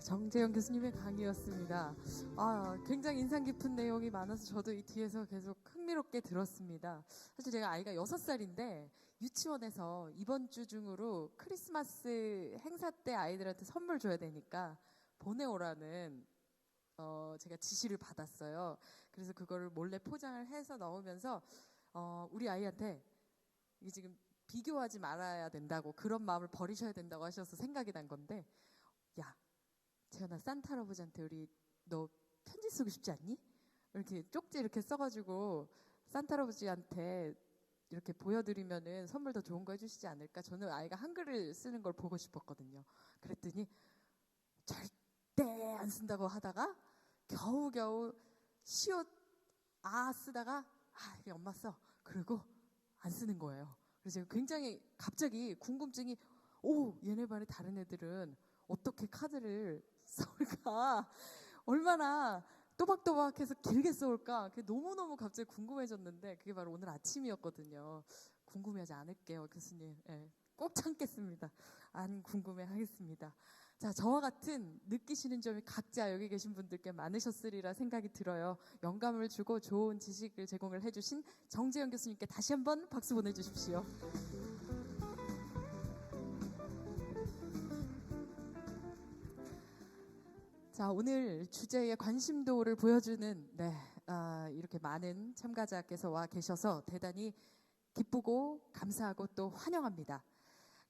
정재영 교수님의 강의였습니다. 굉장히 인상 깊은 내용이 많아서 저도 이 뒤에서 계속 흥미롭게 들었습니다. 사실 제가 아이가 6살인데 유치원에서 이번 주 중으로 크리스마스 행사 때 아이들한테 선물 줘야 되니까 보내오라는 제가 지시를 받았어요. 그래서 그거를 몰래 포장을 해서 넣으면서 우리 아이한테 이게 지금 비교하지 말아야 된다고, 그런 마음을 버리셔야 된다고 하셔서 생각이 난 건데, 야, 재현아, 산타 할아버지한테 우리 너 편지 쓰고 싶지 않니? 이렇게 쪽지 이렇게 써가지고 산타 할아버지한테 이렇게 보여드리면은 선물 더 좋은 거 해주시지 않을까? 저는 아이가 한글을 쓰는 걸 보고 싶었거든요. 그랬더니 절대 안 쓴다고 하다가 겨우겨우 시옷 쓰다가 이게 엄마 써. 그리고 안 쓰는 거예요. 그래서 제가 굉장히 갑자기 궁금증이, 얘네 반에 다른 애들은 어떻게 카드를 써올까? 얼마나 또박또박해서 길게 써올까? 그게 너무너무 갑자기 궁금해졌는데, 그게 바로 오늘 아침이었거든요. 궁금해하지 않을게요, 교수님. 네, 꼭 참겠습니다. 안 궁금해하겠습니다. 자, 저와 같은 느끼시는 점이 각자 여기 계신 분들께 많으셨으리라 생각이 들어요. 영감을 주고 좋은 지식을 제공을 해주신 정재영 교수님께 다시 한번 박수 보내주십시오. 자, 오늘 주제에 관심도를 보여주는 이렇게 많은 참가자께서 와 계셔서 대단히 기쁘고 감사하고 또 환영합니다.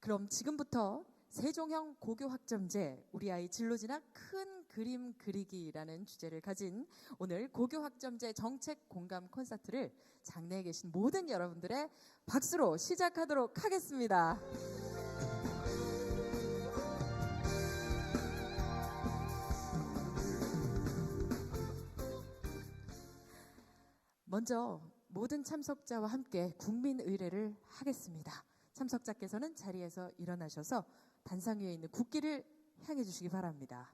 그럼 지금부터 세종형 고교학점제 우리 아이 진로진학 큰 그림 그리기라는 주제를 가진 오늘 고교학점제 정책 공감 콘서트를 장내에 계신 모든 여러분들의 박수로 시작하도록 하겠습니다. 먼저 모든 참석자와 함께 국민의례를 하겠습니다. 참석자께서는 자리에서 일어나셔서 단상 위에 있는 국기를 향해 주시기 바랍니다.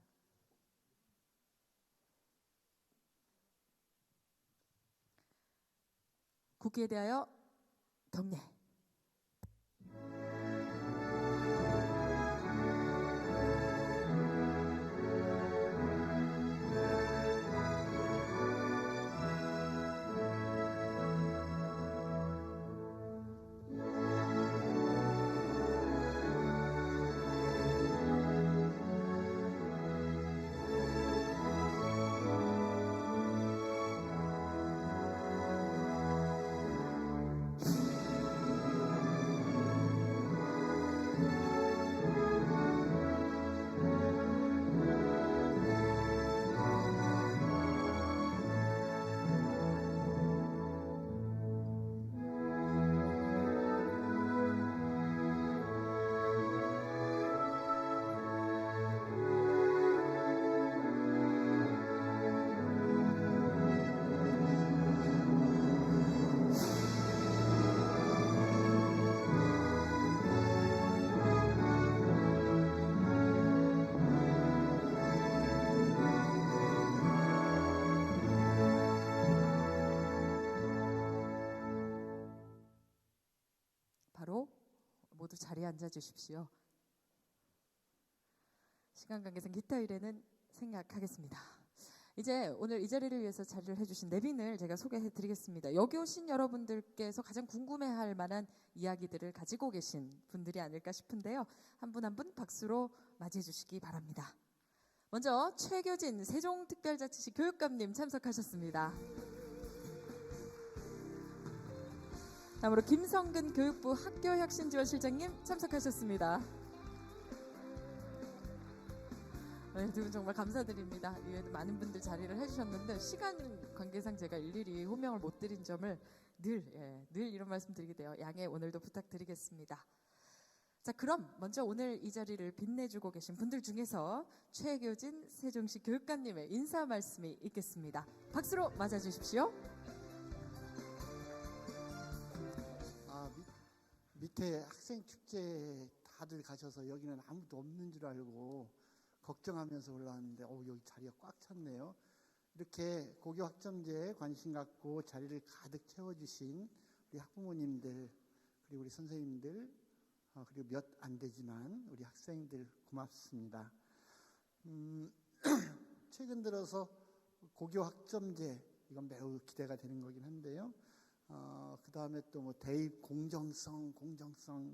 국기에 대하여 경례. 바로 모두 자리에 앉아 주십시오. 시간 관계상 기타 의례는 생략하겠습니다. 이제 오늘 이 자리를 위해서 자리를 해주신 내빈을 제가 소개해 드리겠습니다. 여기 오신 여러분들께서 가장 궁금해할 만한 이야기들을 가지고 계신 분들이 아닐까 싶은데요. 한 분 한 분 박수로 맞이해 주시기 바랍니다. 먼저 최교진 세종특별자치시 교육감님 참석하셨습니다. 다음으로 김성근 교육부 학교혁신지원실장님 참석하셨습니다. 네, 두 분 정말 감사드립니다. 이외에도 많은 분들 자리를 해주셨는데 시간 관계상 제가 일일이 호명을 못 드린 점을 늘 이런 말씀 드리게 돼요. 양해 오늘도 부탁드리겠습니다. 자, 그럼 먼저 오늘 이 자리를 빛내주고 계신 분들 중에서 최교진 세종시 교육감님의 인사 말씀이 있겠습니다. 박수로 맞아주십시오. 밑에 학생축제 다들 가셔서 여기는 아무도 없는 줄 알고 걱정하면서 올라왔는데 여기 자리가 꽉 찼네요. 이렇게 고교학점제에 관심 갖고 자리를 가득 채워주신 우리 학부모님들, 그리고 우리 선생님들, 그리고 몇 안 되지만 우리 학생들 고맙습니다. 최근 들어서 고교 학점제 이건 매우 기대가 되는 거긴 한데요. 그 다음에 또 뭐 대입 공정성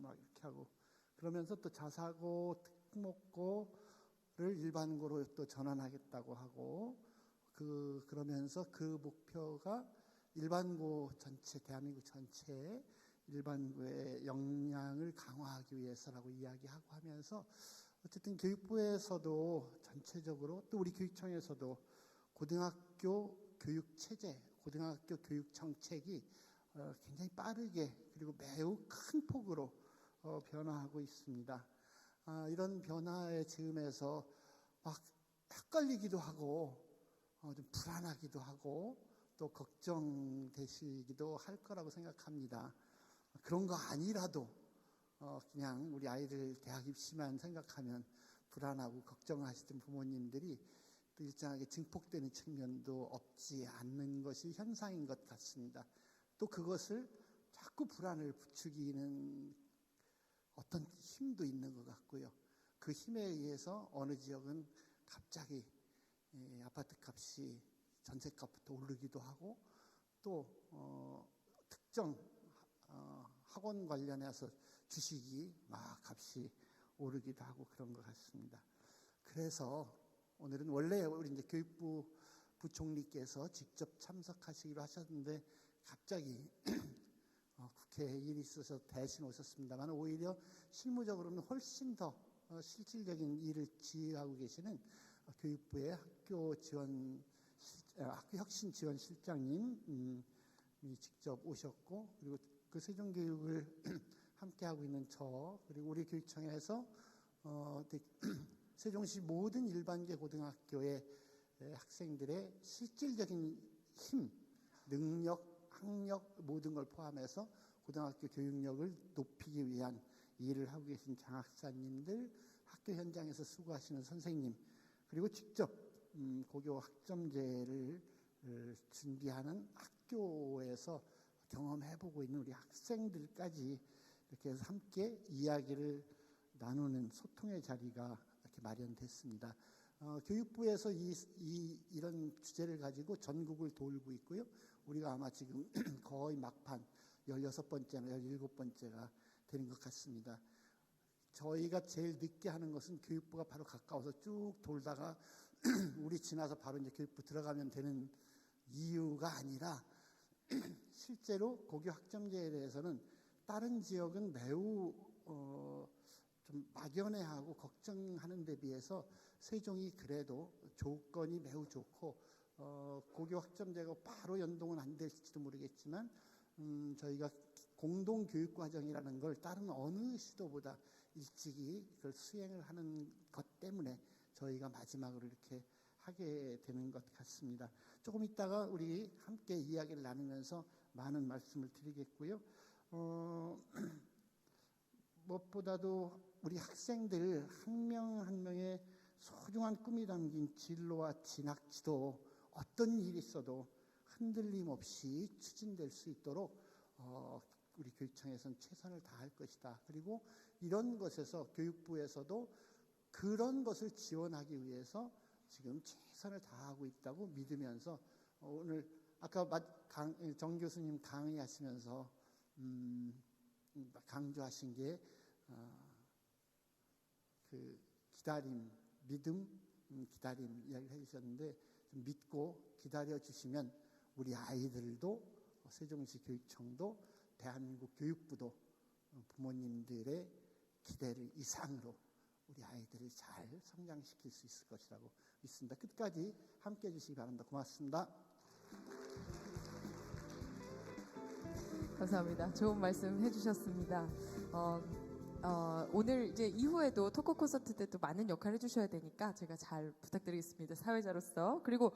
막 이렇게 하고 그러면서 또 자사고 특목고를 일반고로 또 전환하겠다고 하고 그러면서 그 목표가 일반고 전체 대한민국 전체 일반고의 역량을 강화하기 위해서라고 이야기하고 하면서 어쨌든 교육부에서도 전체적으로 또 우리 교육청에서도 고등학교 교육 체제, 고등학교 교육 정책이 굉장히 빠르게 그리고 매우 큰 폭으로 변화하고 있습니다. 이런 변화의 즈음에서 막 헷갈리기도 하고 좀 불안하기도 하고 또 걱정되시기도 할 거라고 생각합니다. 그런 거 아니라도 그냥 우리 아이들 대학 입시만 생각하면 불안하고 걱정하시던 부모님들이 또 일정하게 증폭되는 측면도 없지 않는 것이 현상인 것 같습니다. 또 그것을 자꾸 불안을 부추기는 어떤 힘도 있는 것 같고요. 그 힘에 의해서 어느 지역은 갑자기 아파트 값이 전셋값부터 오르기도 하고 또 특정 학원 관련해서 주식이 막 값이 오르기도 하고 그런 것 같습니다. 그래서 오늘은 원래 우리 이제 교육부 부총리께서 직접 참석하시기로 하셨는데 갑자기 국회에 일이 있어서 대신 오셨습니다만 오히려 실무적으로는 훨씬 더 실질적인 일을 지휘하고 계시는 교육부의 학교 혁신 지원 실장님이 직접 오셨고 그리고 그 세종교육을 함께하고 있는 저 그리고 우리 교육청에서 세종시 모든 일반계 고등학교의 학생들의 실질적인 힘, 능력, 학력 모든 걸 포함해서 고등학교 교육력을 높이기 위한 일을 하고 계신 장학사님들, 학교 현장에서 수고하시는 선생님, 그리고 직접 고교 학점제를 준비하는 학교에서 경험해보고 있는 우리 학생들까지 이렇게 해서 함께 이야기를 나누는 소통의 자리가 이렇게 마련됐습니다. 교육부에서 이런 주제를 가지고 전국을 돌고 있고요. 우리가 아마 지금 거의 막판 16번째나 17번째가 되는 것 같습니다. 저희가 제일 늦게 하는 것은 교육부가 바로 가까워서 쭉 돌다가 우리 지나서 바로 이제 교육부 들어가면 되는 이유가 아니라 실제로 고교 학점제에 대해서는 다른 지역은 매우 좀 막연해하고 걱정하는 데 비해서 세종이 그래도 조건이 매우 좋고 고교 학점제가 바로 연동은 안 될지도 모르겠지만 저희가 공동교육과정이라는 걸 다른 어느 시도보다 일찍이 그걸 수행을 하는 것 때문에 저희가 마지막으로 이렇게 하게 되는 것 같습니다. 조금 있다가 우리 함께 이야기를 나누면서 많은 말씀을 드리겠고요. 무엇보다도 우리 학생들 한 명 한 명의 소중한 꿈이 담긴 진로와 진학지도 어떤 일이 있어도 흔들림 없이 추진될 수 있도록 우리 교육청에서는 최선을 다할 것이다. 그리고 이런 것에서 교육부에서도 그런 것을 지원하기 위해서 지금 최선을 다하고 있다고 믿으면서 오늘 아까 정 교수님 강의하시면서 강조하신 게 그 기다림, 믿음, 기다림 이야기를 해주셨는데 좀 믿고 기다려주시면 우리 아이들도 세종시 교육청도 대한민국 교육부도 부모님들의 기대를 이상으로 우리 아이들을 잘 성장시킬 수 있을 것이라고 믿습니다. 끝까지 함께해 주시기 바랍니다. 고맙습니다. 감사합니다. 좋은 말씀 해주셨습니다. 오늘 이제 이후에도 토크 콘서트 때 또 많은 역할을 해주셔야 되니까 제가 잘 부탁드리겠습니다. 사회자로서. 그리고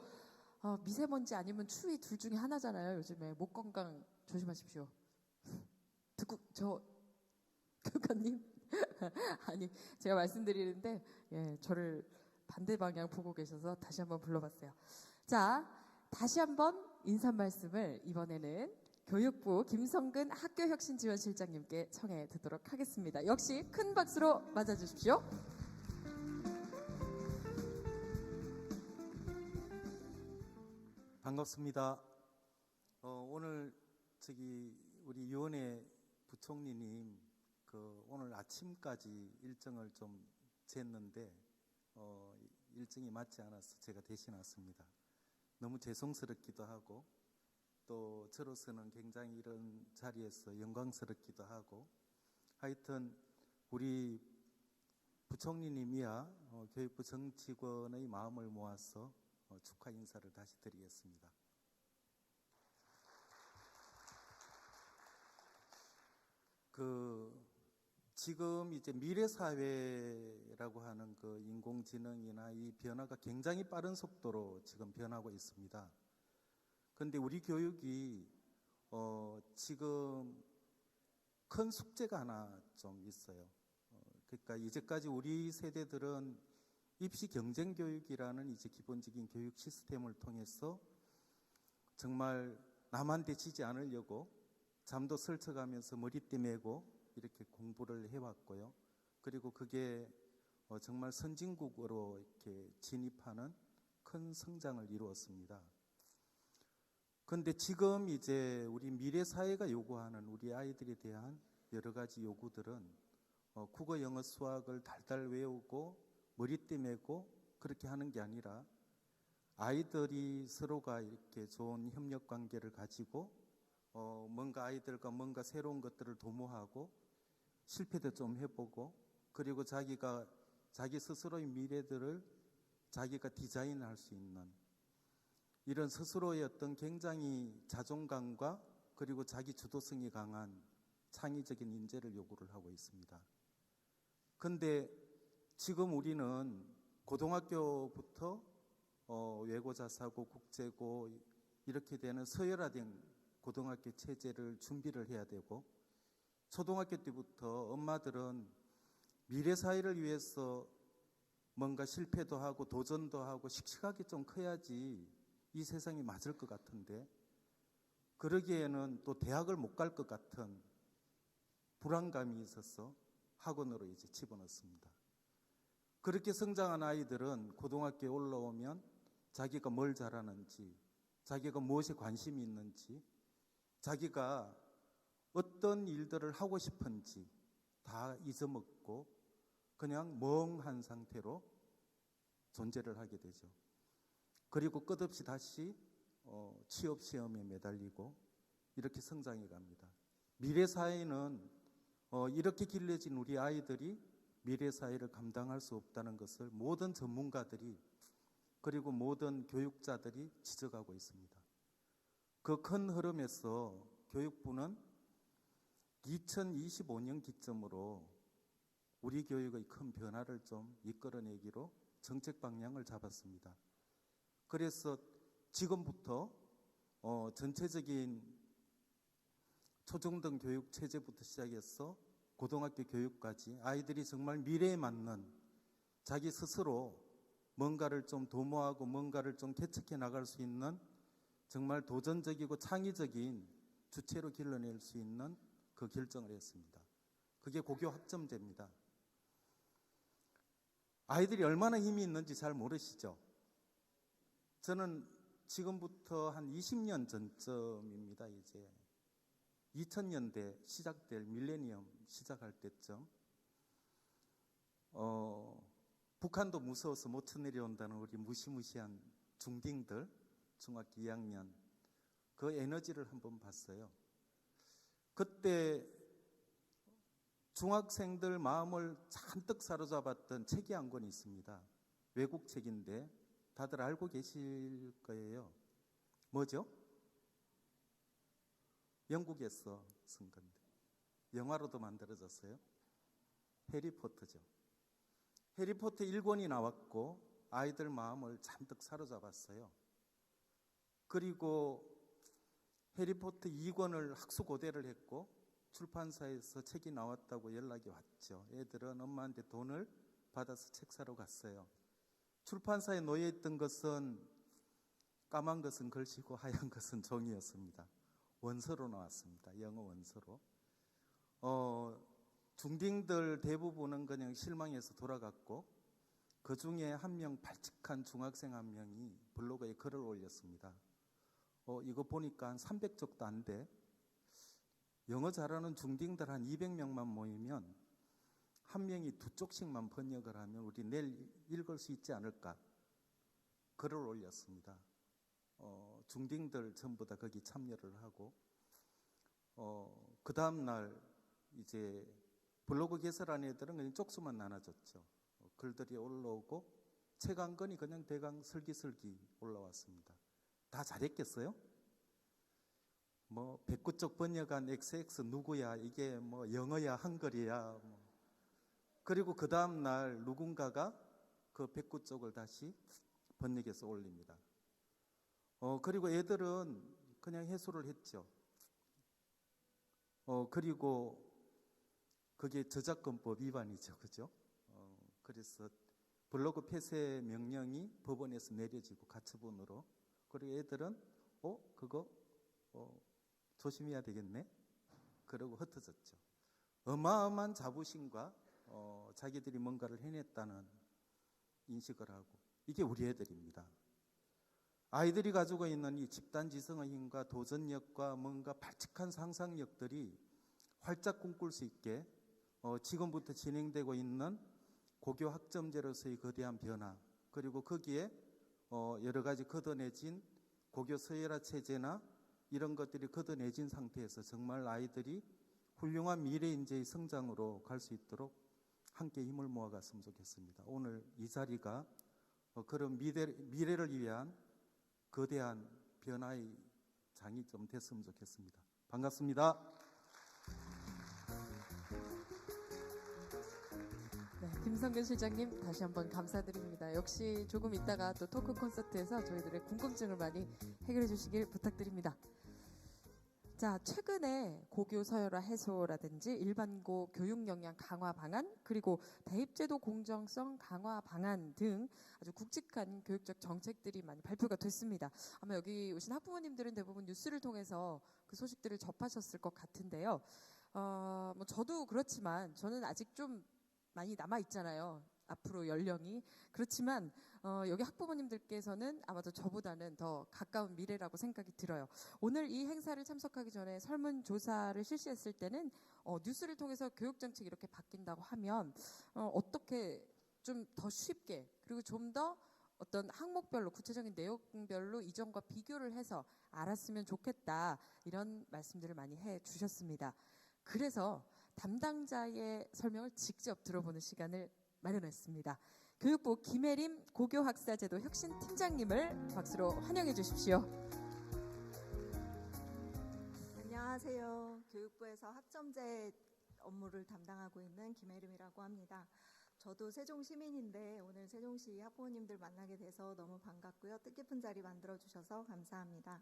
미세먼지 아니면 추위 둘 중에 하나잖아요. 요즘에 목 건강 조심하십시오. 교육관님 아니 제가 말씀드리는데 저를 반대 방향 보고 계셔서 다시 한번 불러봤어요. 자, 다시 한번 인사 말씀을 이번에는 교육부 김성근 학교혁신지원실장님께 청해 듣도록 하겠습니다. 역시 큰 박수로 맞아주십시오. 반갑습니다. 오늘 우리 유은혜 부총리님 오늘 아침까지 일정을 좀 쟀는데 일정이 맞지 않아서 제가 대신 왔습니다. 너무 죄송스럽기도 하고 또 저로서는 굉장히 이런 자리에서 영광스럽기도 하고 하여튼 우리 부총리님이야 교육부 정직원의 마음을 모아서 축하 인사를 다시 드리겠습니다. 지금 이제 미래 사회라고 하는 인공지능이나 이 변화가 굉장히 빠른 속도로 지금 변하고 있습니다. 그런데 우리 교육이 지금 큰 숙제가 하나 좀 있어요. 그러니까 이제까지 우리 세대들은 입시 경쟁 교육이라는 이제 기본적인 교육 시스템을 통해서 정말 남한테 지지 않으려고 잠도 설쳐가면서 머리띠 메고 이렇게 공부를 해왔고요. 그리고 그게 정말 선진국으로 이렇게 진입하는 큰 성장을 이루었습니다. 그런데 지금 이제 우리 미래 사회가 요구하는 우리 아이들에 대한 여러 가지 요구들은 국어, 영어, 수학을 달달 외우고 머리띠 메고 그렇게 하는 게 아니라 아이들이 서로가 이렇게 좋은 협력 관계를 가지고 뭔가 아이들과 뭔가 새로운 것들을 도모하고 실패도 좀 해보고 그리고 자기 스스로의 미래들을 자기가 디자인할 수 있는 이런 스스로의 어떤 굉장히 자존감과 그리고 자기 주도성이 강한 창의적인 인재를 요구를 하고 있습니다. 근데 지금 우리는 고등학교부터 외고자사고, 국제고 이렇게 되는 서열화된 고등학교 체제를 준비를 해야 되고 초등학교 때부터 엄마들은 미래 사회를 위해서 뭔가 실패도 하고 도전도 하고 씩씩하게 좀 커야지 이 세상이 맞을 것 같은데 그러기에는 또 대학을 못 갈 것 같은 불안감이 있어서 학원으로 이제 집어넣습니다. 그렇게 성장한 아이들은 고등학교에 올라오면 자기가 뭘 잘하는지 자기가 무엇에 관심이 있는지 자기가 어떤 일들을 하고 싶은지 다 잊어먹고 그냥 멍한 상태로 존재를 하게 되죠. 그리고 끝없이 다시 취업 시험에 매달리고 이렇게 성장해 갑니다. 미래 사회는 이렇게 길러진 우리 아이들이 미래 사회를 감당할 수 없다는 것을 모든 전문가들이 그리고 모든 교육자들이 지적하고 있습니다. 그 큰 흐름에서 교육부는 2025년 기점으로 우리 교육의 큰 변화를 좀 이끌어내기로 정책 방향을 잡았습니다. 그래서 지금부터 전체적인 초중등 교육 체제부터 시작해서 고등학교 교육까지 아이들이 정말 미래에 맞는 자기 스스로 뭔가를 좀 도모하고 뭔가를 좀 개척해 나갈 수 있는 정말 도전적이고 창의적인 주체로 길러낼 수 있는 그 결정을 했습니다. 그게 고교 학점제입니다. 아이들이 얼마나 힘이 있는지 잘 모르시죠? 저는 지금부터 한 20년 전쯤입니다. 이제 2000년대 시작될 밀레니엄 시작할 때쯤 북한도 무서워서 못 쳐내려온다는 우리 무시무시한 중딩들 중학교 2학년 그 에너지를 한번 봤어요. 그때 중학생들 마음을 잔뜩 사로잡았던 책이 한 권 있습니다. 외국 책인데 다들 알고 계실 거예요. 뭐죠? 영국에서 쓴 건데 영화로도 만들어졌어요. 해리포터죠. 해리포터 1권이 나왔고 아이들 마음을 잔뜩 사로잡았어요. 그리고 해리포터 2권을 학수고대를 했고 출판사에서 책이 나왔다고 연락이 왔죠. 애들은 엄마한테 돈을 받아서 책 사러 갔어요. 출판사에 놓여있던 것은 까만 것은 글씨고 하얀 것은 종이였습니다. 원서로 나왔습니다. 영어 원서로. 중딩들 대부분은 그냥 실망해서 돌아갔고 그 중에 한 명 발칙한 중학생 한 명이 블로그에 글을 올렸습니다. 이거 보니까 한 300쪽도 안 돼. 영어 잘하는 중딩들 한 200명만 모이면 한 명이 2쪽씩만 번역을 하면 우리 내일 읽을 수 있지 않을까? 글을 올렸습니다. 중딩들 전부 다 거기 참여를 하고, 그 다음날 이제 블로그 개설한 애들은 그냥 쪽수만 나눠줬죠. 글들이 올라오고 책 한 권이 그냥 대강 슬기슬기 올라왔습니다. 다 잘했겠어요? 뭐 109쪽 번역한 XX 누구야? 이게 뭐 영어야 한글이야? 그리고 그 다음날 누군가가 그 109쪽을 다시 번역해서 올립니다. 그리고 애들은 그냥 해소를 했죠. 그리고 그게 저작권법 위반이죠. 그죠? 그래서 블로그 폐쇄 명령이 법원에서 내려지고 가처분으로. 그리고 애들은 그거 조심해야 되겠네. 그러고 흩어졌죠. 어마어마한 자부심과 자기들이 뭔가를 해냈다는 인식을 하고, 이게 우리 애들입니다. 아이들이 가지고 있는 이 집단지성의 힘과 도전력과 뭔가 발칙한 상상력들이 활짝 꿈꿀 수 있게 지금부터 진행되고 있는 고교 학점제로서의 거대한 변화, 그리고 거기에 여러 가지 걷어내진 고교 서열화 체제나 이런 것들이 걷어내진 상태에서 정말 아이들이 훌륭한 미래 인재의 성장으로 갈 수 있도록 함께 힘을 모아갔으면 좋겠습니다. 오늘 이 자리가 그런 미래를 위한 거대한 변화의 장이 좀 됐으면 좋겠습니다. 반갑습니다. 네, 김성근 실장님 다시 한번 감사드립니다. 역시 조금 있다가 또 토크 콘서트에서 저희들의 궁금증을 많이 해결해 주시길 부탁드립니다. 자, 최근에 고교 서열화 해소라든지 일반고 교육 역량 강화 방안, 그리고 대입제도 공정성 강화 방안 등 아주 굵직한 교육적 정책들이 많이 발표가 됐습니다. 아마 여기 오신 학부모님들은 대부분 뉴스를 통해서 그 소식들을 접하셨을 것 같은데요. 뭐 저도 그렇지만 저는 아직 좀 많이 남아 있잖아요. 앞으로 연령이. 그렇지만 여기 학부모님들께서는 아마도 저보다는 더 가까운 미래라고 생각이 들어요. 오늘 이 행사를 참석하기 전에 설문조사를 실시했을 때는 뉴스를 통해서 교육정책이 이렇게 바뀐다고 하면 어떻게 좀 더 쉽게, 그리고 좀 더 어떤 항목별로 구체적인 내용별로 이전과 비교를 해서 알았으면 좋겠다, 이런 말씀들을 많이 해 주셨습니다. 그래서 담당자의 설명을 직접 들어보는 시간을 마련했습니다. 교육부 김혜림 고교학사제도 혁신팀장님을 박수로 환영해 주십시오. 안녕하세요. 교육부에서 학점제 업무를 담당하고 있는 김혜림이라고 합니다. 저도 세종 시민인데 오늘 세종시 학부모님들 만나게 돼서 너무 반갑고요. 뜻깊은 자리 만들어주셔서 감사합니다.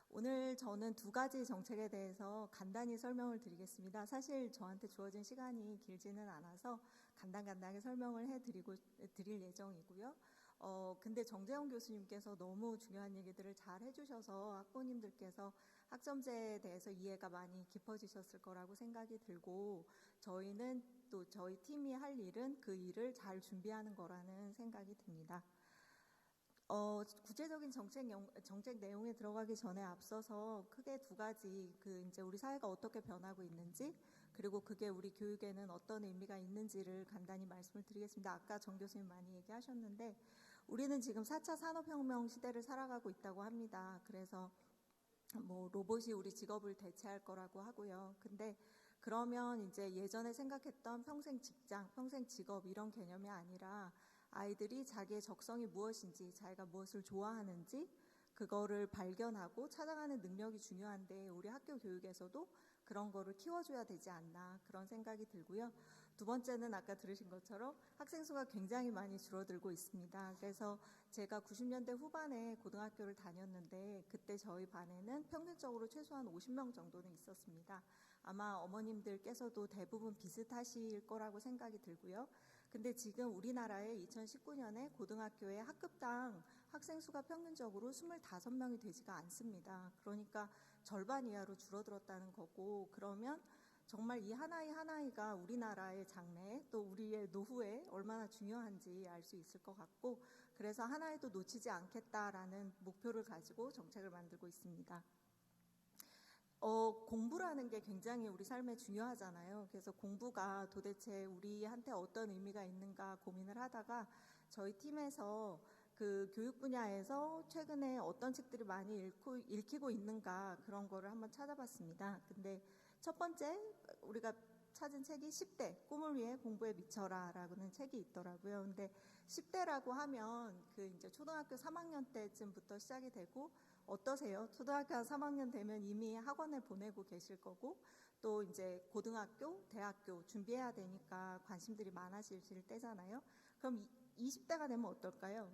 오늘 저는 두 가지 정책에 대해서 간단히 설명을 드리겠습니다. 사실 저한테 주어진 시간이 길지는 않아서 간단하게 설명을 드릴 예정이고요. 근데 정재영 교수님께서 너무 중요한 얘기들을 잘 해주셔서 학부모님들께서 학점제에 대해서 이해가 많이 깊어지셨을 거라고 생각이 들고, 저희는 또 저희 팀이 할 일은 그 일을 잘 준비하는 거라는 생각이 듭니다. 구체적인 정책 내용에 들어가기 전에 앞서서 크게 두 가지, 이제 우리 사회가 어떻게 변하고 있는지, 그리고 그게 우리 교육에는 어떤 의미가 있는지를 간단히 말씀을 드리겠습니다. 아까 정 교수님 많이 얘기하셨는데, 우리는 지금 4차 산업혁명 시대를 살아가고 있다고 합니다. 그래서 뭐 로봇이 우리 직업을 대체할 거라고 하고요. 근데 그러면 이제 예전에 생각했던 평생 직장, 평생 직업 이런 개념이 아니라 아이들이 자기의 적성이 무엇인지, 자기가 무엇을 좋아하는지 그거를 발견하고 찾아가는 능력이 중요한데, 우리 학교 교육에서도 그런 거를 키워줘야 되지 않나, 그런 생각이 들고요. 두 번째는 아까 들으신 것처럼 학생 수가 굉장히 많이 줄어들고 있습니다. 그래서 제가 90년대 후반에 고등학교를 다녔는데 그때 저희 반에는 평균적으로 최소한 50명 정도는 있었습니다. 아마 어머님들께서도 대부분 비슷하실 거라고 생각이 들고요. 근데 지금 우리나라에 2019년에 고등학교에 학급당 학생 수가 평균적으로 25명이 되지가 않습니다. 그러니까 절반 이하로 줄어들었다는 거고, 그러면 정말 이 하나이 하나이가 우리나라의 장래 또 우리의 노후에 얼마나 중요한지 알 수 있을 것 같고, 그래서 하나이도 놓치지 않겠다라는 목표를 가지고 정책을 만들고 있습니다. 공부라는 게 굉장히 우리 삶에 중요하잖아요. 그래서 공부가 도대체 우리한테 어떤 의미가 있는가 고민을 하다가 저희 팀에서 그 교육 분야에서 최근에 어떤 책들이 많이 읽히고 있는가 그런 거를 한번 찾아봤습니다. 근데 첫 번째 우리가 찾은 책이 10대 꿈을 위해 공부에 미쳐라라는 책이 있더라고요. 근데 10대라고 하면 그 이제 초등학교 3학년 때쯤부터 시작이 되고, 어떠세요? 초등학교 3학년 되면 이미 학원을 보내고 계실 거고, 또 이제 고등학교, 대학교 준비해야 되니까 관심들이 많아질 때잖아요. 그럼 20대가 되면 어떨까요?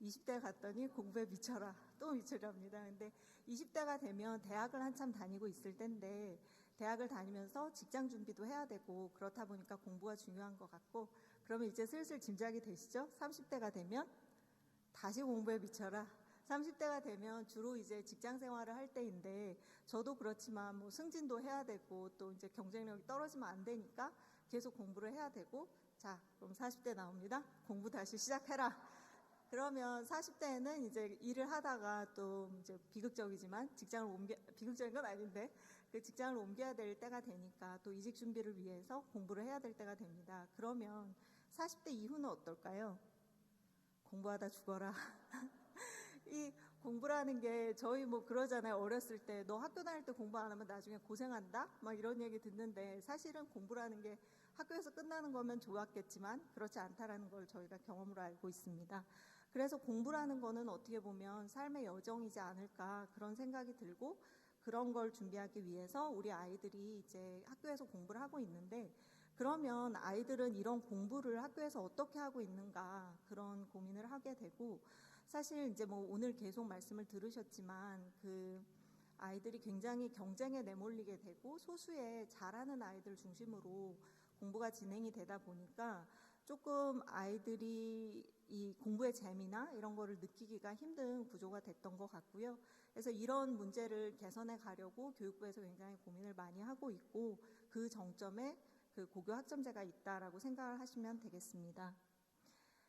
20대 갔더니 공부에 미쳐라, 또 미쳐랍니다. 근데 20대가 되면 대학을 한참 다니고 있을 텐데, 대학을 다니면서 직장 준비도 해야 되고 그렇다 보니까 공부가 중요한 것 같고, 그러면 이제 슬슬 짐작이 되시죠? 30대가 되면 다시 공부에 미쳐라. 30대가 되면 주로 이제 직장 생활을 할 때인데, 저도 그렇지만 뭐 승진도 해야 되고 또 이제 경쟁력이 떨어지면 안 되니까 계속 공부를 해야 되고, 자, 그럼 40대 나옵니다. 공부 다시 시작해라. 그러면 40대에는 이제 일을 하다가 또 이제 비극적인 건 아닌데, 그 직장을 옮겨야 될 때가 되니까 또 이직 준비를 위해서 공부를 해야 될 때가 됩니다. 그러면 40대 이후는 어떨까요? 공부하다 죽어라. 이 공부라는 게 저희 뭐 그러잖아요. 어렸을 때 너 학교 다닐 때 공부 안 하면 나중에 고생한다? 막 이런 얘기 듣는데, 사실은 공부라는 게 학교에서 끝나는 거면 좋았겠지만 그렇지 않다라는 걸 저희가 경험으로 알고 있습니다. 그래서 공부라는 거는 어떻게 보면 삶의 여정이지 않을까 그런 생각이 들고, 그런 걸 준비하기 위해서 우리 아이들이 이제 학교에서 공부를 하고 있는데, 그러면 아이들은 이런 공부를 학교에서 어떻게 하고 있는가 그런 고민을 하게 되고, 사실 이제 뭐 오늘 계속 말씀을 들으셨지만 그 아이들이 굉장히 경쟁에 내몰리게 되고 소수의 잘하는 아이들 중심으로 공부가 진행이 되다 보니까 조금 아이들이 이 공부의 재미나 이런 거를 느끼기가 힘든 구조가 됐던 것 같고요. 그래서 이런 문제를 개선해 가려고 교육부에서 굉장히 고민을 많이 하고 있고, 그 정점에 그 고교 학점제가 있다라고 생각을 하시면 되겠습니다.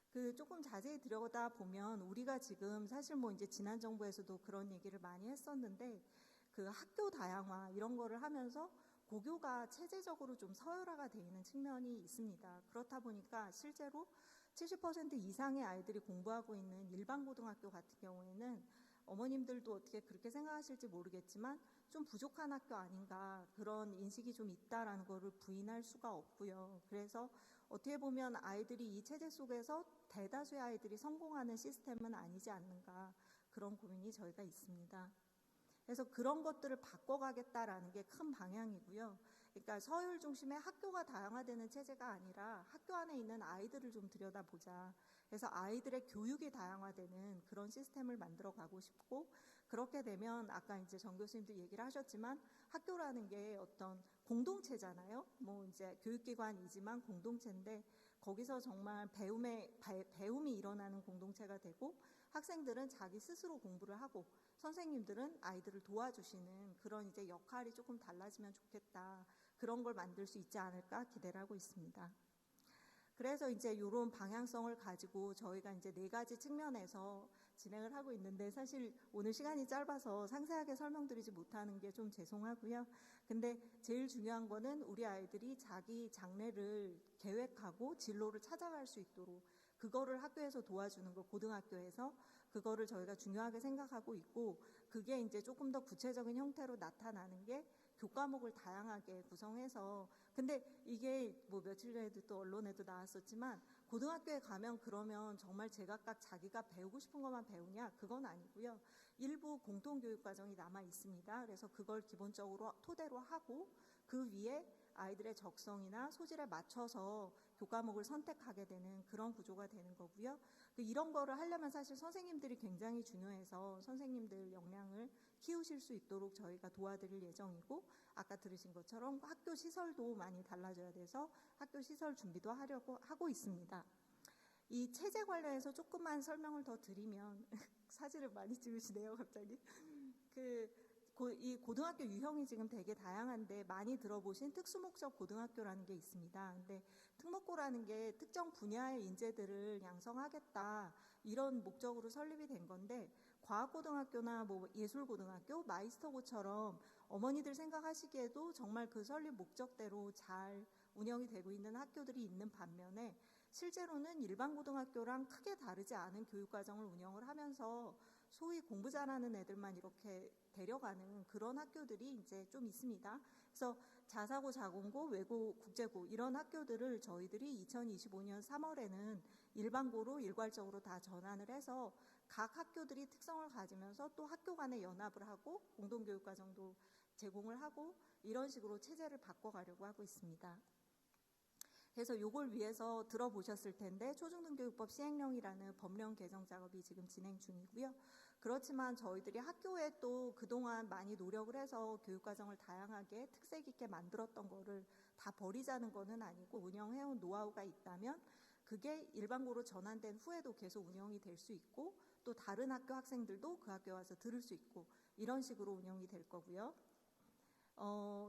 그 조금 자세히 들여다 보면 우리가 지금 사실 뭐 이제 지난 정부에서도 그런 얘기를 많이 했었는데, 그 학교 다양화 이런 거를 하면서 고교가 체제적으로 좀 서열화가 되어 있는 측면이 있습니다. 그렇다 보니까 실제로 70% 이상의 아이들이 공부하고 있는 일반 고등학교 같은 경우에는 어머님들도 어떻게 그렇게 생각하실지 모르겠지만 좀 부족한 학교 아닌가 그런 인식이 좀 있다라는 거를 부인할 수가 없고요. 그래서 어떻게 보면 아이들이 이 체제 속에서 대다수의 아이들이 성공하는 시스템은 아니지 않는가 그런 고민이 저희가 있습니다. 그래서 그런 것들을 바꿔가겠다라는 게 큰 방향이고요. 그러니까 서열 중심의 학교가 다양화되는 체제가 아니라 학교 안에 있는 아이들을 좀 들여다보자. 그래서 아이들의 교육이 다양화되는 그런 시스템을 만들어 가고 싶고, 그렇게 되면 아까 이제 정 교수님도 얘기를 하셨지만 학교라는 게 어떤 공동체잖아요. 뭐 이제 교육기관이지만 공동체인데 거기서 정말 배움이 일어나는 공동체가 되고, 학생들은 자기 스스로 공부를 하고 선생님들은 아이들을 도와주시는 그런 이제 역할이 조금 달라지면 좋겠다. 그런 걸 만들 수 있지 않을까 기대를 하고 있습니다. 그래서 이제 이런 방향성을 가지고 저희가 이제 4가지 측면에서 진행을 하고 있는데, 사실 오늘 시간이 짧아서 상세하게 설명드리지 못하는 게 좀 죄송하고요. 근데 제일 중요한 거는 우리 아이들이 자기 장래를 계획하고 진로를 찾아갈 수 있도록 그거를 학교에서 도와주는 거, 고등학교에서 그거를 저희가 중요하게 생각하고 있고, 그게 이제 조금 더 구체적인 형태로 나타나는 게 교과목을 다양하게 구성해서, 근데 이게 뭐 며칠 전에도 또 언론에도 나왔었지만 고등학교에 가면 그러면 정말 제각각 자기가 배우고 싶은 것만 배우냐? 그건 아니고요. 일부 공통교육 과정이 남아 있습니다. 그래서 그걸 기본적으로 토대로 하고 그 위에 아이들의 적성이나 소질에 맞춰서 교과목을 선택하게 되는 그런 구조가 되는 거고요. 이런 거를 하려면 사실 선생님들이 굉장히 중요해서 선생님들 역량을 키우실 수 있도록 저희가 도와드릴 예정이고, 아까 들으신 것처럼 학교 시설도 많이 달라져야 돼서 학교 시설 준비도 하려고 하고 있습니다. 이 체제 관련해서 조금만 설명을 더 드리면 사진을 많이 찍으시네요, 갑자기. 이 고등학교 유형이 지금 되게 다양한데 많이 들어보신 특수목적 고등학교라는 게 있습니다. 근데 특목고라는 게 특정 분야의 인재들을 양성하겠다 이런 목적으로 설립이 된 건데 과학고등학교나 뭐 예술고등학교, 마이스터고처럼 어머니들 생각하시기에도 정말 그 설립 목적대로 잘 운영이 되고 있는 학교들이 있는 반면에 실제로는 일반 고등학교랑 크게 다르지 않은 교육과정을 운영을 하면서 소위 공부 잘하는 애들만 이렇게 데려가는 그런 학교들이 이제 좀 있습니다. 그래서 자사고, 자공고, 외고, 국제고 이런 학교들을 저희들이 2025년 3월에는 일반고로 일괄적으로 다 전환을 해서 각 학교들이 특성을 가지면서 또 학교 간에 연합을 하고 공동교육과정도 제공을 하고 이런 식으로 체제를 바꿔가려고 하고 있습니다. 그래서 이걸 위해서 들어보셨을 텐데 초중등교육법 시행령이라는 법령 개정 작업이 지금 진행 중이고요. 그렇지만 저희들이 학교에 또 그동안 많이 노력을 해서 교육과정을 다양하게 특색 있게 만들었던 거를 다 버리자는 거는 아니고 운영해온 노하우가 있다면 그게 일반고로 전환된 후에도 계속 운영이 될 수 있고 또 다른 학교 학생들도 그 학교에 와서 들을 수 있고 이런 식으로 운영이 될 거고요.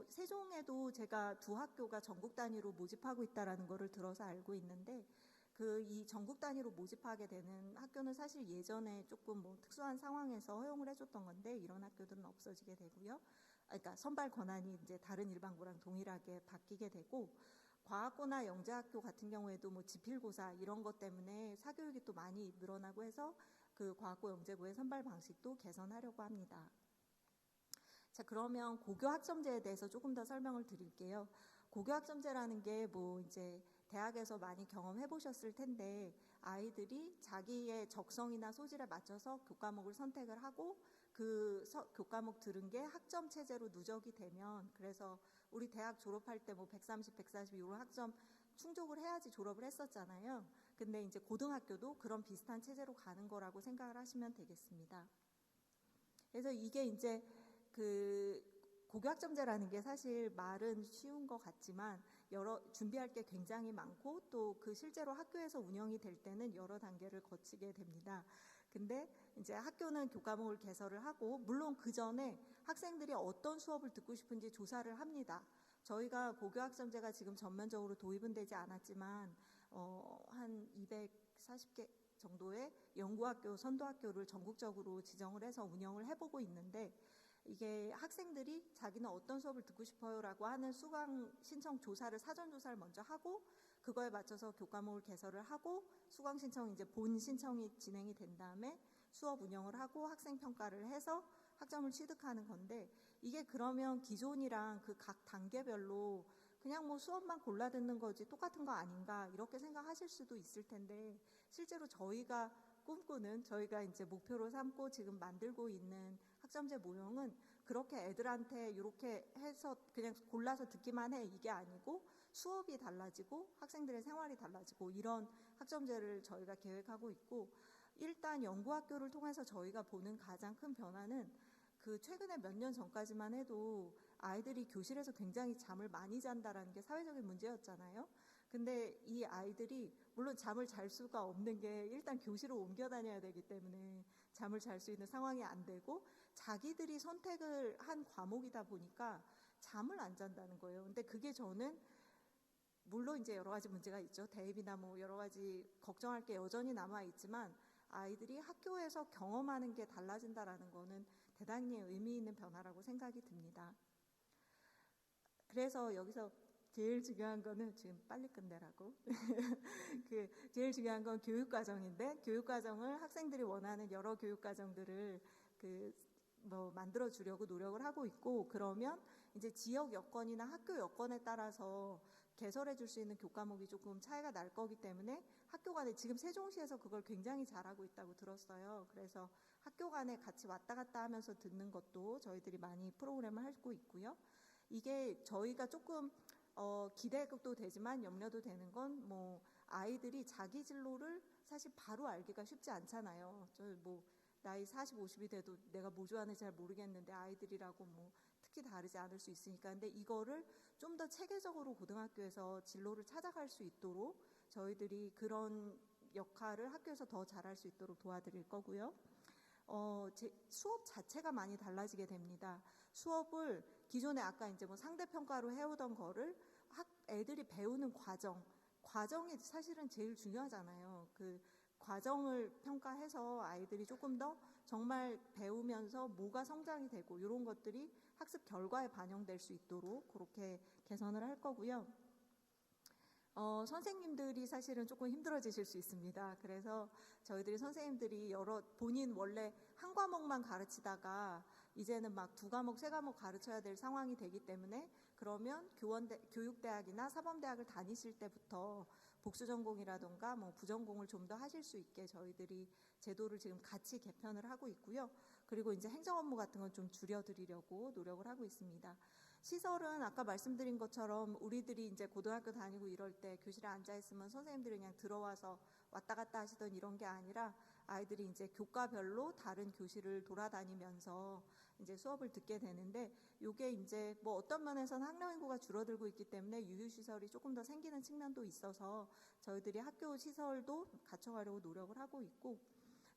세종에도 제가 두 학교가 전국 단위로 모집하고 있다라는 거를 들어서 알고 있는데 이 전국 단위로 모집하게 되는 학교는 사실 예전에 조금 뭐 특수한 상황에서 허용을 해줬던 건데 이런 학교들은 없어지게 되고요. 그러니까 선발 권한이 이제 다른 일반고랑 동일하게 바뀌게 되고 과학고나 영재학교 같은 경우에도 뭐 지필고사 이런 것 때문에 사교육이 또 많이 늘어나고 해서 그 과학고 영재고의 선발 방식도 개선하려고 합니다. 자, 그러면 고교 학점제에 대해서 조금 더 설명을 드릴게요. 고교 학점제라는 게 뭐 이제 대학에서 많이 경험해 보셨을 텐데 아이들이 자기의 적성이나 소질에 맞춰서 교과목을 선택을 하고 그 교과목 들은 게 학점 체제로 누적이 되면 그래서 우리 대학 졸업할 때 뭐 130, 140 이런 학점 충족을 해야지 졸업을 했었잖아요. 근데 이제 고등학교도 그런 비슷한 체제로 가는 거라고 생각을 하시면 되겠습니다. 그래서 이게 이제 그 고교학점제라는 게 사실 말은 쉬운 것 같지만 준비할 게 굉장히 많고 또 그 실제로 학교에서 운영이 될 때는 여러 단계를 거치게 됩니다. 근데 이제 학교는 교과목을 개설을 하고 물론 그 전에 학생들이 어떤 수업을 듣고 싶은지 조사를 합니다. 저희가 고교학점제가 지금 전면적으로 도입은 되지 않았지만 한 240개 정도의 연구학교, 선도학교를 전국적으로 지정을 해서 운영을 해보고 있는데 이게 학생들이 자기는 어떤 수업을 듣고 싶어요라고 하는 수강 신청 조사를 사전 조사를 먼저 하고 그거에 맞춰서 교과목을 개설을 하고 수강 신청 이제 본 신청이 진행이 된 다음에 수업 운영을 하고 학생 평가를 해서 학점을 취득하는 건데 이게 그러면 기존이랑 그 각 단계별로 그냥 뭐 수업만 골라 듣는 거지 똑같은 거 아닌가 이렇게 생각하실 수도 있을 텐데 실제로 저희가 꿈꾸는 저희가 이제 목표로 삼고 지금 만들고 있는 학점제 모형은 그렇게 애들한테 이렇게 해서 그냥 골라서 듣기만 해 이게 아니고 수업이 달라지고 학생들의 생활이 달라지고 이런 학점제를 저희가 계획하고 있고 일단 연구학교를 통해서 저희가 보는 가장 큰 변화는 그 최근에 몇 년 전까지만 해도 아이들이 교실에서 굉장히 잠을 많이 잔다라는 게 사회적인 문제였잖아요. 근데 이 아이들이 물론 잠을 잘 수가 없는 게 일단 교실을 옮겨 다녀야 되기 때문에 잠을 잘 수 있는 상황이 안 되고 자기들이 선택을 한 과목이다 보니까 잠을 안 잔다는 거예요. 근데 그게 저는 물론 이제 여러 가지 문제가 있죠. 대입이나 뭐 여러 가지 걱정할 게 여전히 남아 있지만 아이들이 학교에서 경험하는 게 달라진다라는 거는 대단히 의미 있는 변화라고 생각이 듭니다. 그래서 여기서 제일 중요한 거는 지금 빨리 끝내라고 제일 중요한 건 교육과정인데 교육과정을 학생들이 원하는 여러 교육과정들을 만들어 주려고 노력을 하고 있고 그러면 이제 지역 여건이나 학교 여건에 따라서 개설해 줄 수 있는 교과목이 조금 차이가 날 거기 때문에 학교 간에 지금 세종시에서 그걸 굉장히 잘하고 있다고 들었어요. 그래서 학교 간에 같이 왔다 갔다 하면서 듣는 것도 저희들이 많이 프로그램을 하고 있고요. 이게 저희가 조금 기대도 되지만 염려도 되는 건 뭐 아이들이 자기 진로를 사실 바로 알기가 쉽지 않잖아요. 저 뭐 나이 40, 50이 돼도 내가 뭐 좋아하는지 잘 모르겠는데 아이들이라고 뭐 특히 다르지 않을 수 있으니까. 근데 이거를 좀 더 체계적으로 고등학교에서 진로를 찾아갈 수 있도록 저희들이 그런 역할을 학교에서 더 잘할 수 있도록 도와드릴 거고요. 수업 자체가 많이 달라지게 됩니다. 수업을 기존에 아까 이제 뭐 상대평가로 해오던 거를 애들이 배우는 과정이 사실은 제일 중요하잖아요. 그 과정을 평가해서 아이들이 조금 더 정말 배우면서 뭐가 성장이 되고 이런 것들이 학습 결과에 반영될 수 있도록 그렇게 개선을 할 거고요. 선생님들이 사실은 조금 힘들어지실 수 있습니다. 그래서 저희들이 선생님들이 본인 원래 한 과목만 가르치다가 이제는 막 2과목, 3과목 가르쳐야 될 상황이 되기 때문에 그러면 교육대학이나 사범대학을 다니실 때부터 복수전공이라던가 뭐 부전공을 좀 더 하실 수 있게 저희들이 제도를 지금 같이 개편을 하고 있고요. 그리고 이제 행정 업무 같은 건 좀 줄여드리려고 노력을 하고 있습니다. 시설은 아까 말씀드린 것처럼 우리들이 이제 고등학교 다니고 이럴 때 교실에 앉아 있으면 선생님들이 그냥 들어와서 왔다 갔다 하시던 이런 게 아니라 아이들이 이제 교과별로 다른 교실을 돌아다니면서 이제 수업을 듣게 되는데 요게 이제 뭐 어떤 면에서는 학령 인구가 줄어들고 있기 때문에 유휴시설이 조금 더 생기는 측면도 있어서 저희들이 학교 시설도 갖춰가려고 노력을 하고 있고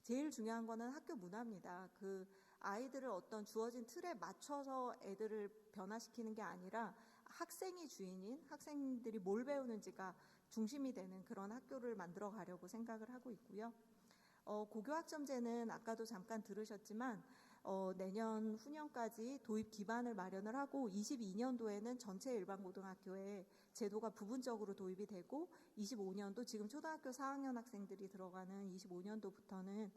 제일 중요한 거는 학교 문화입니다. 그 아이들을 어떤 주어진 틀에 맞춰서 애들을 변화시키는 게 아니라 학생이 주인인 학생들이 뭘 배우는지가 중심이 되는 그런 학교를 만들어 가려고 생각을 하고 있고요. 고교학점제는 아까도 잠깐 들으셨지만 내년 후년까지 도입 기반을 마련을 하고 22년도에는 전체 일반고등학교에 제도가 부분적으로 도입이 되고 25년도 지금 초등학교 4학년 학생들이 들어가는 25년도부터는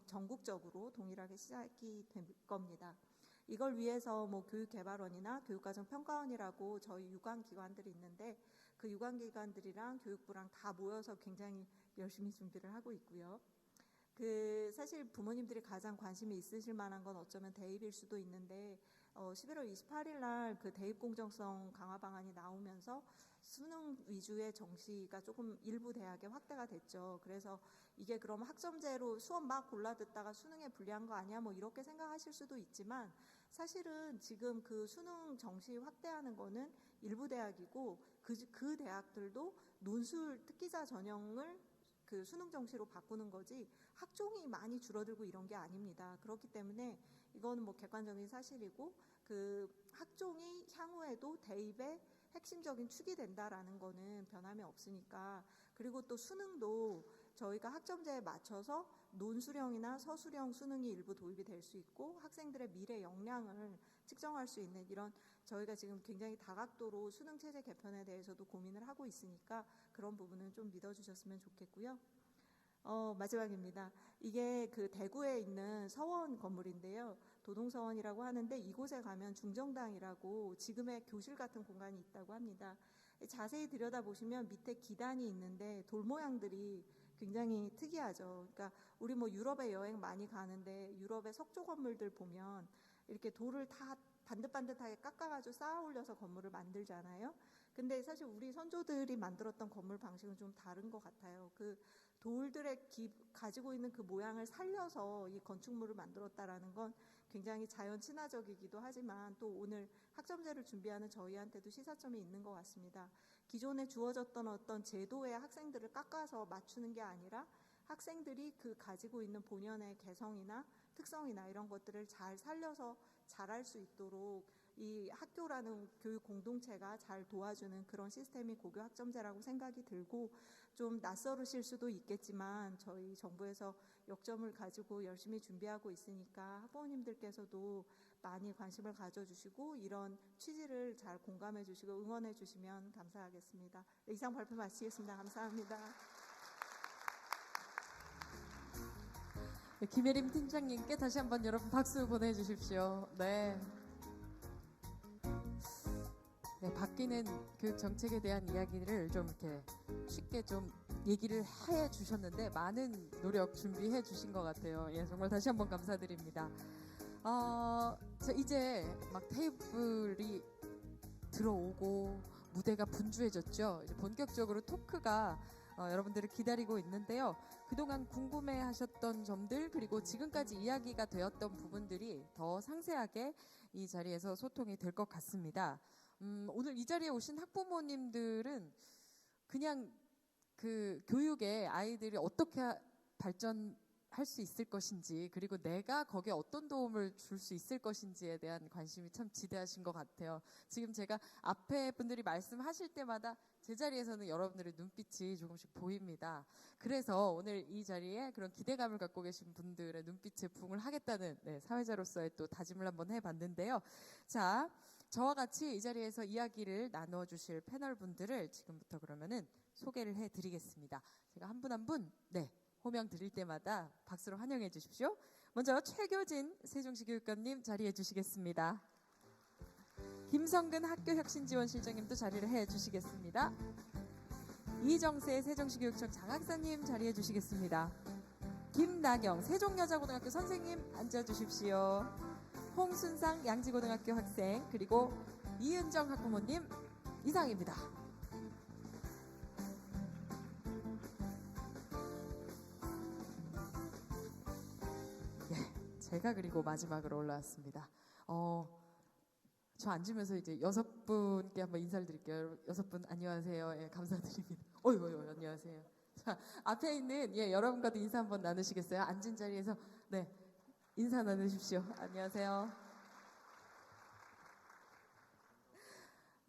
전국적으로 동일하게 시작이 될 겁니다. 이걸 위해서 뭐 교육개발원이나 교육과정평가원이라고 저희 유관기관들이 있는데 그 유관기관들이랑 교육부랑 다 모여서 굉장히 열심히 준비를 하고 있고요. 사실 부모님들이 가장 관심이 있으실 만한 건 어쩌면 대입일 수도 있는데 11월 28일 날 그 대입 공정성 강화 방안이 나오면서 수능 위주의 정시가 조금 일부 대학에 확대가 됐죠. 그래서 이게 그럼 학점제로 수업 막 골라 듣다가 수능에 불리한 거 아니야? 뭐 이렇게 생각하실 수도 있지만 사실은 지금 그 수능 정시 확대하는 거는 일부 대학이고 그 대학들도 논술 특기자 전형을 그 수능 정시로 바꾸는 거지 학종이 많이 줄어들고 이런 게 아닙니다. 그렇기 때문에 이거는 뭐 객관적인 사실이고 그 학종이 향후에도 대입의 핵심적인 축이 된다라는 거는 변함이 없으니까 그리고 또 수능도 저희가 학점제에 맞춰서 논술형이나 서술형 수능이 일부 도입이 될 수 있고 학생들의 미래 역량을 측정할 수 있는 이런 저희가 지금 굉장히 다각도로 수능 체제 개편에 대해서도 고민을 하고 있으니까 그런 부분은 좀 믿어주셨으면 좋겠고요. 마지막입니다. 이게 그 대구에 있는 서원 건물인데요. 도동서원이라고 하는데 이곳에 가면 중정당이라고 지금의 교실 같은 공간이 있다고 합니다. 자세히 들여다보시면 밑에 기단이 있는데 돌 모양들이 굉장히 특이하죠. 그러니까 우리 뭐 유럽에 여행 많이 가는데 유럽의 석조 건물들 보면 이렇게 돌을 다 반듯반듯하게 깎아가지고 쌓아 올려서 건물을 만들잖아요. 근데 사실 우리 선조들이 만들었던 건물 방식은 좀 다른 것 같아요. 그 돌들의 가지고 있는 그 모양을 살려서 이 건축물을 만들었다라는 건 굉장히 자연 친화적이기도 하지만 또 오늘 학점제를 준비하는 저희한테도 시사점이 있는 것 같습니다. 기존에 주어졌던 어떤 제도의 학생들을 깎아서 맞추는 게 아니라 학생들이 그 가지고 있는 본연의 개성이나 특성이나 이런 것들을 잘 살려서 잘할 수 있도록 이 학교라는 교육 공동체가 잘 도와주는 그런 시스템이 고교 학점제라고 생각이 들고 좀 낯설으실 수도 있겠지만 저희 정부에서 역점을 가지고 열심히 준비하고 있으니까 학부모님들께서도 많이 관심을 가져주시고 이런 취지를 잘 공감해 주시고 응원해 주시면 감사하겠습니다. 네, 이상 발표 마치겠습니다. 감사합니다. 네, 김혜림 팀장님께 다시 한번 여러분 박수 보내주십시오. 네. 네, 바뀌는 교육 정책에 대한 이야기를 좀 이렇게 쉽게 좀 얘기를 해 주셨는데 많은 노력 준비해 주신 것 같아요. 예, 정말 다시 한번 감사드립니다. 자, 이제 막 테이블이 들어오고 무대가 분주해졌죠. 이제 본격적으로 토크가 여러분들을 기다리고 있는데요. 그동안 궁금해하셨던 점들 그리고 지금까지 이야기가 되었던 부분들이 더 상세하게 이 자리에서 소통이 될 것 같습니다. 오늘 이 자리에 오신 학부모님들은 그냥 그 교육에 아이들이 어떻게 발전할 할 수 있을 것인지, 그리고 내가 거기에 어떤 도움을 줄 수 있을 것인지에 대한 관심이 참 지대하신 것 같아요. 지금 제가 앞에 분들이 말씀하실 때마다 제자리에서는 여러분들의 눈빛이 조금씩 보입니다. 그래서 오늘 이 자리에 그런 기대감을 갖고 계신 분들의 눈빛에 부응을 하겠다는 사회자로서의 또 다짐을 한번 해봤는데요. 자, 저와 같이 이 자리에서 이야기를 나눠주실 패널 분들을 지금부터 그러면은 소개를 해드리겠습니다. 제가 한 분 한 분, 호명 드릴 때마다 박수로 환영해 주십시오. 먼저 최교진 세종시 교육감님 자리해 주시겠습니다. 김성근 학교혁신지원실장님도 자리를 해 주시겠습니다. 이정세 세종시 교육청 장학사님 자리해 주시겠습니다. 김나경 세종여자고등학교 선생님 앉아 주십시오. 홍순상 양지고등학교 학생, 그리고 이은정 학부모님 이상입니다. 제가 그리고 마지막으로 올라왔습니다. 저 앉으면서 이제 6분께 한번 인사를 드릴게요. 6분 안녕하세요. 예, 감사드립니다. 어이구, 안녕하세요. 자, 앞에 있는 여러분과도 인사 한번 나누시겠어요? 앉은 자리에서 인사 나누십시오. 안녕하세요.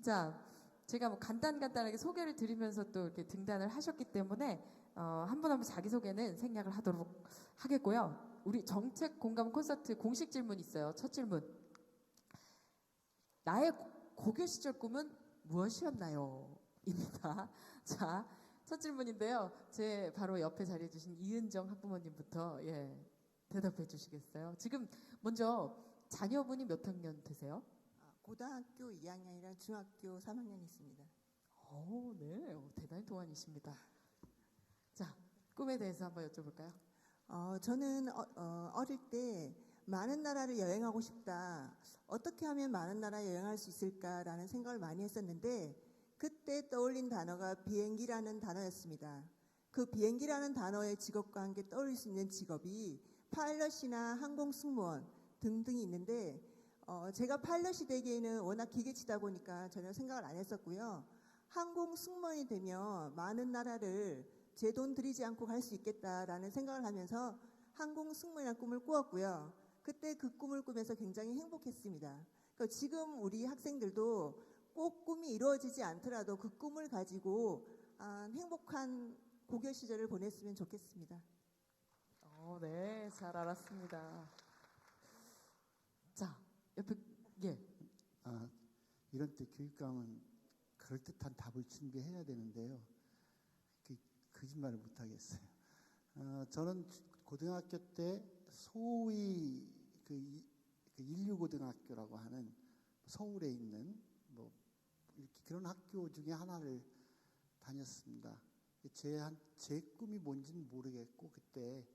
자, 제가 뭐 간단하게 소개를 드리면서 또 이렇게 등단을 하셨기 때문에 한 분 한 분 자기소개는 생략을 하도록 하겠고요. 우리 정책 공감 콘서트 공식 질문 있어요. 첫 질문. 나의 고교 시절 꿈은 무엇이었나요? 입니다. 자, 첫 질문인데요. 제 바로 옆에 자리해 주신 이은정 학부모님부터 대답해 주시겠어요? 지금 먼저 자녀분이 몇 학년 되세요? 고등학교 2학년이랑 중학교 3학년 있습니다. 네. 대단히 동안이십니다. 자, 꿈에 대해서 한번 여쭤볼까요? 저는 어릴 때 많은 나라를 여행하고 싶다. 어떻게 하면 많은 나라 여행할 수 있을까라는 생각을 많이 했었는데 그때 떠올린 단어가 비행기라는 단어였습니다. 그 비행기라는 단어의 직업과 함께 떠올릴 수 있는 직업이 파일럿이나 항공승무원 등등이 있는데 제가 파일럿이 되기에는 워낙 기계치다 보니까 전혀 생각을 안 했었고요. 항공승무원이 되면 많은 나라를 제 돈 들이지 않고 갈 수 있겠다라는 생각을 하면서 항공승무원이라는 꿈을 꾸었고요. 그때 그 꿈을 꾸면서 굉장히 행복했습니다. 그러니까 지금 우리 학생들도 꼭 꿈이 이루어지지 않더라도 그 꿈을 가지고 행복한 고교 시절을 보냈으면 좋겠습니다. 네, 잘 알았습니다. 자, 옆에 이런 때 교육감은 그럴듯한 답을 준비해야 되는데요. 거짓말을 못 하겠어요. 저는 고등학교 때 소위 그 인류고등학교라고 하는 서울에 있는 이렇게 그런 학교 중에 하나를 다녔습니다. 제 꿈이 뭔지는 모르겠고 그때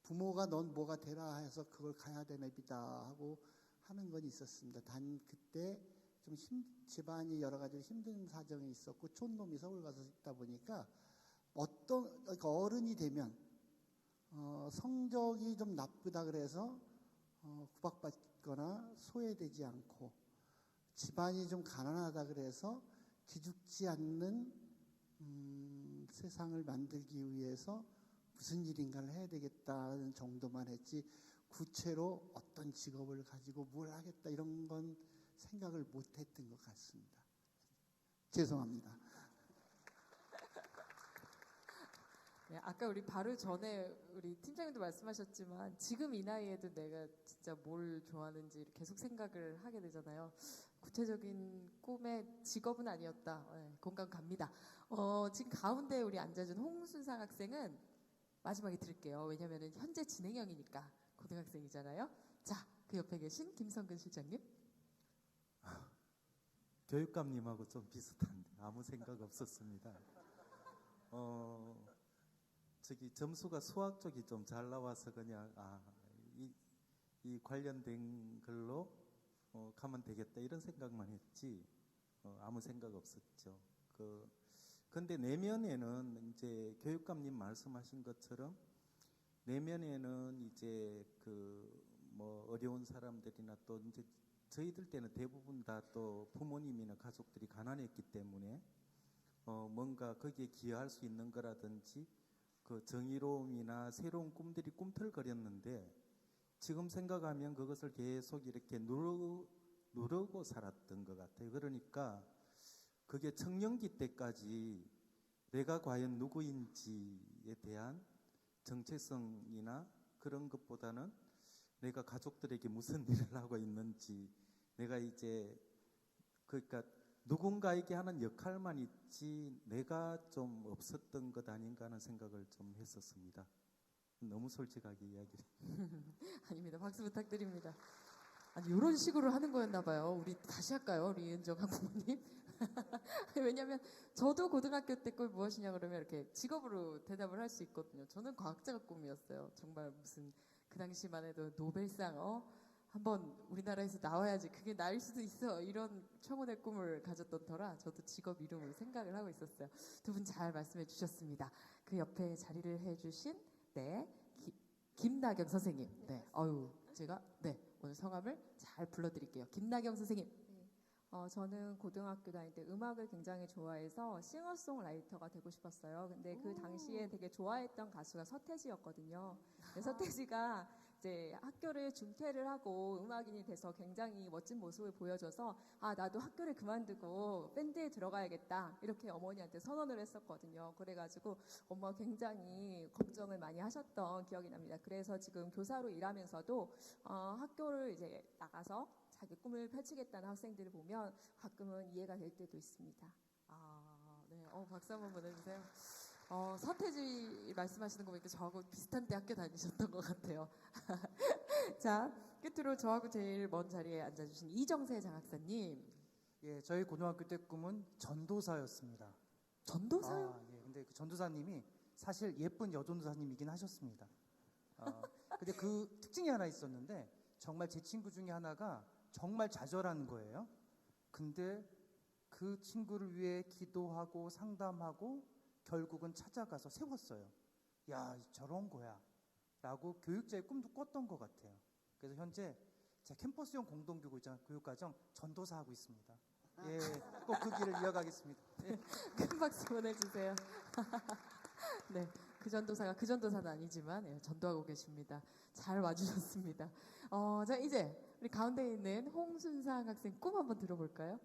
부모가 넌 뭐가 되라 해서 그걸 가야 되나 보다 하고 하는 건 있었습니다. 단 그때 좀 집안이 여러 가지 힘든 사정이 있었고 촌놈이 서울 가서 있다 보니까 그러니까 어른이 되면 성적이 좀 나쁘다 그래서 구박받거나 소외되지 않고 집안이 좀 가난하다 그래서 기죽지 않는 세상을 만들기 위해서 무슨 일인가를 해야 되겠다는 정도만 했지 구체로 어떤 직업을 가지고 뭘 하겠다 이런 건 생각을 못했던 것 같습니다. 죄송합니다. 아까 우리 바로 전에 우리 팀장님도 말씀하셨지만 지금 이 나이에도 내가 진짜 뭘 좋아하는지 계속 생각을 하게 되잖아요. 구체적인 꿈의 직업은 아니었다. 공감 갑니다. 지금 가운데 우리 앉아준 홍순상 학생은 마지막에 드릴게요. 왜냐하면 현재 진행형이니까 고등학생이잖아요. 자, 그 옆에 계신 김성근 실장님. 교육감님하고 좀 비슷한데 아무 생각 없었습니다. 점수가 수학 쪽이 좀 잘 나와서 그냥 이 관련된 걸로 가면 되겠다 이런 생각만 했지 아무 생각 없었죠. 근데 내면에는 이제 교육감님 말씀하신 것처럼 내면에는 이제 어려운 사람들이나 또 이제 저희들 때는 대부분 다 또 부모님이나 가족들이 가난했기 때문에 뭔가 거기에 기여할 수 있는 거라든지 그 정의로움이나 새로운 꿈들이 꿈틀거렸는데 지금 생각하면 그것을 계속 이렇게 누르고 살았던 것 같아요. 그러니까 그게 청년기 때까지 내가 과연 누구인지에 대한 정체성이나 그런 것보다는 내가 가족들에게 무슨 일을 하고 있는지, 내가 이제 그러니까 누군가에게 하는 역할만 있지 내가 좀 없었던 것 아닌가 하는 생각을 좀 했었습니다. 너무 솔직하게 이야기를. 아닙니다. 박수 부탁드립니다. 아니 이런 식으로 하는 거였나 봐요. 우리 다시 할까요? 우리 이은정 학부모님? 왜냐면 저도 고등학교 때 꿈이 무엇이냐 그러면 이렇게 직업으로 대답을 할 수 있거든요. 저는 과학자가 꿈이었어요. 정말 무슨 그 당시만 해도 노벨상 한번 우리나라에서 나와야지 그게 나일 수도 있어 이런 청혼의 꿈을 가졌던 터라 저도 직업 이름으로 생각을 하고 있었어요. 두 분 잘 말씀해 주셨습니다. 그 옆에 자리를 해주신 김나경 선생님. 네, 제가 오늘 성함을 잘 불러드릴게요. 김나경 선생님. 저는 고등학교 다닐 때 음악을 굉장히 좋아해서 싱어송라이터가 되고 싶었어요. 근데 그 당시에 되게 좋아했던 가수가 서태지였거든요. 근데 서태지가 이제 학교를 중퇴를 하고 음악인이 돼서 굉장히 멋진 모습을 보여줘서 나도 학교를 그만두고 밴드에 들어가야겠다 이렇게 어머니한테 선언을 했었거든요. 그래가지고 엄마가 굉장히 걱정을 많이 하셨던 기억이 납니다. 그래서 지금 교사로 일하면서도 학교를 이제 나가서 자기 꿈을 펼치겠다는 학생들을 보면 가끔은 이해가 될 때도 있습니다. 네. 박수 한번 보내주세요. 서태지 말씀하시는 거 보니까 저하고 비슷한 때 학교 다니셨던 것 같아요. 자, 끝으로 저하고 제일 먼 자리에 앉아주신 이정세 장학사님. 예, 저희 고등학교 때 꿈은 전도사였습니다. 전도사요? 예, 근데 그 전도사님이 사실 예쁜 여전도사님이긴 하셨습니다. 근데 그 특징이 하나 있었는데 정말 제 친구 중에 하나가 정말 좌절한 거예요. 근데 그 친구를 위해 기도하고 상담하고 결국은 찾아가서 세웠어요. 야, 저런 거야 라고 교육자의 꿈도 꿨던 것 같아요. 그래서 현재 제 캠퍼스형 공동교육과정 전도사 하고 있습니다. 예, 꼭 그 길을 이어가겠습니다. 예. 큰 박수 보내주세요. 네, 그 전도사가 그 전도사는 아니지만 전도하고 계십니다. 잘 와주셨습니다. 자, 이제 우리 가운데 있는 홍순상 학생 꿈 한번 들어볼까요?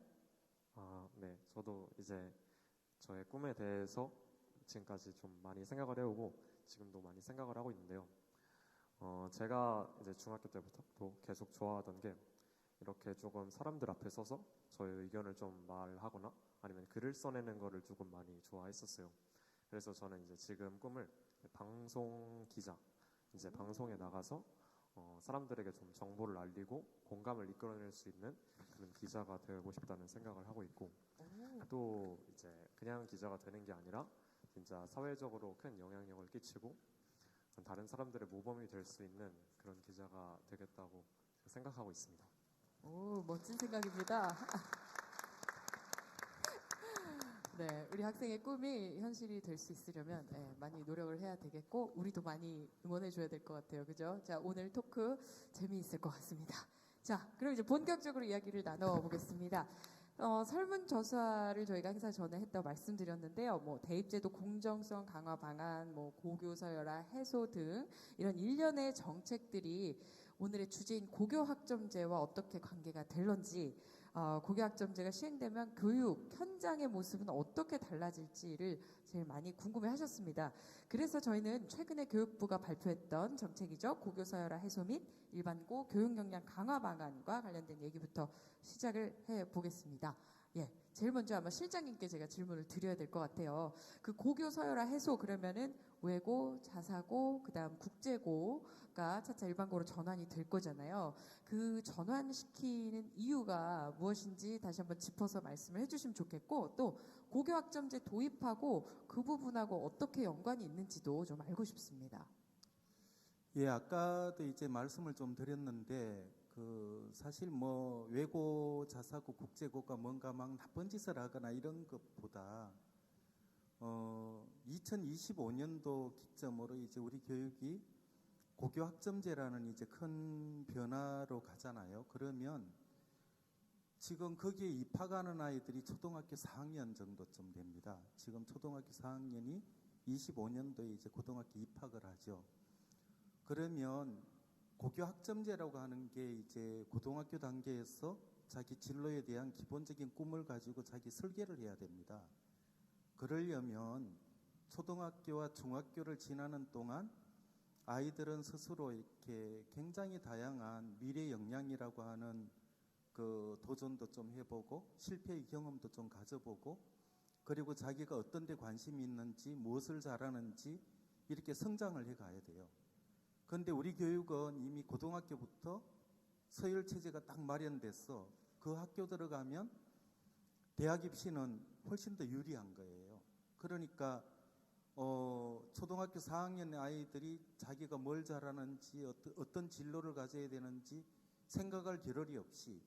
네. 저도 이제 저의 꿈에 대해서 지금까지 좀 많이 생각을 해오고 지금도 많이 생각을 하고 있는데요. 제가 이제 중학교 때부터 또 계속 좋아하던 게 이렇게 조금 사람들 앞에 서서 저의 의견을 좀 말하거나 아니면 글을 써내는 거를 조금 많이 좋아했었어요. 그래서 저는 이제 지금 꿈을 방송 기자, 이제 방송에 나가서 사람들에게 좀 정보를 알리고 공감을 이끌어낼 수 있는 그런 기자가 되고 싶다는 생각을 하고 있고, 또 이제 그냥 기자가 되는 게 아니라 진짜 사회적으로 큰 영향력을 끼치고 다른 사람들의 모범이 될 수 있는 그런 기자가 되겠다고 생각하고 있습니다. 오, 멋진 생각입니다. 네, 우리 학생의 꿈이 현실이 될 수 있으려면 많이 노력을 해야 되겠고 우리도 많이 응원해 줘야 될 것 같아요. 그죠? 자, 오늘 토크 재미있을 것 같습니다. 자, 그럼 이제 본격적으로 이야기를 나눠보겠습니다. 설문조사를 저희가 행사 전에 했다고 말씀드렸는데요. 뭐 대입제도 공정성 강화 방안, 뭐 고교서열화 해소 등 이런 일련의 정책들이 오늘의 주제인 고교학점제와 어떻게 관계가 될런지, 고교학점제가 시행되면 교육 현장의 모습은 어떻게 달라질지를 제일 많이 궁금해하셨습니다. 그래서 저희는 최근에 교육부가 발표했던 정책이죠. 고교서열화 해소 및 일반고 교육 역량 강화 방안과 관련된 얘기부터 시작을 해보겠습니다. 예, 제일 먼저 아마 실장님께 제가 질문을 드려야 될 것 같아요. 그 고교 서열화 해소 그러면은 외고, 자사고, 그다음 국제고가 차차 일반고로 전환이 될 거잖아요. 그 전환시키는 이유가 무엇인지 다시 한번 짚어서 말씀을 해주시면 좋겠고, 또 고교학점제 도입하고 그 부분하고 어떻게 연관이 있는지도 좀 알고 싶습니다. 예, 아까도 이제 말씀을 좀 드렸는데 사실 뭐 외고, 자사고, 국제고가 뭔가 막 나쁜 짓을 하거나 이런 것보다 2025년도 기점으로 이제 우리 교육이 고교학점제라는 이제 큰 변화로 가잖아요. 그러면 지금 거기에 입학하는 아이들이 초등학교 4학년 정도쯤 됩니다. 지금 초등학교 4학년이 25년도에 이제 고등학교 입학을 하죠. 그러면 고교 학점제라고 하는 게 이제 고등학교 단계에서 자기 진로에 대한 기본적인 꿈을 가지고 자기 설계를 해야 됩니다. 그러려면 초등학교와 중학교를 지나는 동안 아이들은 스스로 이렇게 굉장히 다양한 미래 역량이라고 하는 그 도전도 좀 해보고 실패의 경험도 좀 가져보고 그리고 자기가 어떤 데 관심이 있는지 무엇을 잘하는지 이렇게 성장을 해 가야 돼요. 그런데 우리 교육은 이미 고등학교부터 서열 체제가 딱 마련돼서 그 학교 들어가면 대학 입시는 훨씬 더 유리한 거예요. 그러니까 초등학교 4학년 아이들이 자기가 뭘 잘하는지 어떤 진로를 가져야 되는지 생각할 겨를이 없이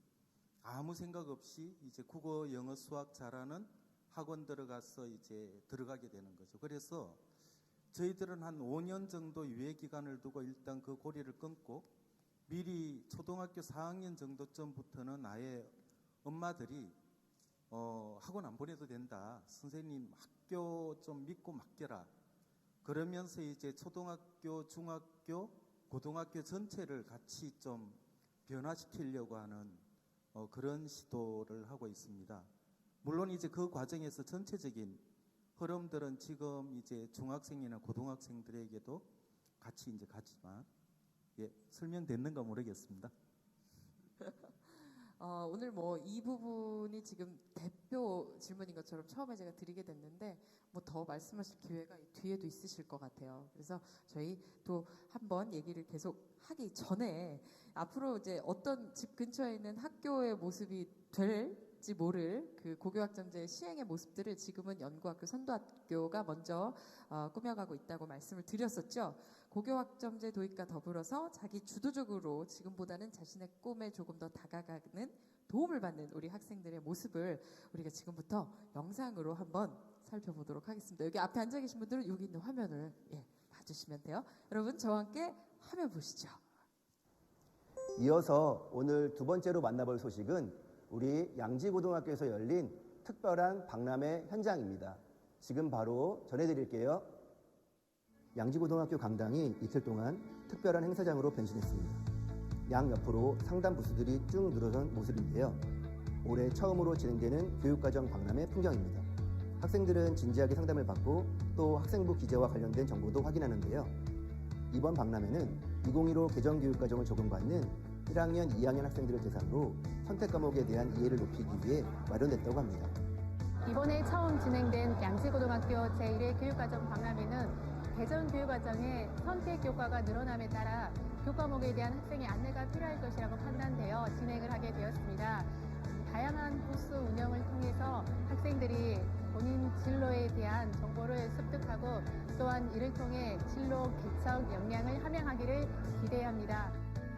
아무 생각 없이 이제 국어, 영어, 수학 잘하는 학원 들어가서 이제 들어가게 되는 거죠. 그래서 저희들은 한 5년 정도 유예 기간을 두고 일단 그 고리를 끊고 미리 초등학교 4학년 정도쯤부터는 아예 엄마들이 학원 안 보내도 된다. 선생님 학교 좀 믿고 맡겨라. 그러면서 이제 초등학교, 중학교, 고등학교 전체를 같이 좀 변화시키려고 하는 그런 시도를 하고 있습니다. 물론 이제 그 과정에서 전체적인 흐름들은 지금 이제 중학생이나 고등학생들에게도 같이 이제 가지만 설명됐는가 모르겠습니다. 오늘 뭐 이 부분이 지금 대표 질문인 것처럼 처음에 제가 드리게 됐는데 뭐 더 말씀하실 기회가 뒤에도 있으실 것 같아요. 그래서 저희 또 한번 얘기를 계속 하기 전에 앞으로 이제 어떤 집 근처에 있는 학교의 모습이 될지 모를 그 고교학점제 시행의 모습들을 지금은 연구학교, 선도학교가 먼저 꾸며가고 있다고 말씀을 드렸었죠. 고교학점제 도입과 더불어서 자기 주도적으로 지금보다는 자신의 꿈에 조금 더 다가가는 도움을 받는 우리 학생들의 모습을 우리가 지금부터 영상으로 한번 살펴보도록 하겠습니다. 여기 앞에 앉아 계신 분들은 여기 있는 화면을 봐주시면 돼요. 여러분 저와 함께 화면 보시죠. 이어서 오늘 두 번째로 만나볼 소식은 우리 양지고등학교에서 열린 특별한 박람회 현장입니다. 지금 바로 전해드릴게요. 양지고등학교 강당이 이틀 동안 특별한 행사장으로 변신했습니다. 양 옆으로 상담 부스들이 쭉 늘어선 모습인데요. 올해 처음으로 진행되는 교육과정 박람회 풍경입니다. 학생들은 진지하게 상담을 받고 또 학생부 기재와 관련된 정보도 확인하는데요. 이번 박람회는 2015 개정교육과정을 적용받는 1학년, 2학년 학생들을 대상으로 선택 과목에 대한 이해를 높이기 위해 마련됐다고 합니다. 이번에 처음 진행된 양지고등학교 제1회 교육과정 박람회는 개정 교육과정의 선택 교과가 늘어남에 따라 교과목에 대한 학생의 안내가 필요할 것이라고 판단되어 진행을 하게 되었습니다. 다양한 부스 운영을 통해서 학생들이 본인 진로에 대한 정보를 습득하고 또한 이를 통해 진로 개척 역량을 함양하기를 기대합니다.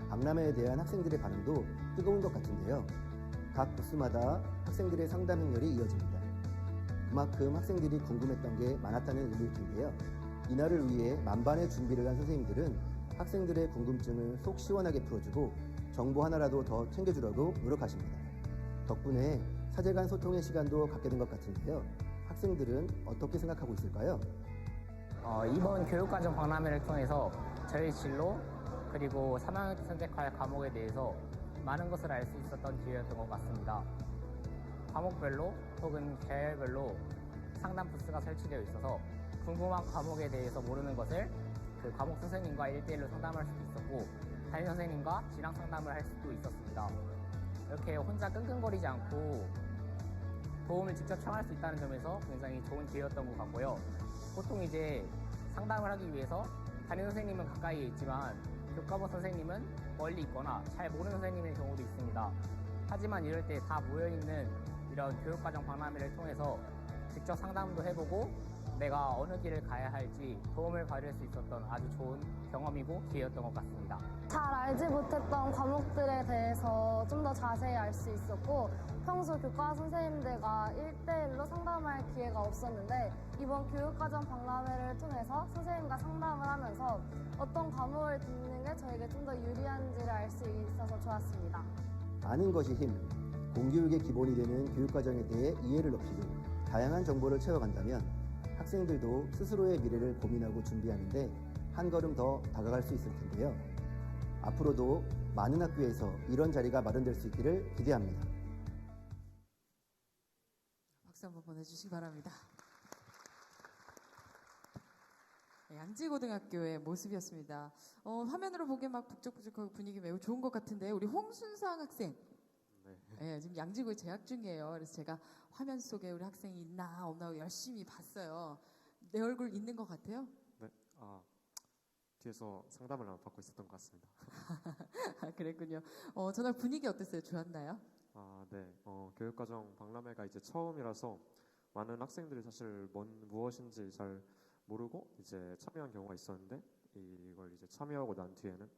박람회에 대한 학생들의 반응도 뜨거운 것 같은데요. 각 부스마다 학생들의 상담 행렬이 이어집니다. 그만큼 학생들이 궁금했던 게 많았다는 의미일 텐데요. 이날을 위해 만반의 준비를 한 선생님들은 학생들의 궁금증을 속 시원하게 풀어주고 정보 하나라도 더 챙겨주려고 노력하십니다. 덕분에 사제 간 소통의 시간도 갖게 된 것 같은데요. 학생들은 어떻게 생각하고 있을까요? 이번 교육과정 박람회를 통해서 저희 진로 그리고 3학년 때 선택할 과목에 대해서 많은 것을 알 수 있었던 기회였던 것 같습니다. 과목별로 혹은 계열별로 상담 부스가 설치되어 있어서 궁금한 과목에 대해서 모르는 것을 그 과목 선생님과 1대1로 상담할 수도 있었고 담임 선생님과 진학 상담을 할 수도 있었습니다. 이렇게 혼자 끙끙거리지 않고 도움을 직접 청할 수 있다는 점에서 굉장히 좋은 기회였던 것 같고요. 보통 이제 상담을 하기 위해서 담임 선생님은 가까이에 있지만 교과목 선생님은 멀리 있거나 잘 모르는 선생님의 경우도 있습니다. 하지만 이럴 때 다 모여있는 이런 교육과정 박람회를 통해서 직접 상담도 해보고 내가 어느 길을 가야 할지 도움을 받을 수 있었던 아주 좋은 경험이고 기회였던 것 같습니다. 잘 알지 못했던 과목들에 대해서 좀 더 자세히 알 수 있었고 평소 교과 선생님들과 1대1로 상담할 기회가 없었는데 이번 교육과정 박람회를 통해서 선생님과 상담을 하면서 어떤 과목을 듣는 게 저에게 좀 더 유리한지를 알 수 있어서 좋았습니다. 아는 것이 힘, 공교육의 기본이 되는 교육과정에 대해 이해를 높이고 다양한 정보를 채워간다면 학생들도 스스로의 미래를 고민하고 준비하는데 한 걸음 더 다가갈 수 있을 텐데요. 앞으로도 많은 학교에서 이런 자리가 마련될 수 있기를 기대합니다. 박수 한번 보내주시기 바랍니다. 양지고등학교의 모습이었습니다. 화면으로 보기에 막 북적북적하고 분위기 매우 좋은 것 같은데 우리 홍순상 학생 지금 양지고에 재학 중이에요. 그래서 제가 화면 속에 우리 학생이 있나 없나 열심히 봤어요. 내 얼굴 있는 것 같아요? 네, 뒤에서 상담을 받고 있었던 것 같습니다. 그랬군요. 전날 분위기 어땠어요? 좋았나요? 네, 교육과정 박람회가 이제 처음이라서 많은 학생들이 사실 무엇인지 잘 모르고 이제 참여한 경우가 있었는데 이걸 이제 참여하고 난 뒤에는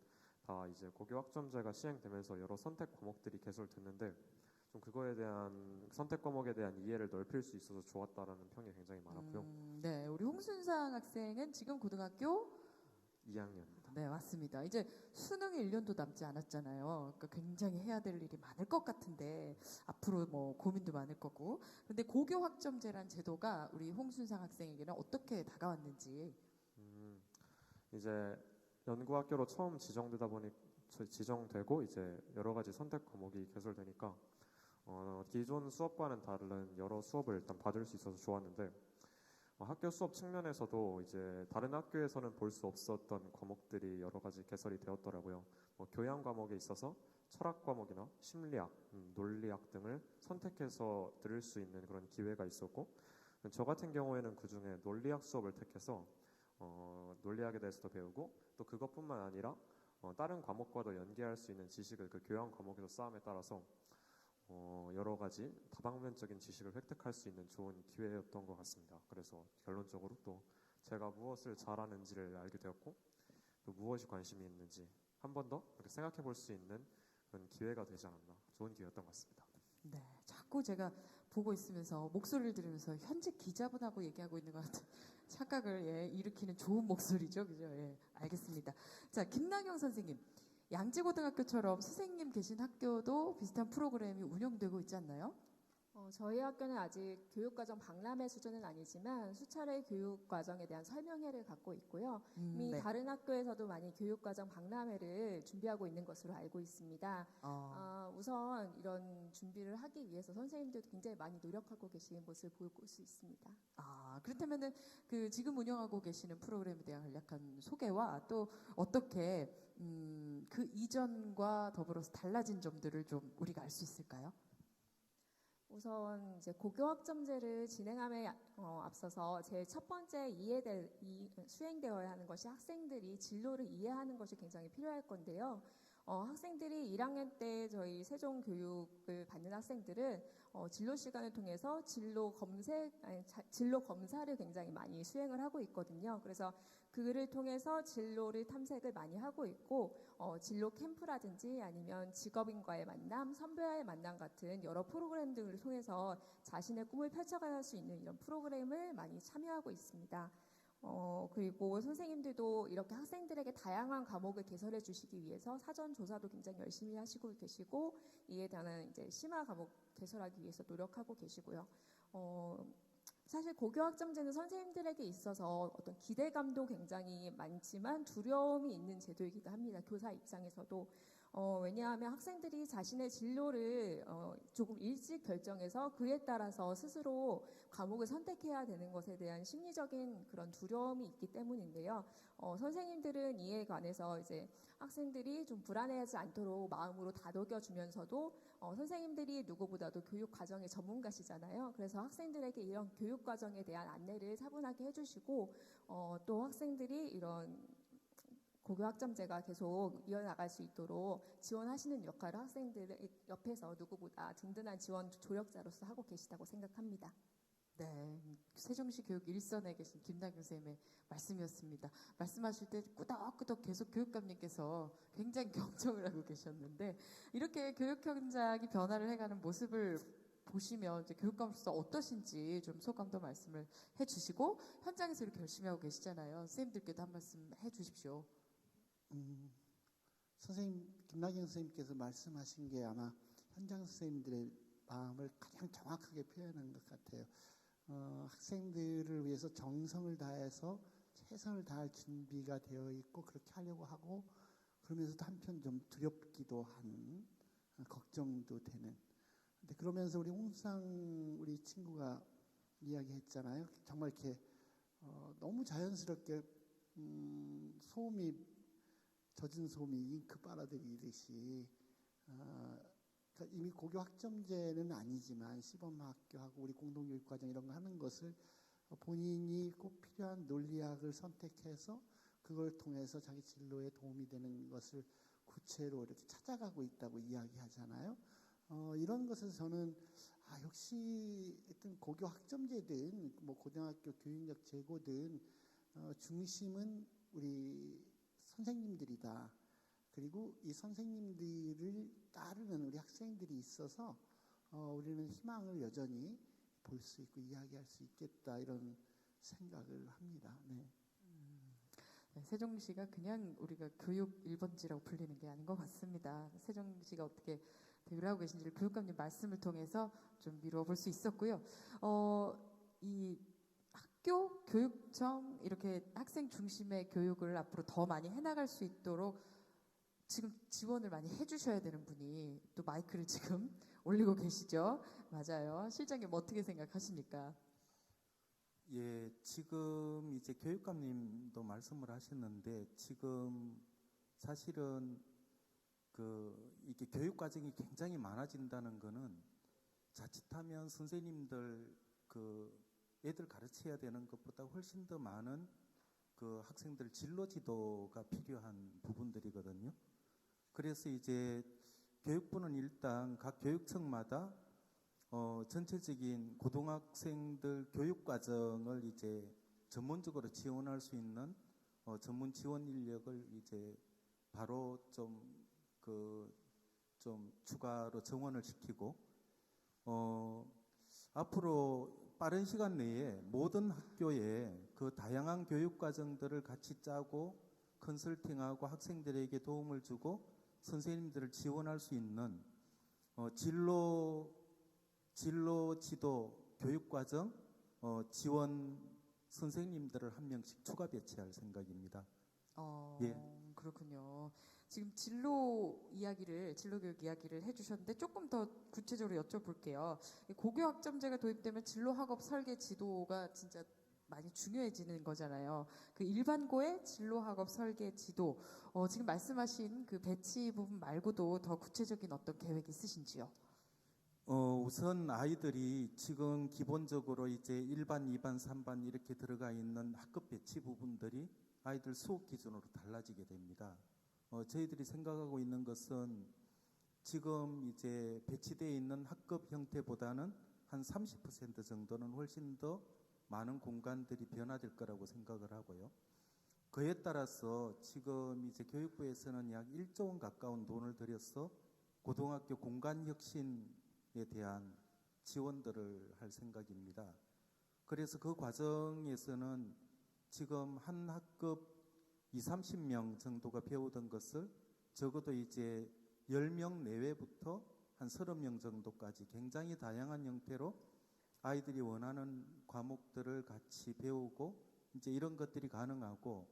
다 이제 고교 학점제가 시행되면서 여러 선택 과목들이 개설됐는데 좀 그거에 대한 선택 과목에 대한 이해를 넓힐 수 있어서 좋았다라는 평이 굉장히 많았고요. 네, 우리 홍순상 학생은 지금 고등학교 2학년입니다. 네, 맞습니다. 이제 수능이 1년도 남지 않았잖아요. 그러니까 굉장히 해야 될 일이 많을 것 같은데 앞으로 뭐 고민도 많을 거고. 근데 고교 학점제란 제도가 우리 홍순상 학생에게는 어떻게 다가왔는지. 이제 연구학교로 처음 지정되고 이제 여러 가지 선택 과목이 개설되니까 기존 수업과는 다른 여러 수업을 일단 받을 수 있어서 좋았는데 학교 수업 측면에서도 이제 다른 학교에서는 볼 수 없었던 과목들이 여러 가지 개설이 되었더라고요. 교양 과목에 있어서 철학 과목이나 심리학, 논리학 등을 선택해서 들을 수 있는 그런 기회가 있었고 저 같은 경우에는 그 중에 논리학 수업을 택해서 논리학에 대해서도 배우고 또 그것뿐만 아니라 다른 과목과도 연계할 수 있는 지식을 그 교양 과목에서 쌓음에 따라서 여러 가지 다방면적인 지식을 획득할 수 있는 좋은 기회였던 것 같습니다. 그래서 결론적으로 또 제가 무엇을 잘하는지를 알게 되었고 또 무엇이 관심이 있는지 한 번 더 이렇게 생각해 볼 수 있는 그런 기회가 되지 않았나 좋은 기회였던 것 같습니다. 네, 자꾸 제가 보고 있으면서 목소리를 들으면서 현직 기자분하고 얘기하고 있는 것 같은 착각을 일으키는 좋은 목소리죠, 그죠? 알겠습니다. 자, 김나경 선생님, 양지고등학교처럼 선생님 계신 학교도 비슷한 프로그램이 운영되고 있지 않나요? 저희 학교는 아직 교육과정 박람회 수준은 아니지만 수차례 교육과정에 대한 설명회를 갖고 있고요. 이미 네. 다른 학교에서도 많이 교육과정 박람회를 준비하고 있는 것으로 알고 있습니다. 우선 이런 준비를 하기 위해서 선생님들도 굉장히 많이 노력하고 계신 모습을 볼 수 있습니다. 그렇다면은 그 지금 운영하고 계시는 프로그램에 대한 간략한 소개와 또 어떻게 그 이전과 더불어서 달라진 점들을 좀 우리가 알 수 있을까요? 우선 이제 고교 학점제를 진행함에 앞서서 제일 첫 번째 수행되어야 하는 것이 학생들이 진로를 이해하는 것이 굉장히 필요할 건데요. 학생들이 1학년 때 저희 세종 교육을 받는 학생들은 진로 시간을 통해서 진로 검사를 굉장히 많이 수행을 하고 있거든요. 그래서 그를 통해서 진로를 탐색을 많이 하고 있고 진로 캠프라든지 아니면 직업인과의 만남, 선배와의 만남 같은 여러 프로그램 등을 통해서 자신의 꿈을 펼쳐갈 수 있는 이런 프로그램을 많이 참여하고 있습니다. 그리고 선생님들도 이렇게 학생들에게 다양한 과목을 개설해 주시기 위해서 사전 조사도 굉장히 열심히 하시고 계시고 이에 대한 이제 심화 과목 개설하기 위해서 노력하고 계시고요. 사실 고교 학점제는 선생님들에게 있어서 어떤 기대감도 굉장히 많지만 두려움이 있는 제도이기도 합니다. 교사 입장에서도. 왜냐하면 학생들이 자신의 진로를 조금 일찍 결정해서 그에 따라서 스스로 과목을 선택해야 되는 것에 대한 심리적인 그런 두려움이 있기 때문인데요. 선생님들은 이에 관해서 이제 학생들이 좀 불안해하지 않도록 마음으로 다독여 주면서도 선생님들이 누구보다도 교육 과정의 전문가시잖아요. 그래서 학생들에게 이런 교육 과정에 대한 안내를 차분하게 해주시고 또 학생들이 이런 고교 학점제가 계속 이어나갈 수 있도록 지원하시는 역할을 학생들 옆에서 누구보다 든든한 지원 조력자로서 하고 계시다고 생각합니다. 네, 세종시 교육 일선에 계신 김나경 선생님의 말씀이었습니다. 말씀하실 때 끄덕끄덕 계속 교육감님께서 굉장히 경청을 하고 계셨는데 이렇게 교육 현장이 변화를 해가는 모습을 보시면 이제 교육감으로서 어떠신지 좀 소감도 말씀을 해주시고 현장에서 이렇게 열심히 하고 계시잖아요. 선생님들께도 한 말씀 해주십시오. 선생님, 김나경 선생님께서 말씀하신 게 아마 현장 선생님들의 마음을 가장 정확하게 표현한 것 같아요. 학생들을 위해서 정성을 다해서 최선을 다할 준비가 되어 있고 그렇게 하려고 하고 그러면서도 한편 좀 두렵기도 한 걱정도 되는. 근데 그러면서 우리 홍수상 우리 친구가 이야기했잖아요. 정말 이렇게 너무 자연스럽게 소음이 젖은 소음이 잉크 빨아들이듯이 그러니까 이미 고교 학점제는 아니지만 시범학교하고 우리 공동교육과정 이런 거 하는 것을 본인이 꼭 필요한 논리학을 선택해서 그걸 통해서 자기 진로에 도움이 되는 것을 구체로 이렇게 찾아가고 있다고 이야기하잖아요. 이런 것에서 저는 역시 어떤 고교 학점제든 뭐 고등학교 교육력 제고든 중심은 우리 선생님들이다. 그리고 이 선생님들을 따르는 우리 학생들이 있어서 우리는 희망을 여전히 볼 수 있고 이야기할 수 있겠다 이런 생각을 합니다. 네. 네, 세종시가 그냥 우리가 교육 1번지라고 불리는 게 아닌 것 같습니다. 세종시가 어떻게 대우를 하고 계신지를 교육감님 말씀을 통해서 좀 미뤄볼 수 있었고요. 이 학교, 교육청 이렇게 학생 중심의 교육을 앞으로 더 많이 해나갈 수 있도록 지금 지원을 많이 해주셔야 되는 분이 또 마이크를 지금 올리고 계시죠. 맞아요. 실장님 어떻게 생각하십니까? 예, 지금 이제 교육감님도 말씀을 하셨는데 지금 사실은 이게 교육 과정이 굉장히 많아진다는 거는 자칫하면 선생님들 애들 가르쳐야 되는 것보다 훨씬 더 많은 학생들 진로 지도가 필요한 부분들이거든요. 그래서 이제 교육부는 일단 각 교육청마다 전체적인 고등학생들 교육 과정을 이제 전문적으로 지원할 수 있는 전문 지원 인력을 이제 바로 좀 추가로 정원을 시키고 앞으로 빠른 시간 내에 모든 학교에 그 다양한 교육 과정들을 같이 짜고 컨설팅하고 학생들에게 도움을 주고 선생님들을 지원할 수 있는 진로 지도 교육 과정 지원 선생님들을 한 명씩 추가 배치할 생각입니다. 예. 그렇군요. 지금 진로 교육 이야기를 해주셨는데 조금 더 구체적으로 여쭤볼게요. 고교 학점제가 도입되면 진로 학업 설계 지도가 진짜 많이 중요해지는 거잖아요. 그 일반고의 진로 학업 설계 지도, 지금 말씀하신 그 배치 부분 말고도 더 구체적인 어떤 계획 있으신지요? 우선 아이들이 지금 기본적으로 이제 1반, 2반, 3반 이렇게 들어가 있는 학급 배치 부분들이 아이들 수업 기준으로 달라지게 됩니다. 저희들이 생각하고 있는 것은 지금 이제 배치되어 있는 학급 형태보다는 한 30% 정도는 훨씬 더 많은 공간들이 변화될 거라고 생각을 하고요. 그에 따라서 지금 이제 교육부에서는 약 1조 원 가까운 돈을 들여서 고등학교 공간 혁신에 대한 지원들을 할 생각입니다. 그래서 그 과정에서는 지금 한 학급 20-30명 정도가 배우던 것을 적어도 이제 10명 내외부터 한 30명 정도까지 굉장히 다양한 형태로 아이들이 원하는 과목들을 같이 배우고 이제 이런 것들이 가능하고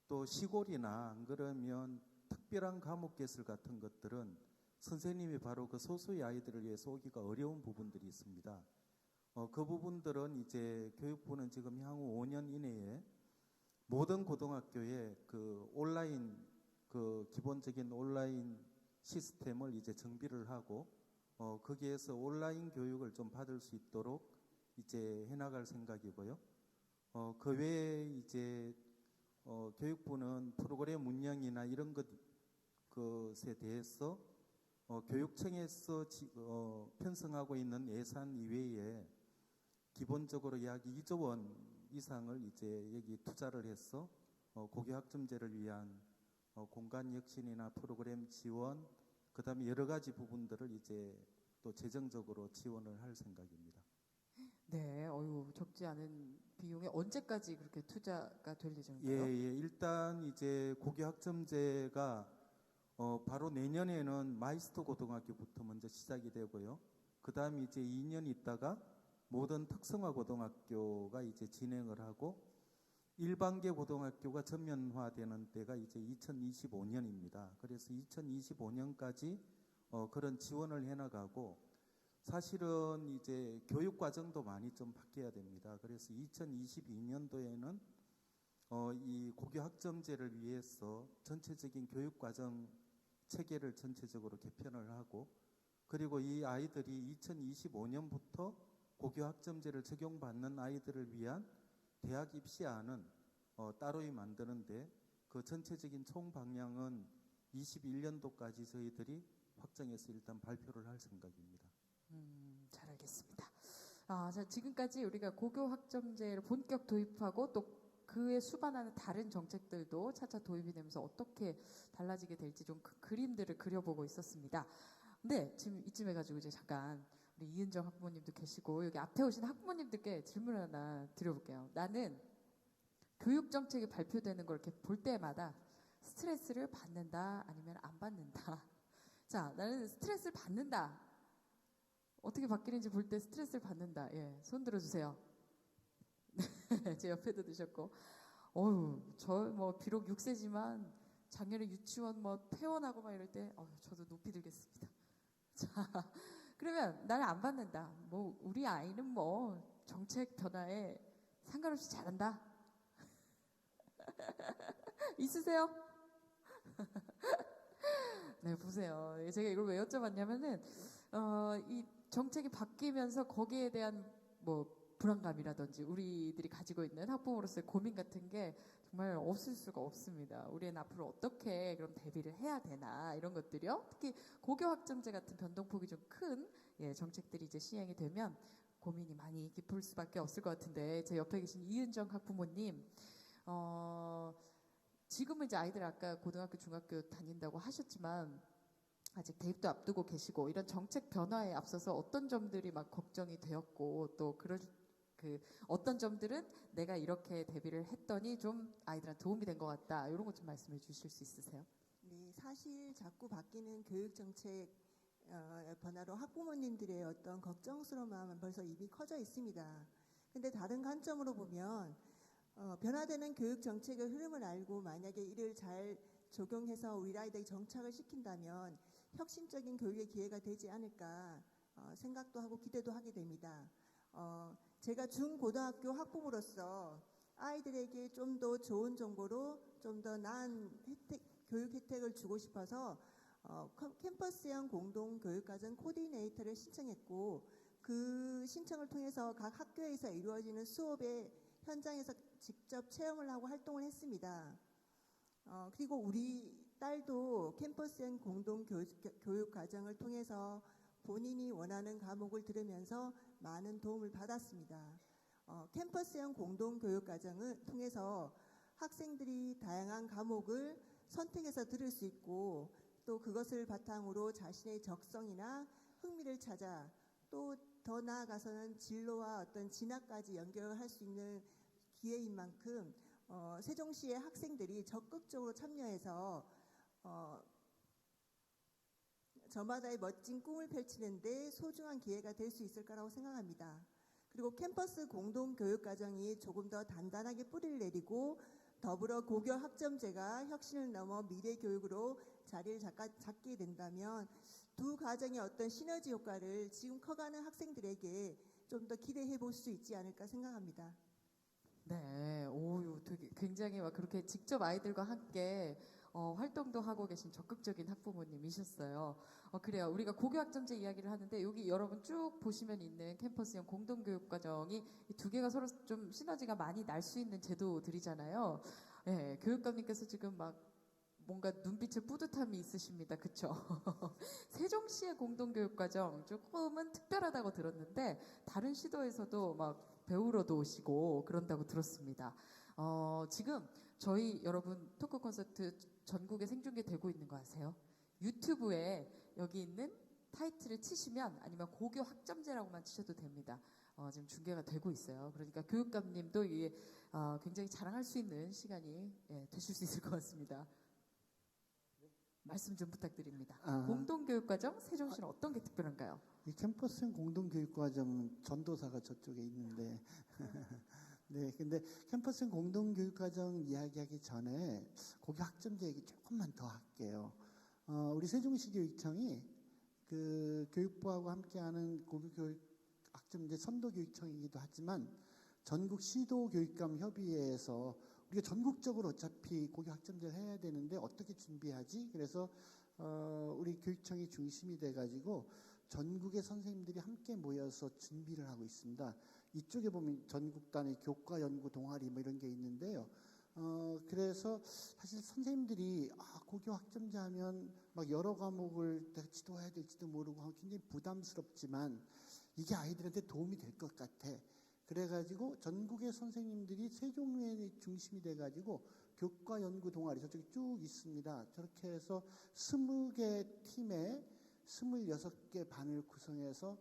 또 시골이나 안 그러면 특별한 과목 개설 같은 것들은 선생님이 바로 그 소수의 아이들을 위해서 오기가 어려운 부분들이 있습니다. 그 부분들은 이제 교육부는 지금 향후 5년 이내에 모든 고등학교에 그 온라인 기본적인 온라인 시스템을 이제 정비를 하고 거기에서 온라인 교육을 좀 받을 수 있도록 이제 해나갈 생각이고요. 그 외에 이제 교육부는 프로그램 운영이나 이런 것에 대해서 교육청에서 편성하고 있는 예산 이외에 기본적으로 약 2조 원 이상을 이제 여기 투자를 해서 고교 학점제를 위한 공간 혁신이나 프로그램 지원, 그다음에 여러 가지 부분들을 이제 또 재정적으로 지원을 할 생각입니다. 네, 적지 않은 비용에 언제까지 그렇게 투자가 될 예정인가요? 예, 일단 이제 고교 학점제가 바로 내년에는 마이스터 고등학교부터 먼저 시작이 되고요. 그다음에 이제 2년 있다가 모든 특성화 고등학교가 이제 진행을 하고 일반계 고등학교가 전면화되는 때가 이제 2025년입니다. 그래서 2025년까지 그런 지원을 해나가고 사실은 이제 교육 과정도 많이 좀 바뀌어야 됩니다. 그래서 2022년도에는 이 고교 학점제를 위해서 전체적인 교육 과정 체계를 전체적으로 개편을 하고 그리고 이 아이들이 2025년부터 고교 학점제를 적용받는 아이들을 위한 대학 입시안은 따로이 만드는데 그 전체적인 총 방향은 21년도까지 저희들이 확정해서 일단 발표를 할 생각입니다. 잘 알겠습니다. 자, 지금까지 우리가 고교 학점제를 본격 도입하고 또 그에 수반하는 다른 정책들도 차차 도입이 되면서 어떻게 달라지게 될지 좀 그림들을 그려보고 있었습니다. 근데 지금 이쯤 해가지고 이제 잠깐 우리 이은정 학부모님도 계시고 여기 앞에 오신 학부모님들께 질문을 하나 드려볼게요. 나는 교육 정책이 발표되는 걸 이렇게 볼 때마다 스트레스를 받는다 아니면 안 받는다. 자, 나는 스트레스를 받는다. 어떻게 바뀌는지 볼 때 스트레스를 받는다. 예, 손 들어주세요. 제 옆에도 드셨고, 저 뭐 비록 6세지만 작년에 유치원 뭐 퇴원하고 막 이럴 때, 저도 높이 들겠습니다. 자, 그러면 나는 안 받는다. 뭐 우리 아이는 뭐 정책 변화에 상관없이 잘한다. 있으세요? 네, 보세요. 제가 이걸 왜 여쭤봤냐면은 이 정책이 바뀌면서 거기에 대한 뭐 불안감이라든지 우리들이 가지고 있는 학부모로서의 고민 같은 게 정말 없을 수가 없습니다. 우리는 앞으로 어떻게 그럼 대비를 해야 되나 이런 것들이요. 특히 고교 학점제 같은 변동폭이 좀 큰 정책들이 이제 시행이 되면 고민이 많이 깊을 수밖에 없을 것 같은데 제 옆에 계신 이은정 학부모님, 지금은 이제 아이들 아까 고등학교, 중학교 다닌다고 하셨지만 아직 대입도 앞두고 계시고 이런 정책 변화에 앞서서 어떤 점들이 막 걱정이 되었고 또 어떤 점들은 내가 이렇게 대비를 했더니 좀 아이들한테 도움이 된 것 같다. 이런 것 좀 말씀해 주실 수 있으세요? 네, 사실 자꾸 바뀌는 교육 정책 변화로 학부모님들의 어떤 걱정스러운 마음은 벌써 이미 커져 있습니다. 근데 다른 관점으로 보면 변화되는 교육 정책의 흐름을 알고 만약에 이를 잘 적용해서 우리 아이들에게 정착을 시킨다면 혁신적인 교육의 기회가 되지 않을까 생각도 하고 기대도 하게 됩니다. 제가 중고등학교 학부모로서 아이들에게 좀 더 좋은 정보로 좀 더 나은 교육 혜택을 주고 싶어서 캠퍼스형 공동교육과정 코디네이터를 신청했고 그 신청을 통해서 각 학교에서 이루어지는 수업의 현장에서 직접 체험을 하고 활동을 했습니다. 그리고 우리 딸도 캠퍼스형 공동교육과정을 통해서 본인이 원하는 과목을 들으면서 많은 도움을 받았습니다. 캠퍼스형 공동교육과정을 통해서 학생들이 다양한 과목을 선택해서 들을 수 있고 또 그것을 바탕으로 자신의 적성이나 흥미를 찾아 또 더 나아가서는 진로와 어떤 진학까지 연결할 수 있는 기회인 만큼 세종시의 학생들이 적극적으로 참여해서 저마다의 멋진 꿈을 펼치는 데 소중한 기회가 될 수 있을 거라고 생각합니다. 그리고 캠퍼스 공동교육과정이 조금 더 단단하게 뿌리를 내리고 더불어 고교 학점제가 혁신을 넘어 미래교육으로 자리를 잡게 된다면 두 과정의 어떤 시너지 효과를 지금 커가는 학생들에게 좀 더 기대해 볼 수 있지 않을까 생각합니다. 네, 되게 굉장히 막 그렇게 직접 아이들과 함께 활동도 하고 계신 적극적인 학부모님이셨어요. 그래요. 우리가 고교 학점제 이야기를 하는데 여기 여러분 쭉 보시면 있는 캠퍼스형 공동교육과정이 이 두 개가 서로 좀 시너지가 많이 날 수 있는 제도들이잖아요. 네, 교육감님께서 지금 막 뭔가 눈빛에 뿌듯함이 있으십니다. 그쵸? 세종시의 공동교육과정 조금은 특별하다고 들었는데 다른 시도에서도 막 배우러도 오시고 그런다고 들었습니다. 지금 저희 여러분 토크 콘서트 전국에 생중계되고 있는 거 아세요? 유튜브에 여기 있는 타이틀을 치시면 아니면 고교 학점제라고만 치셔도 됩니다. 지금 중계가 되고 있어요. 그러니까 교육감님도 이게 굉장히 자랑할 수 있는 시간이 되실 수 있을 것 같습니다. 말씀 좀 부탁드립니다. 아. 공동교육과정 세종시는 어떤 게 특별한가요? 이 캠퍼스형 공동교육과정은 전도사가 저쪽에 있는데, 네, 근데 캠퍼스형 공동교육과정 이야기하기 전에 고교 학점제 얘기 조금만 더 할게요. 우리 세종시 교육청이 그 교육부하고 함께하는 고교 교육 학점제 선도교육청이기도 하지만 전국 시도교육감 협의회에서 우리가 전국적으로 어차피 고교 학점제를 해야 되는데 어떻게 준비하지? 그래서 우리 교육청이 중심이 돼가지고 전국의 선생님들이 함께 모여서 준비를 하고 있습니다. 이쪽에 보면 전국 단위 교과 연구 동아리 뭐 이런 게 있는데요. 그래서 사실 선생님들이 고교 학점제 하면 막 여러 과목을 내가 지도해야 될지도 모르고 하면 굉장히 부담스럽지만 이게 아이들한테 도움이 될 것 같아. 그래가지고 전국의 선생님들이 세종에 중심이 돼가지고 교과 연구 동아리 저쪽에 쭉 있습니다. 저렇게 해서 20개 팀에 26개 반을 구성해서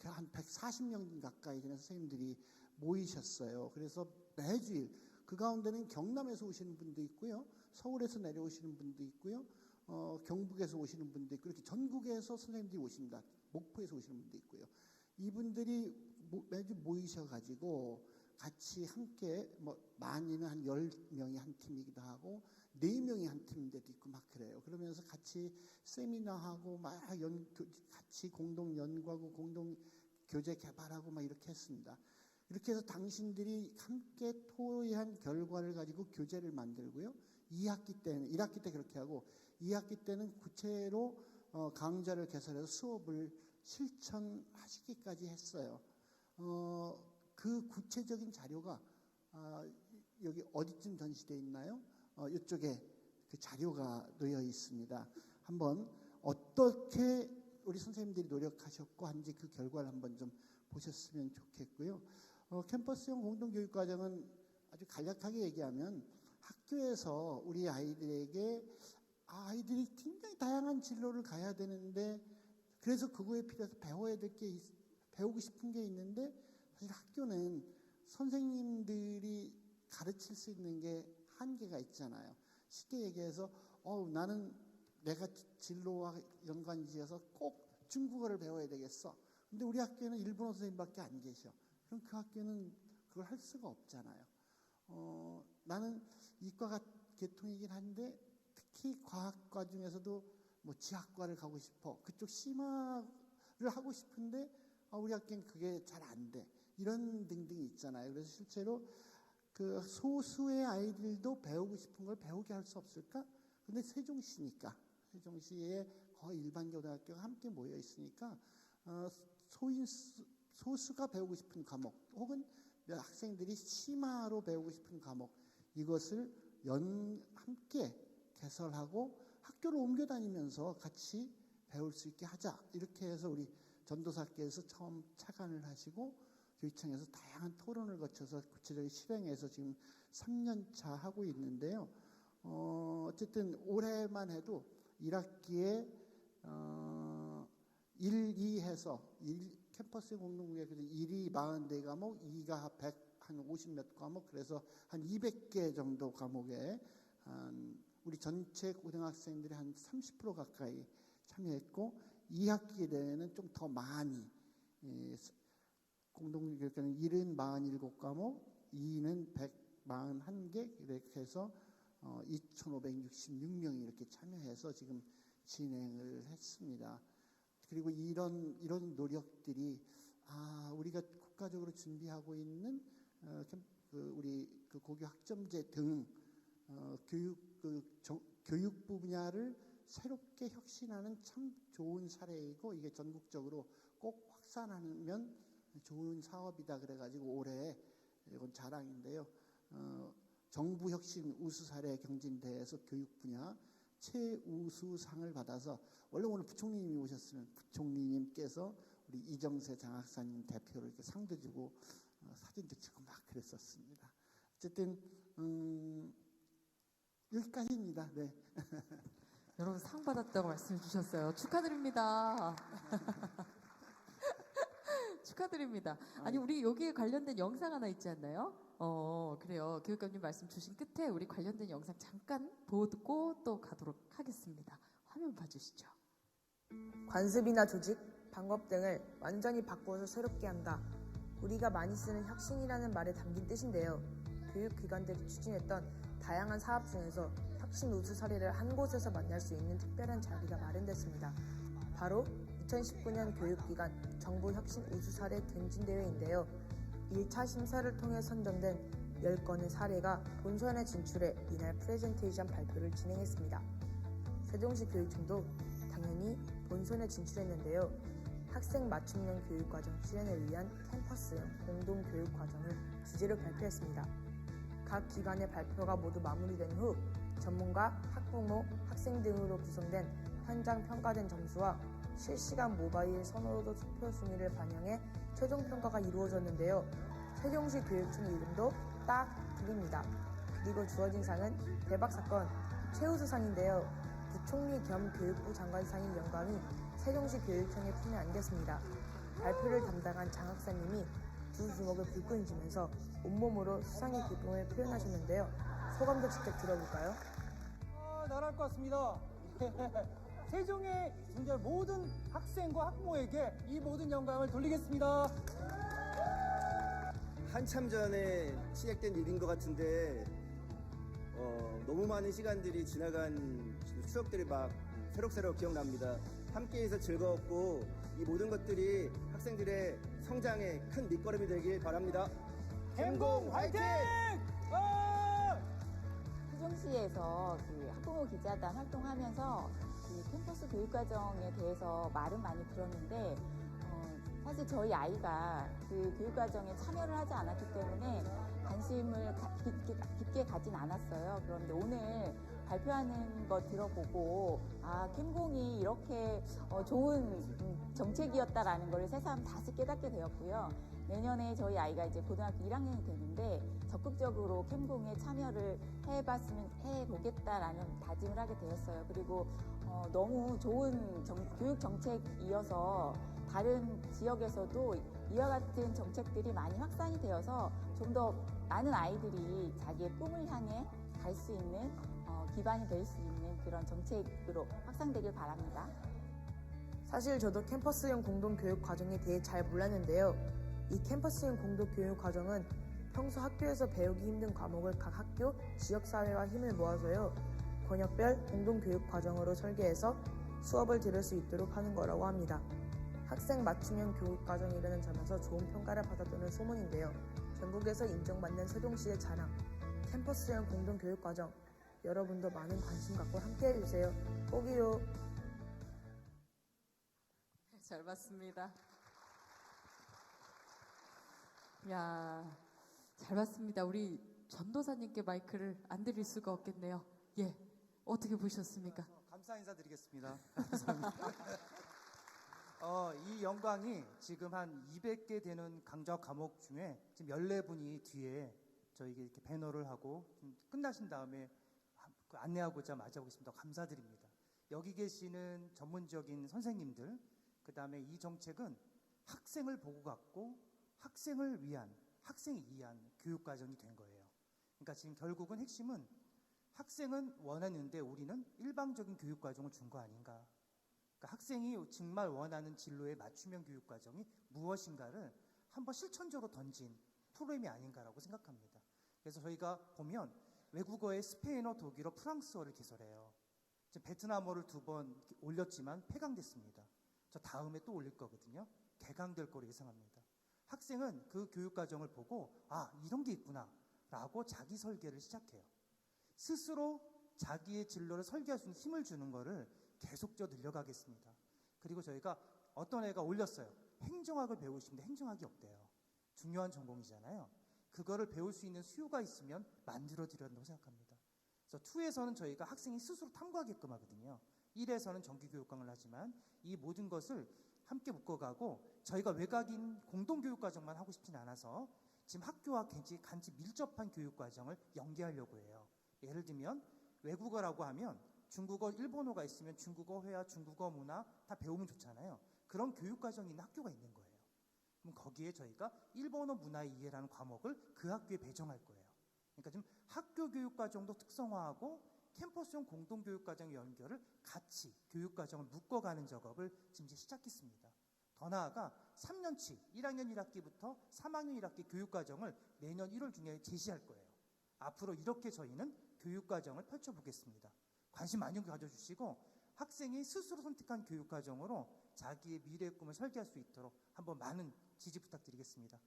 한 140명 가까이 되는 선생님들이 모이셨어요. 그래서 매주일 그 가운데는 경남에서 오시는 분도 있고요. 서울에서 내려오시는 분도 있고요. 경북에서 오시는 분도 있고 이렇게 전국에서 선생님들이 오십니다. 목포에서 오시는 분도 있고요. 이분들이 매주 모이셔가지고 같이 함께 뭐 많이는 한 10명이 한 팀이기도 하고 4명이 한 팀인데도 있고 막 그래요. 그러면서 같이 세미나하고 막 같이 공동 연구하고 공동 교재 개발하고 막 이렇게 했습니다. 이렇게 해서 당신들이 함께 토의한 결과를 가지고 교재를 만들고요. 2학기 때는 1학기 때 그렇게 하고 2학기 때는 구체로 강좌를 개설해서 수업을 실천하시기까지 했어요. 그 구체적인 자료가 여기 어디쯤 전시되어 있나요? 이쪽에 그 자료가 놓여 있습니다. 한번 어떻게 우리 선생님들이 노력하셨고 한지 그 결과를 한번 좀 보셨으면 좋겠고요. 캠퍼스형 공동교육과정은 아주 간략하게 얘기하면 학교에서 우리 아이들에게 아이들이 굉장히 다양한 진로를 가야 되는데 그래서 그거에 필요해서 배워야 될 게 배우고 싶은 게 있는데 사실 학교는 선생님들이 가르칠 수 있는 게 한계가 있잖아요. 쉽게 얘기해서 나는 내가 진로와 연관지어서 꼭 중국어를 배워야 되겠어. 근데 우리 학교에는 일본어 선생님밖에 안 계셔. 그럼 그 학교는 그걸 할 수가 없잖아요. 나는 이과가 계통이긴 한데 특히 과학과 중에서도 뭐 지학과를 가고 싶어. 그쪽 심화를 하고 싶은데 우리 학교는 그게 잘 안 돼. 이런 등등이 있잖아요. 그래서 실제로 그 소수의 아이들도 배우고 싶은 걸 배우게 할 수 없을까? 근데 세종시니까 세종시에 거의 일반 고등학교가 함께 모여 있으니까 소수가 배우고 싶은 과목 혹은 학생들이 심화로 배우고 싶은 과목 이것을 함께 개설하고 학교를 옮겨 다니면서 같이 배울 수 있게 하자. 이렇게 해서 우리 전도사께서 처음 착안을 하시고 교육청에서 다양한 토론을 거쳐서 구체적인 실행해서 지금 3년차 하고 있는데요. 어쨌든 올해만 해도 1학기에 1, 2 해서 캠퍼스 공동구역 1이 44과목, 2가 100한 50몇 과목, 그래서 한 200개 정도 과목에 우리 전체 고등학생들이 한 30% 가까이 참여했고 2학기 때는 좀 더 많이 공동교육과는 1은 47과목, 2는 141개 이렇게 해서 2,566명이 이렇게 참여해서 지금 진행을 했습니다. 그리고 이런 노력들이 우리가 국가적으로 준비하고 있는 우리 그 고교 학점제 등 교육부 분야를 새롭게 혁신하는 참 좋은 사례이고 이게 전국적으로 꼭 확산하면 좋은 사업이다 그래가지고 올해 이건 자랑인데요. 정부 혁신 우수 사례 경진대회에서 교육 분야 최우수상을 받아서 원래 오늘 부총리님이 오셨으면 부총리님께서 우리 이정세 장학사님 대표로 이렇게 상도 주고 사진도 찍고 막 그랬었습니다. 어쨌든 여기까지입니다. 네. 여러분 상 받았다고 말씀해 주셨어요. 축하드립니다. 축하드립니다. 아니 우리 여기에 관련된 영상 하나 있지 않나요? 그래요. 교육감님 말씀 주신 끝에 우리 관련된 영상 잠깐 보고 또 가도록 하겠습니다. 화면 봐주시죠. 관습이나 조직, 방법 등을 완전히 바꾸어서 새롭게 한다. 우리가 많이 쓰는 혁신이라는 말에 담긴 뜻인데요. 교육기관들이 추진했던 다양한 사업 중에서 혁신 우수 사례를 한 곳에서 만날 수 있는 특별한 자리가 마련됐습니다. 바로 2019년 교육기관 정부 혁신 우수 사례 등진대회인데요. 1차 심사를 통해 선정된 10건의 사례가 본선에 진출해 이날 프레젠테이션 발표를 진행했습니다. 세종시 교육청도 당연히 본선에 진출했는데요. 학생 맞춤형 교육과정 실현을 위한 캠퍼스형 공동교육과정을 주제로 발표했습니다. 각 기관의 발표가 모두 마무리된 후 전문가, 학부모, 학생 등으로 구성된 현장 평가된 점수와 실시간 모바일 선호도 투표 순위를 반영해 최종 평가가 이루어졌는데요. 세종시 교육청 이름도 딱 드립니다. 그리고 주어진 상은 대박사건 최우수상인데요. 부총리 겸 교육부 장관상인 영광이 세종시 교육청에 품에 안겼습니다. 발표를 담당한 장 학사님이 두 주먹을 불끈 쥐면서 온몸으로 수상의 기쁨을 표현하셨는데요. 소감도 직접 들어볼까요? 나랄 것 같습니다. 세종의 존재할 모든 학생과 학부모에게 이 모든 영광을 돌리겠습니다. 한참 전에 시작된 일인 것 같은데 너무 많은 시간들이 지나간 추억들이 막 새록새록 기억납니다. 함께해서 즐거웠고 이 모든 것들이 학생들의 성장에 큰 밑거름이 되길 바랍니다. 캠공 화이팅! 세종시에서 그 학부모 기자단 활동하면서 그 캠퍼스 교육과정에 대해서 말은 많이 들었는데 사실 저희 아이가 그 교육과정에 참여를 하지 않았기 때문에 관심을 깊게 가진 않았어요. 그런데 오늘 발표하는 거 들어보고 캠공이 이렇게 좋은 정책이었다라는 걸 새삼 다시 깨닫게 되었고요. 내년에 저희 아이가 이제 고등학교 1학년이 되는데 적극적으로 캠공에 참여를 해보겠다라는 다짐을 하게 되었어요. 그리고 너무 좋은 교육 정책이어서 다른 지역에서도 이와 같은 정책들이 많이 확산이 되어서 좀 더 많은 아이들이 자기의 꿈을 향해 갈 수 있는 기반이 될 수 있는 그런 정책으로 확산되길 바랍니다. 사실 저도 캠퍼스형 공동교육 과정에 대해 잘 몰랐는데요. 이 캠퍼스형 공동교육 과정은 평소 학교에서 배우기 힘든 과목을 각 학교, 지역사회와 힘을 모아서요. 권역별 공동교육 과정으로 설계해서 수업을 들을 수 있도록 하는 거라고 합니다. 학생 맞춤형 교육 과정이라는 점에서 좋은 평가를 받았다는 소문인데요. 전국에서 인정받는 세종시의 자랑, 캠퍼스형 공동교육 과정. 여러분도 많은 관심 갖고 함께 해주세요. 꼭이요. 잘 봤습니다. 야, 잘 봤습니다. 우리 전도사님께 마이크를 안 드릴 수가 없겠네요. 예, 어떻게 보셨습니까? 감사 인사드리겠습니다. 감사합니다. 이 영광이 지금 한 200개 되는 강좌 과목 중에 지금 14분이 뒤에 저에게 이렇게 배너를 하고 좀 끝나신 다음에 안내하고자 맞아보겠습니다. 감사드립니다. 여기 계시는 전문적인 선생님들, 그 다음에 이 정책은 학생을 보고 갔고 학생을 위한, 학생이 이해한 교육과정이 된 거예요. 그러니까 지금 결국은 핵심은 학생은 원하는데 우리는 일방적인 교육과정을 준 거 아닌가. 그러니까 학생이 정말 원하는 진로에 맞춤형 교육과정이 무엇인가를 한번 실천적으로 던진 프로그램이 아닌가라고 생각합니다. 그래서 저희가 보면 외국어에 스페인어, 독일어, 프랑스어를 개설해요. 지금 베트남어를 2번 올렸지만 폐강됐습니다. 저 다음에 또 올릴 거거든요. 개강될 거로 예상합니다. 학생은 그 교육과정을 보고 이런 게 있구나 라고 자기 설계를 시작해요. 스스로 자기의 진로를 설계할 수 있는 힘을 주는 거를 계속적으로 늘려가겠습니다. 그리고 저희가 어떤 애가 올렸어요. 행정학을 배우고 싶은데 행정학이 없대요. 중요한 전공이잖아요. 그거를 배울 수 있는 수요가 있으면 만들어드려야 한다고 생각합니다. 그래서 2에서는 저희가 학생이 스스로 탐구하게끔 하거든요. 1에서는 정규교육강을 하지만 이 모든 것을 함께 묶어가고 저희가 외곽인 공동교육과정만 하고 싶진 않아서 지금 학교와 간지 밀접한 교육과정을 연계하려고 해요. 예를 들면 외국어라고 하면 중국어, 일본어가 있으면 중국어 회화, 중국어 문화 다 배우면 좋잖아요. 그런 교육과정이 있는 학교가 있는 거예요. 그럼 거기에 저희가 일본어 문화의 이해라는 과목을 그 학교에 배정할 거예요. 그러니까 지금 학교 교육과정도 특성화하고 캠퍼스용 공동교육과정 연결을 같이 교육과정을 묶어가는 작업을 지금 이제 시작했습니다. 더 나아가 3년치 1학년 1학기부터 3학년 1학기 교육과정을 내년 1월 중에 제시할 거예요. 앞으로 이렇게 저희는 교육과정을 펼쳐보겠습니다. 관심 많이 가져주시고 학생이 스스로 선택한 교육과정으로 자기의 미래의 꿈을 설계할 수 있도록 한번 많은 지지 부탁드리겠습니다.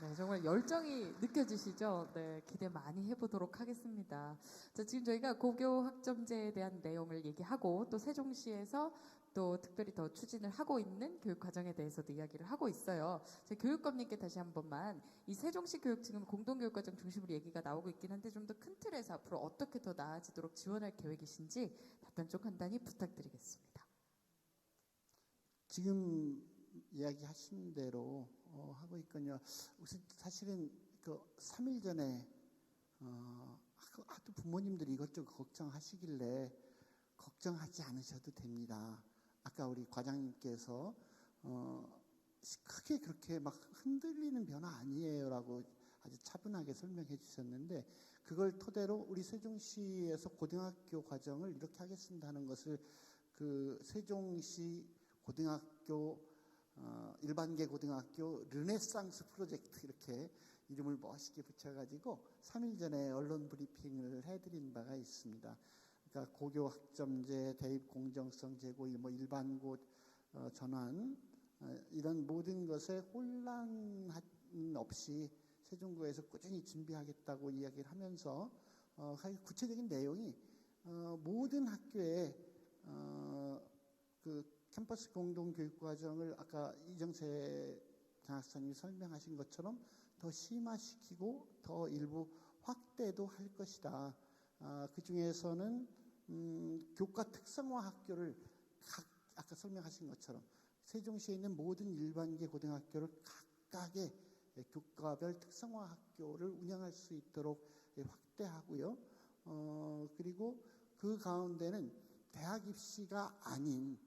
네, 정말 열정이 느껴지시죠? 네, 기대 많이 해보도록 하겠습니다. 자, 지금 저희가 고교 학점제에 대한 내용을 얘기하고 또 세종시에서 또 특별히 더 추진을 하고 있는 교육 과정에 대해서도 이야기를 하고 있어요. 교육감님께 다시 한 번만 이 세종시 교육 지금 공동교육과정 중심으로 얘기가 나오고 있긴 한데 좀 더 큰 틀에서 앞으로 어떻게 더 나아지도록 지원할 계획이신지 답변 좀 간단히 부탁드리겠습니다. 지금 이야기하신 대로 하고 있거든요. 사실은 그 3일 전에 하도 부모님들이 이것저것 걱정하시길래 걱정하지 않으셔도 됩니다. 아까 우리 과장님께서 크게 그렇게 막 흔들리는 변화 아니에요라고 아주 차분하게 설명해 주셨는데 그걸 토대로 우리 세종시에서 고등학교 과정을 이렇게 하겠습니다 하는 것을 그 세종시 고등학교 일반계 고등학교 르네상스 프로젝트 이렇게 이름을 멋있게 붙여가지고 3일 전에 언론 브리핑을 해드린 바가 있습니다. 그러니까 고교 학점제, 대입 공정성 제고, 뭐 일반고 전환 이런 모든 것에 혼란 없이 세종구에서 꾸준히 준비하겠다고 이야기를 하면서 구체적인 내용이 모든 학교에 그 캠퍼스 공동교육과정을 아까 이정세 장학사님이 설명하신 것처럼 더 심화시키고 더 일부 확대도 할 것이다. 그 중에서는 교과 특성화 학교를 아까 설명하신 것처럼 세종시에 있는 모든 일반계 고등학교를 각각의 교과별 특성화 학교를 운영할 수 있도록 확대하고요. 그리고 그 가운데는 대학 입시가 아닌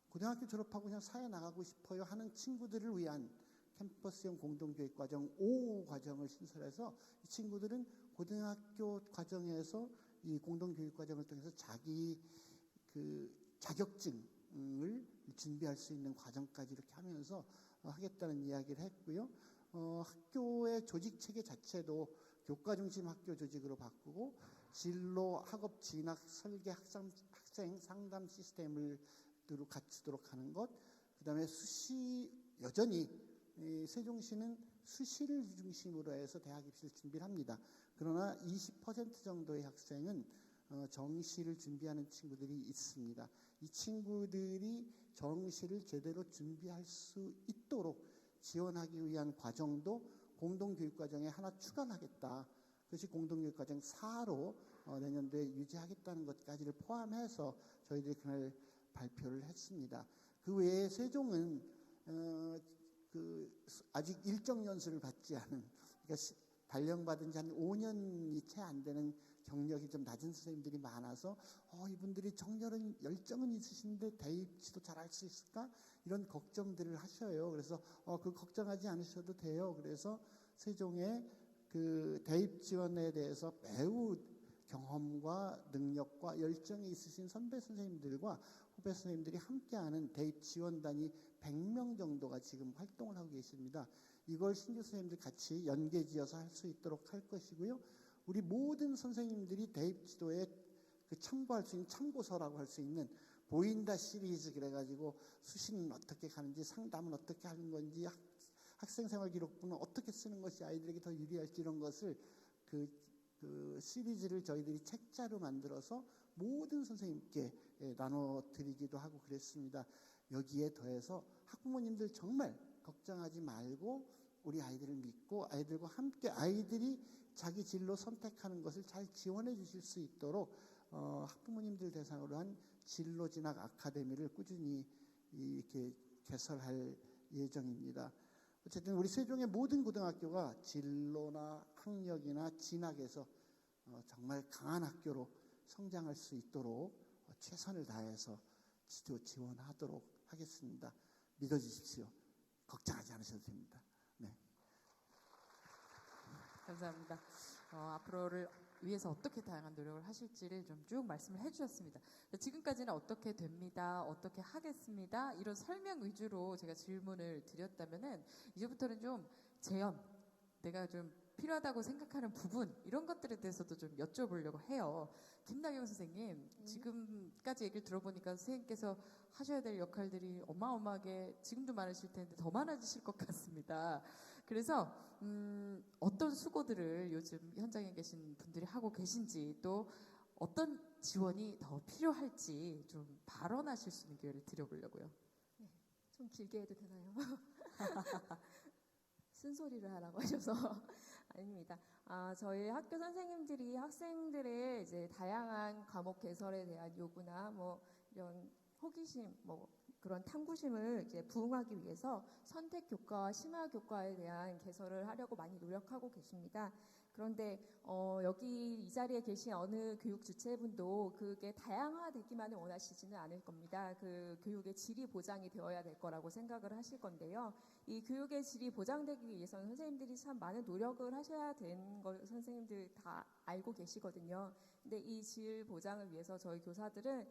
고등학교 졸업하고 그냥 사회 나가고 싶어요 하는 친구들을 위한 캠퍼스형 공동교육과정 5 과정을 신설해서 이 친구들은 고등학교 과정에서 이 공동교육과정을 통해서 자기 그 자격증을 준비할 수 있는 과정까지 이렇게 하면서 하겠다는 이야기를 했고요. 학교의 조직 체계 자체도 교과 중심 학교 조직으로 바꾸고 진로, 학업 진학, 설계, 학생 상담 시스템을 갖추도록 하는 것, 그 다음에 수시, 여전히 세종시는 수시를 중심으로 해서 대학 입시를 준비를 합니다. 그러나 20% 정도의 학생은 정시를 준비하는 친구들이 있습니다. 이 친구들이 정시를 제대로 준비할 수 있도록 지원하기 위한 과정도 공동교육과정에 하나 추가하겠다. 그것이 공동교육과정 4로 내년도에 유지하겠다는 것까지를 포함해서 저희들이 그날 발표를 했습니다. 그 외에 세종은 아직 일정 연수를 받지 않은, 그러니까 발령받은 지 한 5년이 채 안 되는 경력이 좀 낮은 선생님들이 많아서 이분들이 정렬은 열정은 있으신데 대입치도 잘할 수 있을까? 이런 걱정들을 하셔요. 그래서 그 걱정하지 않으셔도 돼요. 그래서 세종의 그 대입 지원에 대해서 매우 경험과 능력과 열정이 있으신 선배 선생님들과 후배 선생님들이 함께하는 대입 지원단이 100명 정도가 지금 활동을 하고 계십니다. 이걸 신규 선생님들 같이 연계지어서 할 수 있도록 할 것이고요. 우리 모든 선생님들이 대입 지도에 그 참고할 수 있는 참고서라고 할 수 있는 보인다 시리즈 그래가지고 수시는 어떻게 가는지, 상담은 어떻게 하는 건지, 학생생활 기록부는 어떻게 쓰는 것이 아이들에게 더 유리할지 이런 것을 그 시리즈를 저희들이 책자로 만들어서 모든 선생님께 나눠드리기도 하고 그랬습니다. 여기에 더해서 학부모님들 정말 걱정하지 말고 우리 아이들을 믿고 아이들과 함께 아이들이 자기 진로 선택하는 것을 잘 지원해 주실 수 있도록 학부모님들 대상으로 한 진로 진학 아카데미를 꾸준히 이렇게 개설할 예정입니다. 어쨌든 우리 세종의 모든 고등학교가 진로나 학력이나 진학에서 정말 강한 학교로 성장할 수 있도록 최선을 다해서 지원하도록 하겠습니다. 믿어주십시오. 걱정하지 않으셔도 됩니다. 네. 감사합니다. 앞으로를 위해서 어떻게 다양한 노력을 하실지를 좀 쭉 말씀을 해주셨습니다. 지금까지는 어떻게 됩니다, 어떻게 하겠습니다 이런 설명 위주로 제가 질문을 드렸다면은 이제부터는 좀 재현, 내가 좀 필요하다고 생각하는 부분 이런 것들에 대해서도 좀 여쭤보려고 해요. 김나경 선생님, 지금까지 얘기를 들어보니까 선생님께서 하셔야 될 역할들이 어마어마하게 지금도 많으실 텐데 더 많아지실 것 같습니다. 그래서 어떤 수고들을 요즘 현장에 계신 분들이 하고 계신지, 또 어떤 지원이 더 필요할지 좀 발언하실 수 있는 기회를 드려보려고요. 좀 길게 해도 되나요? 쓴소리를 하라고 하셔서 아닙니다. 저희 학교 선생님들이 학생들의 이제 다양한 과목 개설에 대한 요구나 뭐 이런 호기심, 뭐 그런 탐구심을 이제 부응하기 위해서 선택 교과와 심화 교과에 대한 개설을 하려고 많이 노력하고 계십니다. 그런데 여기 이 자리에 계신 어느 교육 주체분도 그게 다양화되기만을 원하시지는 않을 겁니다. 그 교육의 질이 보장이 되어야 될 거라고 생각을 하실 건데요. 이 교육의 질이 보장되기 위해서는 선생님들이 참 많은 노력을 하셔야 되는 걸 선생님들 다 알고 계시거든요. 근데 이 질 보장을 위해서 저희 교사들은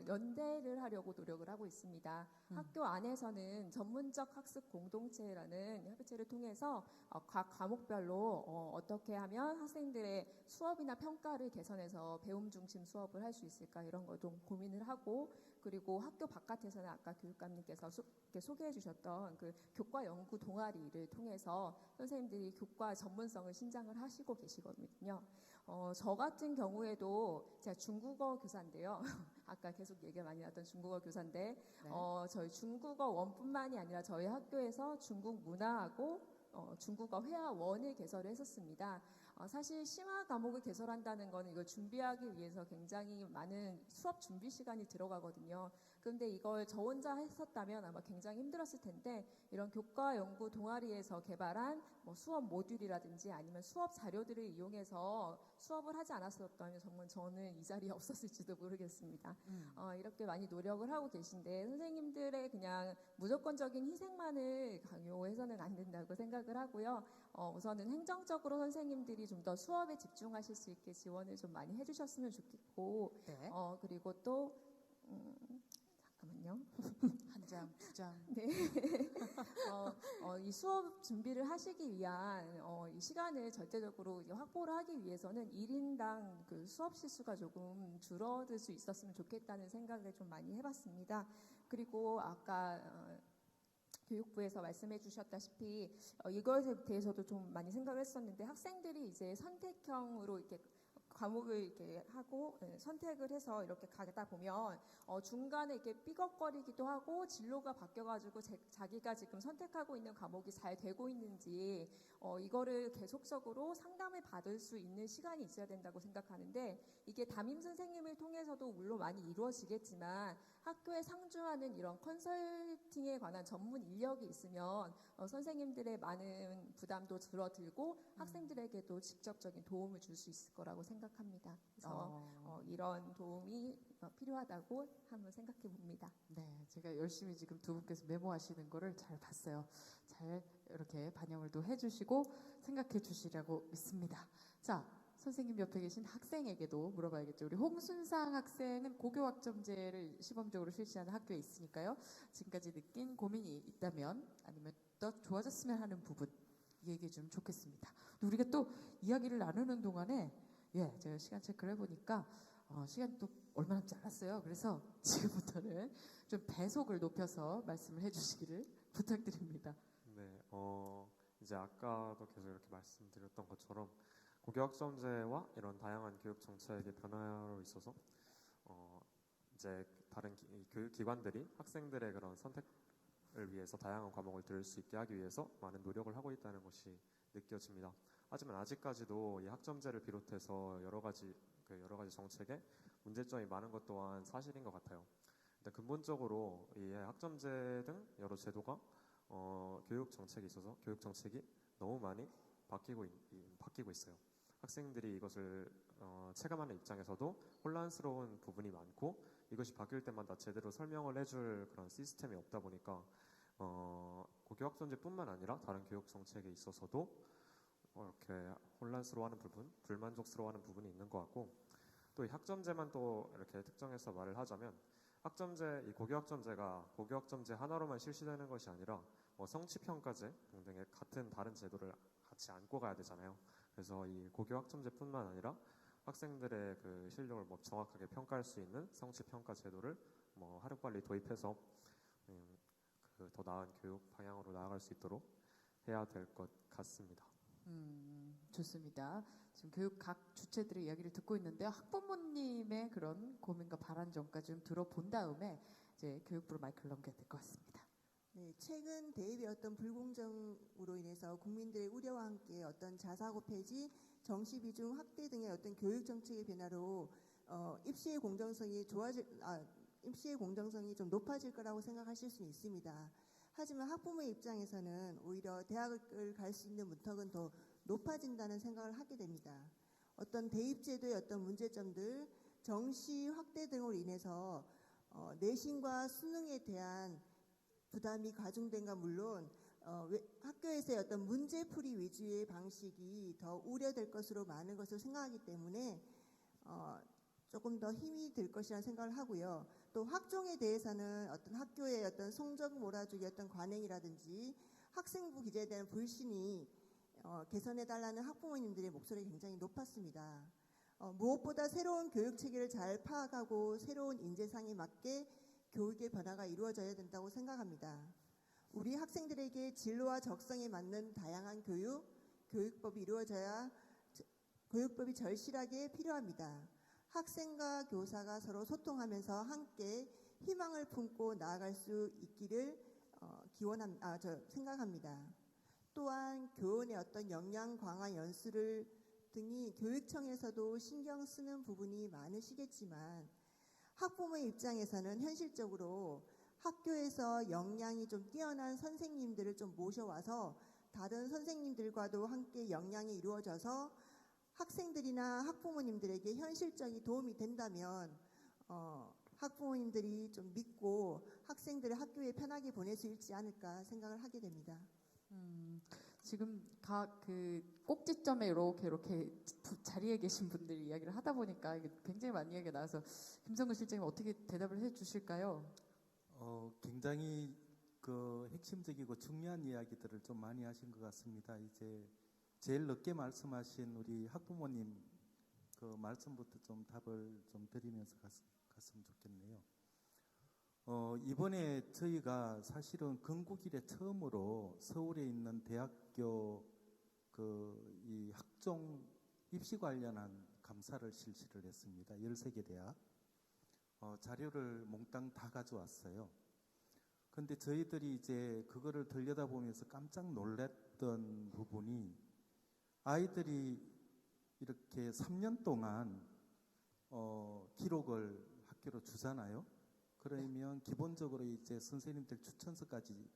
연대를 하려고 노력을 하고 있습니다. 학교 안에서는 전문적 학습 공동체라는 협의체를 통해서 각 과목별로 어떻게 하면 학생들의 수업이나 평가를 개선해서 배움 중심 수업을 할 수 있을까 이런 걸 좀 고민을 하고, 그리고 학교 바깥에서는 아까 교육감님께서 이렇게 소개해 주셨던 그 교과 연구 동아리를 통해서 선생님들이 교과 전문성을 신장을 하시고 계시거든요. 저 같은 경우에도 제가 중국어 교사인데요. 아까 계속 얘기가 많이 나왔던 중국어 교사인데 저희 중국어 원뿐만이 아니라 저희 학교에서 중국 문화하고 중국어 회화원을 개설을 했었습니다. 사실 심화 과목을 개설한다는 거는 이걸 준비하기 위해서 굉장히 많은 수업 준비 시간이 들어가거든요. 그런데 이걸 저 혼자 했었다면 아마 굉장히 힘들었을 텐데, 이런 교과 연구 동아리에서 개발한 뭐 수업 모듈이라든지 아니면 수업 자료들을 이용해서 수업을 하지 않았었다면 정말 저는 이 자리에 없었을지도 모르겠습니다. 이렇게 많이 노력을 하고 계신데, 선생님들의 그냥 무조건적인 희생만을 강요해서는 안 된다고 생각을 하고요. 우선은 행정적으로 선생님들이 좀 더 수업에 집중하실 수 있게 지원을 좀 많이 해주셨으면 좋겠고, 네. 그리고 또 잠깐만요. 한 장, 두 장. 네. 이 수업 준비를 하시기 위한 이 시간을 절대적으로 이제 확보를 하기 위해서는 1인당 그 수업 시수가 조금 줄어들 수 있었으면 좋겠다는 생각을 좀 많이 해봤습니다. 그리고 아까 교육부에서 말씀해 주셨다시피 이것에 대해서도 좀 많이 생각을 했었는데, 학생들이 이제 선택형으로 이렇게 과목을 이렇게 하고 선택을 해서 이렇게 가다 보면 중간에 이렇게 삐걱거리기도 하고 진로가 바뀌어가지고 자기가 지금 선택하고 있는 과목이 잘 되고 있는지 이거를 계속적으로 상담을 받을 수 있는 시간이 있어야 된다고 생각하는데, 이게 담임 선생님을 통해서도 물론 많이 이루어지겠지만 학교에 상주하는 이런 컨설팅에 관한 전문 인력이 있으면 선생님들의 많은 부담도 줄어들고 학생들에게도 직접적인 도움을 줄 수 있을 거라고 생각합니다. 그래서 이런 도움이 필요하다고 한번 생각해 봅니다. 네, 제가 열심히 지금 두 분께서 메모하시는 거를 잘 봤어요. 잘 이렇게 반영을 또 해주시고 생각해 주시라고 믿습니다. 자, 선생님 옆에 계신 학생에게도 물어봐야겠죠. 우리 홍순상 학생은 고교학점제를 시범적으로 실시하는 학교에 있으니까요. 지금까지 느낀 고민이 있다면, 아니면 더 좋아졌으면 하는 부분 얘기해 주면 좋겠습니다. 우리가 또 이야기를 나누는 동안에 제가 시간 체크를 해보니까 시간이 또 얼마 남지 않았어요. 그래서 지금부터는 좀 배속을 높여서 말씀을 해주시기를 부탁드립니다. 네, 이제 아까도 계속 이렇게 말씀드렸던 것처럼 고교학점제와 이런 다양한 교육 정책의 변화로 있어서 이제 다른 교육 기관들이 학생들의 그런 선택을 위해서 다양한 과목을 들을 수 있게 하기 위해서 많은 노력을 하고 있다는 것이 느껴집니다. 하지만 아직까지도 이 학점제를 비롯해서 여러 가지 정책에 문제점이 많은 것 또한 사실인 것 같아요. 일단 근본적으로 이 학점제 등 여러 제도가 교육 정책에 있어서 교육 정책이 너무 많이 바뀌고 있어요. 학생들이 이것을 체감하는 입장에서도 혼란스러운 부분이 많고, 이것이 바뀔 때마다 제대로 설명을 해줄 그런 시스템이 없다 보니까 고교학점제뿐만 아니라 다른 교육 정책에 있어서도 이렇게 혼란스러워하는 부분, 불만족스러워하는 부분이 있는 것 같고, 또 이 학점제만 또 이렇게 특정해서 말을 하자면, 이 고교학점제가 고교학점제 하나로만 실시되는 것이 아니라 성취평가제 등등의 같은 다른 제도를 같이 안고 가야 되잖아요. 그래서 이 고교학점제뿐만 아니라 학생들의 그 실력을 정확하게 평가할 수 있는 성취평가 제도를 하루빨리 도입해서 더 나은 교육 방향으로 나아갈 수 있도록 해야 될 것 같습니다. 좋습니다. 지금 교육 각 주체들의 이야기를 듣고 있는데요. 학부모님의 그런 고민과 바란 점까지 좀 들어본 다음에 이제 교육부로 마이크를 넘겨야 될 것 같습니다. 네, 최근 대입의 어떤 불공정으로 인해서 국민들의 우려와 함께 어떤 자사고 폐지, 정시 비중 확대 등의 어떤 교육 정책의 변화로 입시의 공정성이 좀 높아질 거라고 생각하실 수 있습니다. 하지만 학부모의 입장에서는 오히려 대학을 갈 수 있는 문턱은 더 높아진다는 생각을 하게 됩니다. 어떤 대입제도의 어떤 문제점들, 정시 확대 등으로 인해서 내신과 수능에 대한 부담이 가중된 건 물론 학교에서의 어떤 문제풀이 위주의 방식이 더 우려될 것으로 많은 것을 생각하기 때문에 조금 더 힘이 들 것이라는 생각을 하고요. 또 학종에 대해서는 어떤 학교의 어떤 성적 몰아주기 어떤 관행이라든지 학생부 기재에 대한 불신이 개선해달라는 학부모님들의 목소리가 굉장히 높았습니다. 무엇보다 새로운 교육 체계를 잘 파악하고 새로운 인재상에 맞게 교육의 변화가 이루어져야 된다고 생각합니다. 우리 학생들에게 진로와 적성에 맞는 다양한 교육법이 교육법이 절실하게 필요합니다. 학생과 교사가 서로 소통하면서 함께 희망을 품고 나아갈 수 있기를 생각합니다. 또한 교원의 어떤 역량 강화 연수를 등이 교육청에서도 신경 쓰는 부분이 많으시겠지만 학부모의 입장에서는 현실적으로 학교에서 역량이 좀 뛰어난 선생님들을 좀 모셔와서 다른 선생님들과도 함께 역량이 이루어져서 학생들이나 학부모님들에게 현실적인 도움이 된다면 학부모님들이 좀 믿고 학생들을 학교에 편하게 보낼 수 있지 않을까 생각을 하게 됩니다. 지금 각 그 꼭지점에 이렇게 자리에 계신 분들이 이야기를 하다 보니까 이게 굉장히 많은 이야기가 나와서 김성근 실장님 어떻게 대답을 해주실까요? 굉장히 그 핵심적이고 중요한 이야기들을 좀 많이 하신 것 같습니다. 이제 제일 늦게 말씀하신 우리 학부모님 그 말씀부터 좀 답을 좀 드리면서 갔으면 좋겠네요. 이번에 저희가 사실은 건국 이래 처음으로 서울에 있는 대학교 이 학종 입시 관련한 감사를 실시를 했습니다. 13개 대학. 자료를 몽땅 다 가져왔어요. 근데 저희들이 이제 그거를 들여다보면서 깜짝 놀랐던 부분이 아이들이 이렇게 3년 동안 기록을 학교로 주잖아요. 그러면 기본적으로 이제 선생님들 추천서까지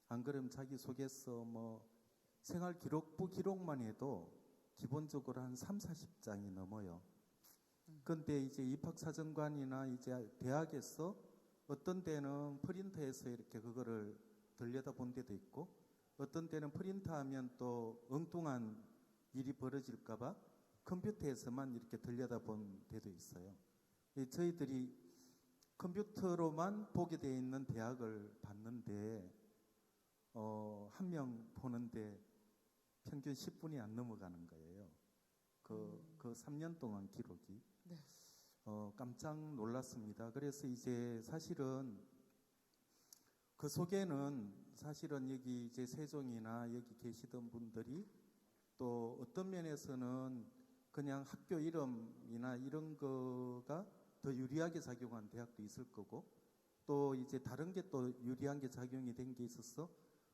안 그러면 자기소개서 생활기록부 기록만 해도 기본적으로 한 30-40장이 넘어요. 근데 이제 입학사정관이나 이제 대학에서 어떤 때는 프린터에서 이렇게 그거를 들여다본 데도 있고 어떤 때는 프린터하면 또 엉뚱한 일이 벌어질까봐 컴퓨터에서만 이렇게 들여다본 데도 있어요. 저희들이 컴퓨터로만 보게 되어 있는 대학을 봤는데 한 명 보는데 평균 10분이 안 넘어가는 거예요. 그 3년 동안 기록이. 네. 깜짝 놀랐습니다. 그래서 이제 사실은 그 속에는 사실은 여기 이제 세종이나 여기 계시던 분들이 또 어떤 면에서는 그냥 학교 이름이나 이런 거가 더 유리하게 작용한 대학도 있을 거고 또 이제 다른 게 또 유리한 게 작용이 된 게 있어서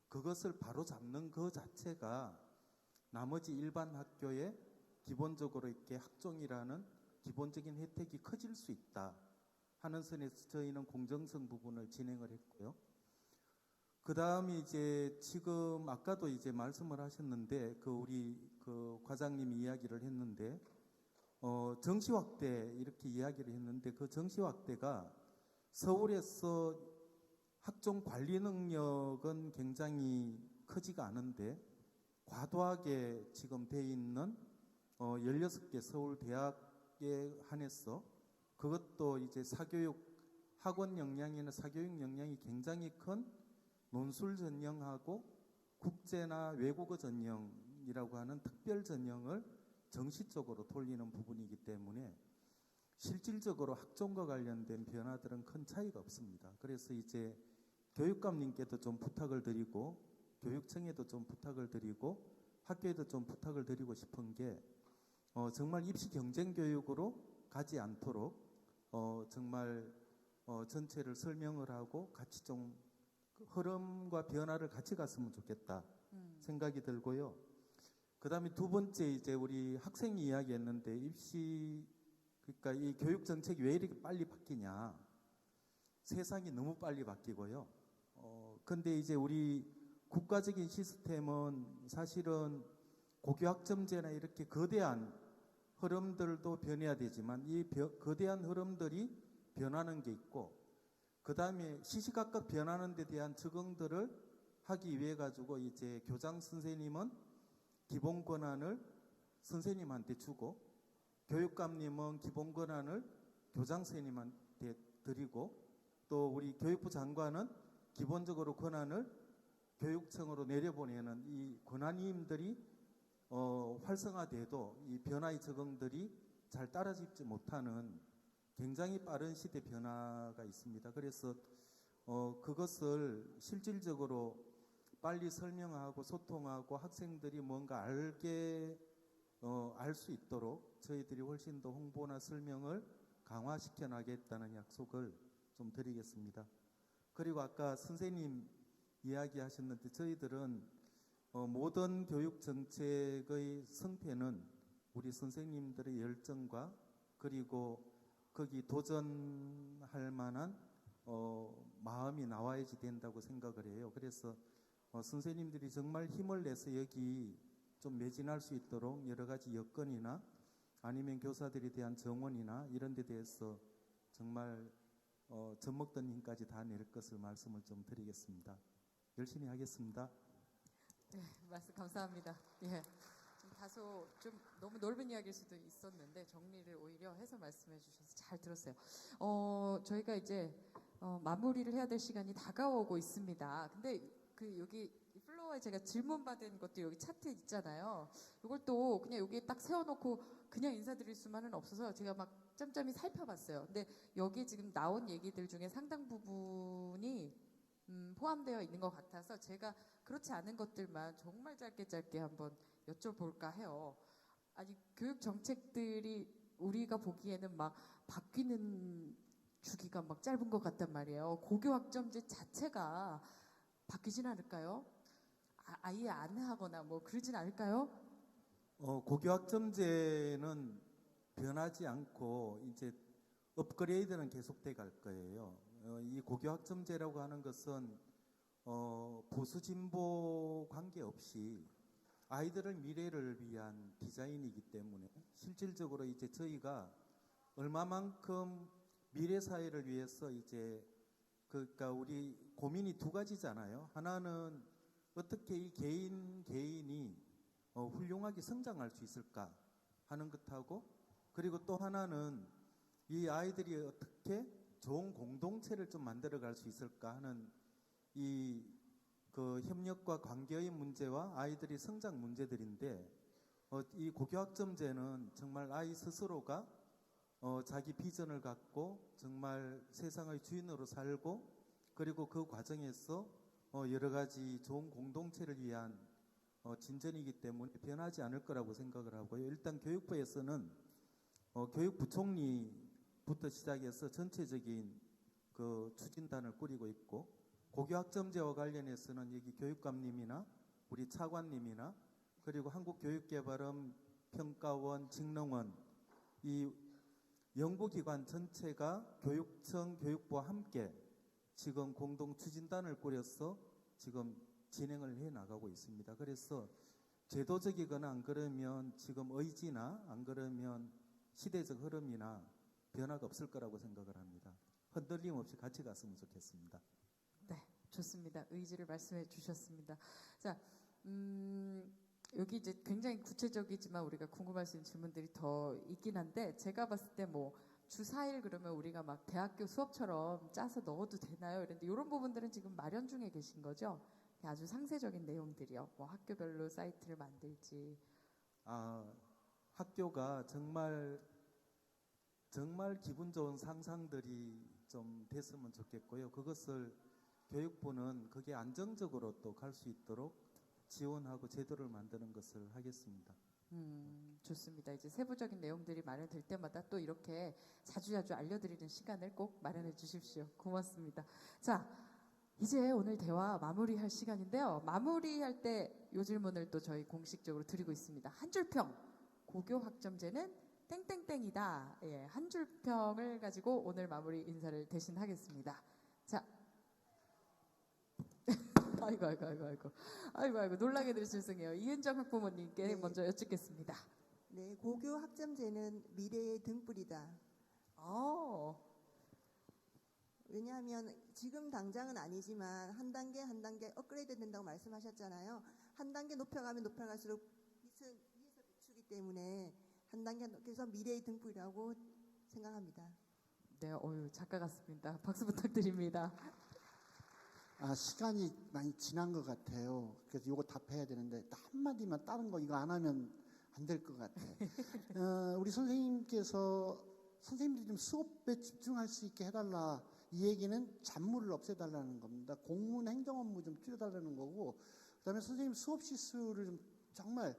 그것을 바로 잡는 그 자체가 나머지 일반 학교에 기본적으로 이렇게 학종이라는 기본적인 혜택이 커질 수 있다 하는 선에서 저희는 공정성 부분을 진행을 했고요. 그 다음에 이제 지금 아까도 이제 말씀을 하셨는데 우리 과장님이 이야기를 했는데 정시 확대 이렇게 이야기를 했는데 그 정시 확대가 서울에서 학종 관리 능력은 굉장히 크지가 않은데 과도하게 지금 돼 있는 16개 서울 대학에 한해서 그것도 이제 사교육 학원 역량이나 사교육 역량이 굉장히 큰 논술 전형하고 국제나 외국어 전형이라고 하는 특별 전형을 정시적으로 돌리는 부분이기 때문에 실질적으로 학종과 관련된 변화들은 큰 차이가 없습니다. 그래서 이제 교육감님께도 좀 부탁을 드리고 교육청에도 좀 부탁을 드리고 학교에도 좀 부탁을 드리고 싶은 게 정말 입시 경쟁 교육으로 가지 않도록 정말 전체를 설명을 하고 같이 좀 흐름과 변화를 같이 갔으면 좋겠다 생각이 들고요. 그다음에 두 번째 이제 우리 학생이 이야기했는데 입시 그러니까 이 교육 정책이 왜 이렇게 빨리 바뀌냐? 세상이 너무 빨리 바뀌고요. 근데 이제 우리 국가적인 시스템은 사실은 고교학점제나 이렇게 거대한 흐름들도 변해야 되지만 이 거대한 흐름들이 변하는 게 있고 그 다음에 시시각각 변하는 데 대한 적응들을 하기 위해 가지고 이제 교장 선생님은 기본 권한을 선생님한테 주고 교육감님은 기본 권한을 교장 선생님한테 드리고 또 우리 교육부 장관은 기본적으로 권한을 교육청으로 내려보내는 이 권한임들이 활성화돼도 이 변화의 적응들이 잘 따라잡지 못하는 굉장히 빠른 시대 변화가 있습니다. 그래서 그것을 실질적으로 빨리 설명하고 소통하고 학생들이 뭔가 알 수 있도록 저희들이 훨씬 더 홍보나 설명을 강화시켜 나가겠다는 약속을 좀 드리겠습니다. 그리고 아까 선생님 이야기하셨는데 저희들은 모든 교육 정책의 성패는 우리 선생님들의 열정과 그리고 거기 도전할 만한 마음이 나와야지 된다고 생각을 해요. 그래서 선생님들이 정말 힘을 내서 여기 좀 매진할 수 있도록 여러 가지 여건이나 아니면 교사들에 대한 정원이나 이런 데 대해서 정말 젖먹던 힘까지 다 낼 것을 말씀을 좀 드리겠습니다. 열심히 하겠습니다. 네, 말씀 감사합니다. 예. 좀 다소 좀 너무 넓은 이야기일 수도 있었는데 정리를 오히려 해서 말씀해 주셔서 잘 들었어요. 저희가 이제 마무리를 해야 될 시간이 다가오고 있습니다. 근데 그 여기 플로어에 제가 질문 받은 것도 여기 차트 있잖아요. 이걸 또 그냥 여기에 딱 세워놓고 그냥 인사드릴 수만은 없어서 제가 막 짬짬이 살펴봤어요. 근데 여기 지금 나온 얘기들 중에 상당 부분이 포함되어 있는 것 같아서 제가 그렇지 않은 것들만 정말 짧게 한번 여쭤볼까 해요. 아니 교육 정책들이 우리가 보기에는 막 바뀌는 주기가 막 짧은 것 같단 말이에요. 고교학점제 자체가 바뀌진 않을까요? 아예 안 하거나 뭐 그러진 않을까요? 고교학점제는 변하지 않고 이제 업그레이드는 계속돼 갈 거예요. 이 고교학점제라고 하는 것은 보수 진보 관계없이 아이들의 미래를 위한 디자인이기 때문에 실질적으로 이제 저희가 얼마만큼 미래 사회를 위해서 이제 그러니까 우리 고민이 두 가지잖아요. 하나는 어떻게 이 개인이 훌륭하게 성장할 수 있을까 하는 것하고 그리고 또 하나는 이 아이들이 어떻게 좋은 공동체를 좀 만들어갈 수 있을까 하는 그 협력과 관계의 문제와 아이들이 성장 문제들인데 이 고교학점제는 정말 아이 스스로가 자기 비전을 갖고 정말 세상의 주인으로 살고 그리고 그 과정에서 여러 가지 좋은 공동체를 위한 진전이기 때문에 변하지 않을 거라고 생각을 하고요. 일단 교육부에서는 교육부총리부터 시작해서 전체적인 그 추진단을 꾸리고 있고 고교학점제와 관련해서는 여기 교육감님이나 우리 차관님이나 그리고 한국교육개발원, 평가원, 직능원 이 연구기관 전체가 교육청, 교육부와 함께 지금 공동 추진단을 꾸려서 지금 진행을 해 나가고 있습니다. 그래서 제도적이거나 안 그러면 지금 의지나 안 그러면 시대적 흐름이나 변화가 없을 거라고 생각을 합니다. 흔들림 없이 같이 갔으면 좋겠습니다. 네, 좋습니다. 의지를 말씀해 주셨습니다. 자, 여기 이제 굉장히 구체적이지만 우리가 궁금할 수 있는 질문들이 더 있긴 한데 제가 봤을 때 뭐 주 4일 그러면 우리가 막 대학교 수업처럼 짜서 넣어도 되나요? 이런데 이런 부분들은 지금 마련 중에 계신 거죠? 아주 상세적인 내용들이요. 뭐 학교별로 사이트를 만들지. 학교가 정말 기분 좋은 상상들이 좀 됐으면 좋겠고요. 그것을 교육부는 그게 안정적으로 또 갈 수 있도록 지원하고 제도를 만드는 것을 하겠습니다. 좋습니다. 이제 세부적인 내용들이 마련될 때마다 또 이렇게 자주자주 알려드리는 시간을 꼭 마련해 주십시오. 고맙습니다. 자, 이제 오늘 대화 마무리할 시간인데요. 마무리할 때 이 질문을 또 저희 공식적으로 드리고 있습니다. 한 줄평, 고교 학점제는 땡땡땡이다. 예, 한 줄평을 가지고 오늘 마무리 인사를 대신 하겠습니다. 자, 아이고, 놀라게 될 죄송해요. 이은정 학부모님께 네. 먼저 여쭙겠습니다. 네, 고교 학점제는 미래의 등불이다. 왜냐하면 지금 당장은 아니지만 한 단계 한 단계 업그레이드 된다고 말씀하셨잖아요. 한 단계 높여갈수록 위에서 비추기 때문에 한 단계 높여서 미래의 등불이라고 생각합니다. 네, 작가 같습니다. 박수 부탁드립니다. 시간이 많이 지난 것 같아요. 그래서 이거 답해야 되는데 한마디만 다른 거 이거 안 하면 안 될 것 같아요. 우리 선생님들이 좀 수업에 집중할 수 있게 해달라. 이 얘기는 잡무를 없애달라는 겁니다. 공문 행정 업무 좀 줄여달라는 거고, 그다음에 선생님 수업 시수를 좀 정말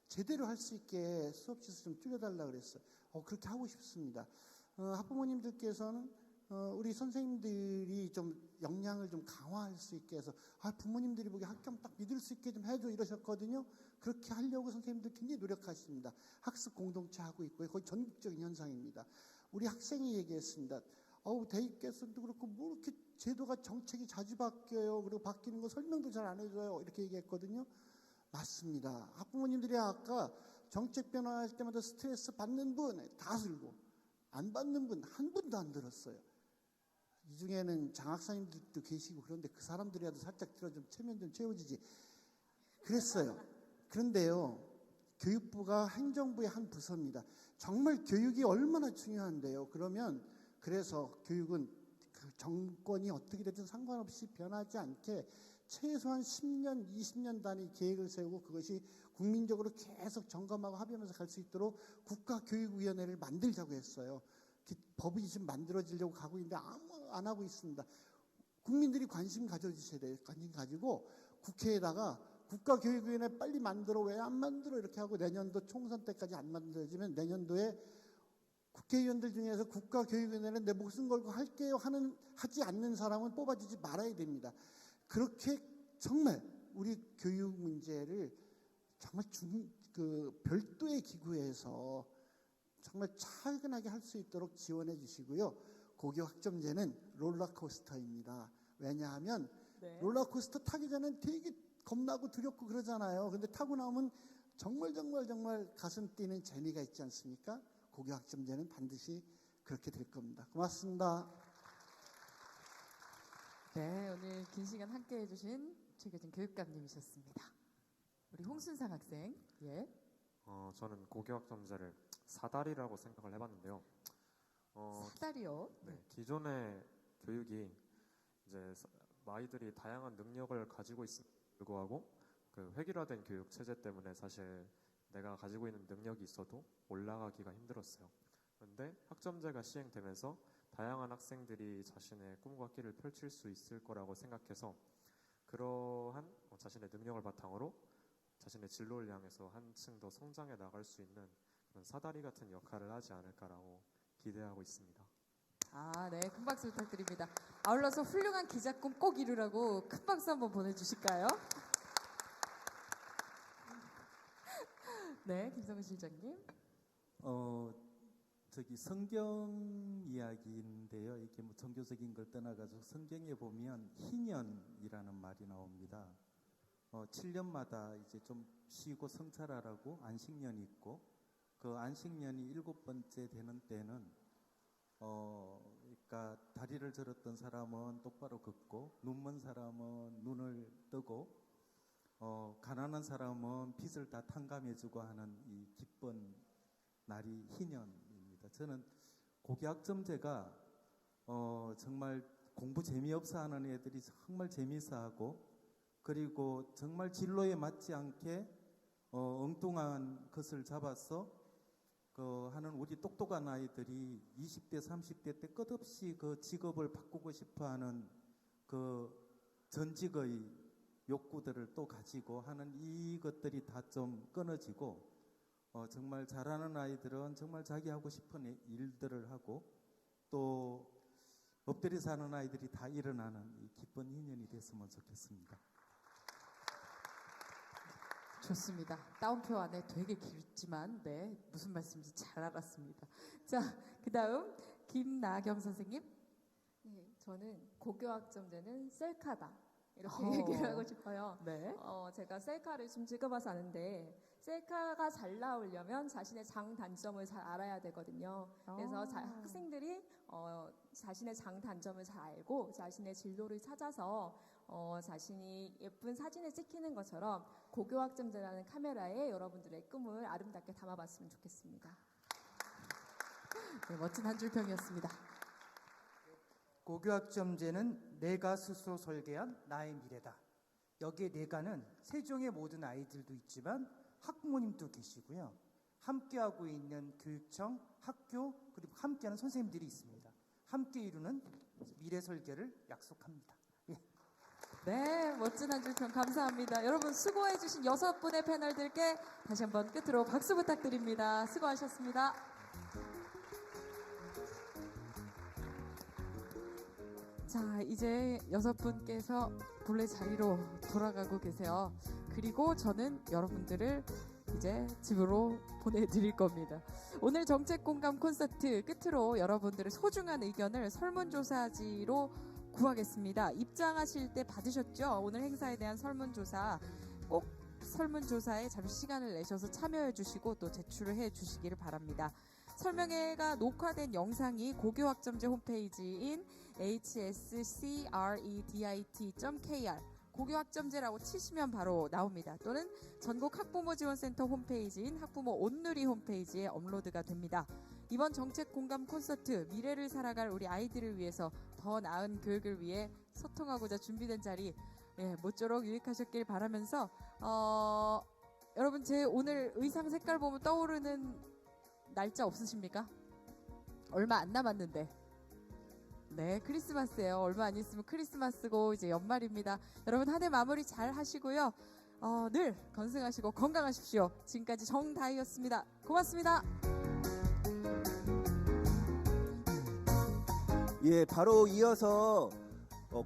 제대로 할 수 있게 수업 시수 좀 줄여달라 그랬어요. 그렇게 하고 싶습니다. 학부모님들께서는 우리 선생님들이 좀 역량을 좀 강화할 수 있게 해서 부모님들이 보기 학점 딱 믿을 수 있게 좀 해줘 이러셨거든요. 그렇게 하려고 선생님들 굉장히 노력하십니다. 학습 공동체 하고 있고요. 거의 전국적인 현상입니다. 우리 학생이 얘기했습니다. 대입 개선도 그렇고 뭐 이렇게 제도가 정책이 자주 바뀌어요. 그리고 바뀌는 거 설명도 잘 안 해줘요. 이렇게 얘기했거든요. 맞습니다. 학부모님들이 아까 정책 변화할 때마다 스트레스 받는 분 다 들고 안 받는 분 한 분도 안 들었어요. 이 중에는 장학사님들도 계시고 그런데 그 사람들이라도 살짝 들어 좀 체면 좀 채워지지 그랬어요. 그런데요, 교육부가 행정부의 한 부서입니다. 정말 교육이 얼마나 중요한데요. 그래서 교육은 그 정권이 어떻게 되든 상관없이 변하지 않게 최소한 10년, 20년 단위 계획을 세우고 그것이 국민적으로 계속 점검하고 합의하면서 갈 수 있도록 국가교육위원회를 만들자고 했어요. 법이 지금 만들어지려고 가고 있는데 아무 안 하고 있습니다. 국민들이 관심 가져주셔야 돼요. 관심 가지고 국회에다가 국가교육위원회 빨리 만들어. 왜 안 만들어? 이렇게 하고 내년도 총선 때까지 안 만들어지면 내년도에 국회의원들 중에서 국가교육위원회는 내 목숨 걸고 할게요 하지 않는 사람은 뽑아주지 말아야 됩니다. 그렇게 정말 우리 교육 문제를 정말 별도의 기구에서 정말 차근하게 할 수 있도록 지원해 주시고요. 고교 학점제는 롤러코스터입니다. 왜냐하면 롤러코스터 타기 전엔 되게 겁나고 두렵고 그러잖아요. 근데 타고 나오면 정말 가슴 뛰는 재미가 있지 않습니까? 고교 학점제는 반드시 그렇게 될 겁니다. 고맙습니다. 네, 오늘 긴 시간 함께 해주신 최규진 교육감님이셨습니다. 우리 홍순상 학생. 예. 저는 고교 학점제를 사다리라고 생각을 해봤는데요. 사다리요? 네. 기존의 교육이 이제 아이들이 다양한 능력을 가지고 있음에도 불구하고 그 획일화된 교육 체제 때문에 사실 내가 가지고 있는 능력이 있어도 올라가기가 힘들었어요. 그런데 학점제가 시행되면서 다양한 학생들이 자신의 꿈과 길을 펼칠 수 있을 거라고 생각해서 그러한 자신의 능력을 바탕으로 자신의 진로를 향해서 한층 더 성장해 나갈 수 있는 그런 사다리 같은 역할을 하지 않을까라고 기대하고 있습니다. 네, 큰 박수 부탁드립니다. 아울러서 훌륭한 기자 꿈 꼭 이루라고 큰 박수 한번 보내주실까요? 네, 김성근 실장님. 성경 이야기인데요. 이렇게 뭐 종교적인 걸 떠나가지고 성경에 보면 희년이라는 말이 나옵니다. 7년마다 이제 좀 쉬고 성찰하라고 안식년이 있고 그 안식년이 7번째 되는 때는 그러니까 다리를 저렸던 사람은 똑바로 걷고 눈먼 사람은 눈을 뜨고 가난한 사람은 빚을 다 탕감해주고 하는 이 기쁜 날이 희년입니다. 저는 고교학점제가 정말 공부 재미없어 하는 애들이 정말 재미있어 하고, 그리고 정말 진로에 맞지 않게 엉뚱한 것을 잡아서 하는 우리 똑똑한 아이들이 20대, 30대 때 끝없이 그 직업을 바꾸고 싶어 하는 그 전직의 욕구들을 또 가지고 하는 이것들이 다 좀 끊어지고, 정말 잘하는 아이들은 정말 자기 하고 싶은 일들을 하고, 또 엎드려 사는 아이들이 다 일어나는 이 기쁜 인연이 됐으면 좋겠습니다. 좋습니다. 따옴표 안에 되게 길지만 네, 무슨 말씀인지 잘 알았습니다. 자, 그다음 김나경 선생님. 네, 저는 고교학점제는 셀카다. 이렇게 얘기를 하고 싶어요. 네. 제가 셀카를 좀 찍어봐서 아는데, 셀카가 잘 나오려면 자신의 장단점을 잘 알아야 되거든요. 그래서 학생들이 자신의 장단점을 잘 알고 자신의 진로를 찾아서 자신이 예쁜 사진을 찍히는 것처럼 고교학점제라는 카메라에 여러분들의 꿈을 아름답게 담아봤으면 좋겠습니다. 네, 멋진 한 줄 평이었습니다. 고교학점제는 내가 스스로 설계한 나의 미래다. 여기에 내가는 세종의 모든 아이들도 있지만 학부모님도 계시고요. 함께하고 있는 교육청, 학교, 그리고 함께하는 선생님들이 있습니다. 함께 이루는 미래 설계를 약속합니다. 예. 네, 멋진 한 줄 평 감사합니다. 여러분 수고해주신 6분의 패널들께 다시 한번 끝으로 박수 부탁드립니다. 수고하셨습니다. 자, 이제 6분께서 본래 자리로 돌아가고 계세요. 그리고 저는 여러분들을 이제 집으로 보내드릴 겁니다. 오늘 정책공감 콘서트 끝으로 여러분들의 소중한 의견을 설문조사지로 구하겠습니다. 입장하실 때 받으셨죠? 오늘 행사에 대한 설문조사, 꼭 설문조사에 잠시 시간을 내셔서 참여해 주시고 또 제출을 해 주시기를 바랍니다. 설명회가 녹화된 영상이 고교학점제 홈페이지인 hscredit.kr 고교학점제라고 치시면 바로 나옵니다. 또는 전국 학부모지원센터 홈페이지인 학부모 온누리 홈페이지에 업로드가 됩니다. 이번 정책 공감 콘서트, 미래를 살아갈 우리 아이들을 위해서 더 나은 교육을 위해 소통하고자 준비된 자리, 모쪼록 유익하셨길 바라면서 여러분 제 오늘 의상 색깔 보면 떠오르는 날짜 없으십니까? 얼마 안 남았는데. 네, 크리스마스예요. 얼마 안 있으면 크리스마스고 이제 연말입니다. 여러분 한 해 마무리 잘 하시고요. 늘 건승하시고 건강하십시오. 지금까지 정다희였습니다. 고맙습니다. 예, 바로 이어서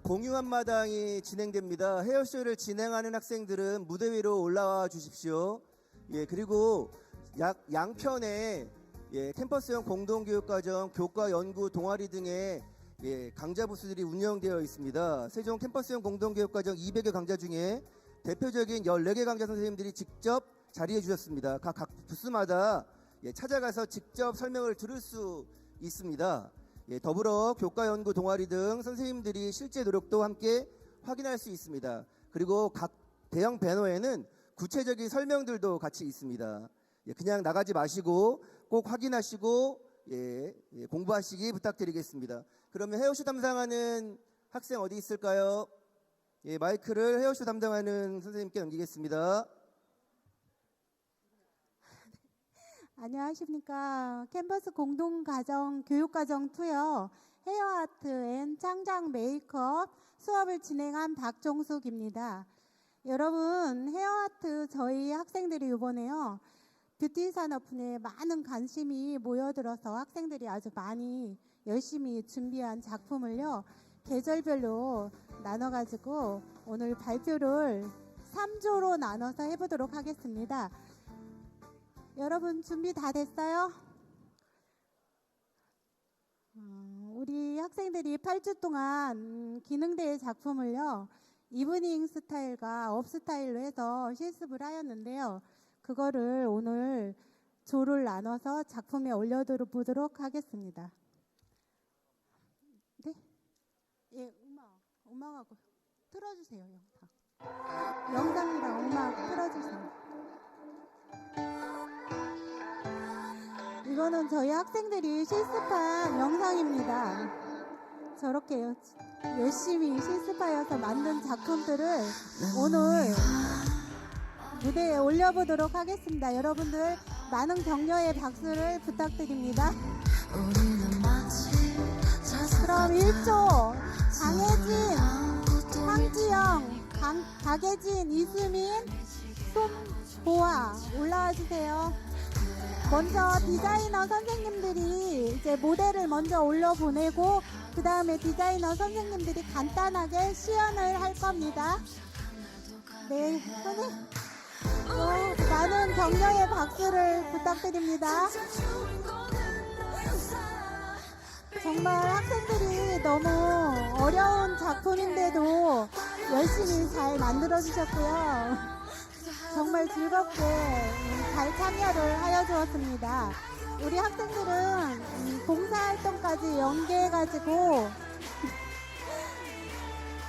공유 한마당이 진행됩니다. 헤어쇼를 진행하는 학생들은 무대 위로 올라와 주십시오. 예, 그리고 양편에 캠퍼스형 공동교육과정, 교과, 연구, 동아리 등의 강좌 부스들이 운영되어 있습니다. 세종 캠퍼스형 공동교육과정 200여 강좌 중에 대표적인 14개 강좌 선생님들이 직접 자리해 주셨습니다. 각 부스마다 찾아가서 직접 설명을 들을 수 있습니다. 더불어 교과, 연구, 동아리 등 선생님들이 실제 노력도 함께 확인할 수 있습니다. 그리고 각 대형 배너에는 구체적인 설명들도 같이 있습니다. 그냥 나가지 마시고 꼭 확인하시고 공부하시기 부탁드리겠습니다. 그러면 헤어쇼 담당하는 학생 어디 있을까요? 마이크를 헤어쇼 담당하는 선생님께 넘기겠습니다. 안녕하십니까. 캠퍼스 공동가정 교육과정 2요. 헤어아트 앤 창작 메이크업 수업을 진행한 박종숙입니다. 여러분, 헤어아트 저희 학생들이 이번에요. 뷰티 산업 분야에 많은 관심이 모여들어서 학생들이 아주 많이 열심히 준비한 작품을요. 계절별로 나눠가지고 오늘 발표를 3조로 나눠서 해보도록 하겠습니다. 여러분 준비 다 됐어요? 우리 학생들이 8주 동안 기능대회 작품을요. 이브닝 스타일과 업 스타일로 해서 실습을 하였는데요. 그거를 오늘 조를 나눠서 작품에 올려보도록 하겠습니다. 네? 예, 음악하고 틀어주세요, 영상. 영상이랑 음악 틀어주세요. 이거는 저희 학생들이 실습한 영상입니다. 저렇게 열심히 실습하여서 만든 작품들을 오늘 무대에 올려보도록 하겠습니다. 여러분들 많은 격려의 박수를 부탁드립니다. 그럼 1조 강혜진, 황지영, 박예진, 이수민, 손보아 올라와 주세요. 먼저 디자이너 선생님들이 이제 모델을 먼저 올려보내고 그 다음에 디자이너 선생님들이 간단하게 시연을 할 겁니다. 네, 선생님. 많은 격려의 박수를 부탁드립니다. 정말 학생들이 너무 어려운 작품인데도 열심히 잘 만들어주셨고요. 정말 즐겁게 잘 참여를 하여 주었습니다. 우리 학생들은 봉사활동까지 연계해가지고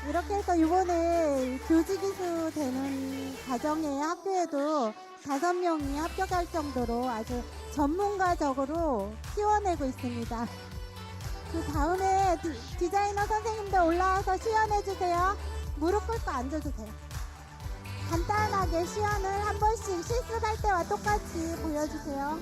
이렇게 해서 이번에 교직이수 되는 과정의 학교에도 5명이 합격할 정도로 아주 전문가적으로 키워내고 있습니다. 그 다음에 디자이너 선생님들 올라와서 시연해주세요. 무릎 꿇고 앉아주세요. 간단하게 시연을 한 번씩 실습할 때와 똑같이 보여주세요.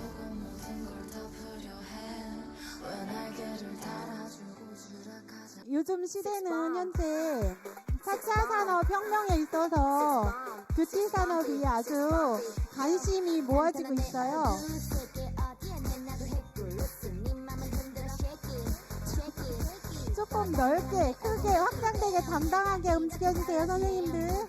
요즘 시대는 현재 4차 산업혁명에 있어서 뷰티 산업이 아주 관심이 모아지고 있어요. 조금 넓게, 크게, 확장되게 당당하게 움직여주세요, 선생님들.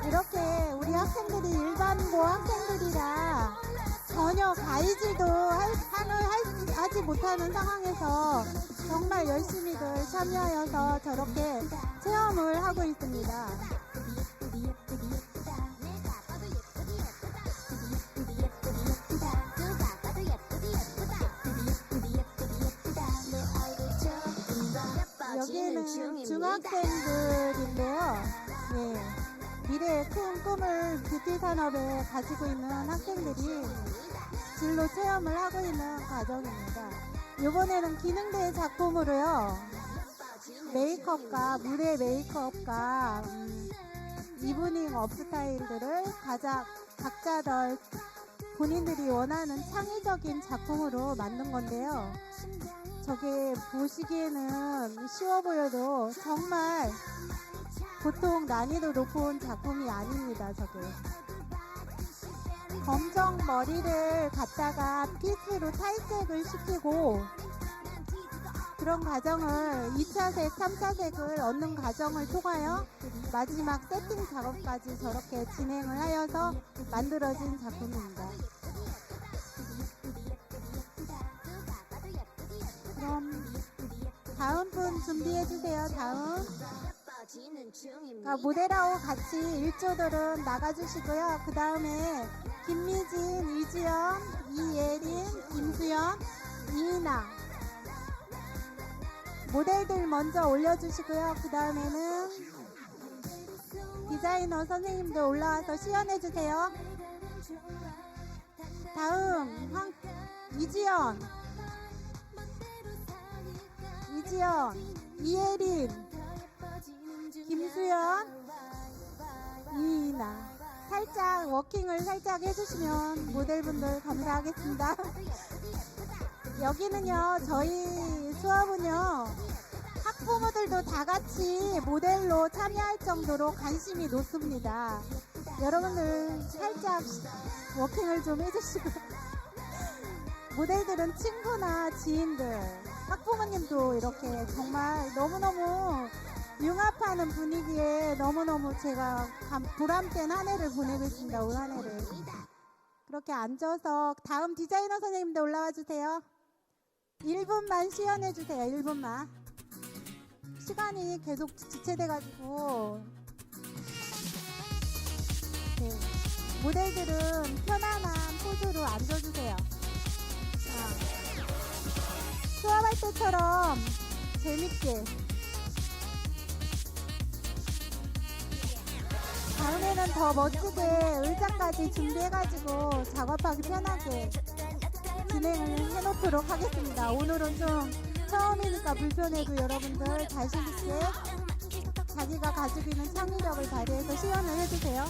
이렇게 우리 학생들이 일반고 학생들이라 전혀 가이질도 하지 못하는 상황에서 정말 열심히들 참여하여서 저렇게 체험을 하고 있습니다. 여기는 중학생들인데요. 네. 미래의 큰 꿈을 뷰티 산업에 가지고 있는 학생들이 진로 체험을 하고 있는 과정입니다. 이번에는 기능대 작품으로요. 메이크업과 물의 메이크업과 이브닝 업 스타일들을 각자 본인들이 원하는 창의적인 작품으로 만든 건데요. 저게 보시기에는 쉬워 보여도 정말 보통 난이도 높은 작품이 아닙니다. 저게 검정 머리를 갖다가 핏으로 탈색을 시키고 그런 과정을 2차색, 3차색을 얻는 과정을 통하여 마지막 세팅 작업까지 저렇게 진행을 하여서 만들어진 작품입니다. 그럼 다음 분 준비해주세요. 다음. 모델하고 같이 1조들은 나가주시고요. 그 다음에 김미진, 이지연, 이예린, 김수연, 이인아 모델들 먼저 올려주시고요. 그 다음에는 디자이너 선생님들 올라와서 시연해주세요. 다음 이지연, 이예린, 김수연, 이인아 살짝 워킹을 살짝 해주시면 모델분들 감사하겠습니다. 여기는요 저희 수업은요 학부모들도 다 같이 모델로 참여할 정도로 관심이 높습니다. 여러분들 살짝 워킹을 좀 해주시고 모델들은 친구나 지인들 학부모님도 이렇게 정말 너무너무 융합하는 분위기에 너무너무 제가 보람된 한 해를 보내고 있습니다. 올 한 해를. 그렇게 앉아서 다음 디자이너 선생님들 올라와 주세요. 1분만 시연해 주세요. 1분만. 시간이 계속 지체돼가지고 네. 모델들은 편안한 포즈로 앉아주세요. 수업할 때처럼 재밌게. 다음에는 더 멋지게 의자까지 준비해가지고 작업하기 편하게 진행을 해놓도록 하겠습니다. 오늘은 좀 처음이니까 불편해도 여러분들 자신있게 자기가 가지고 있는 창의력을 발휘해서 시연을 해주세요.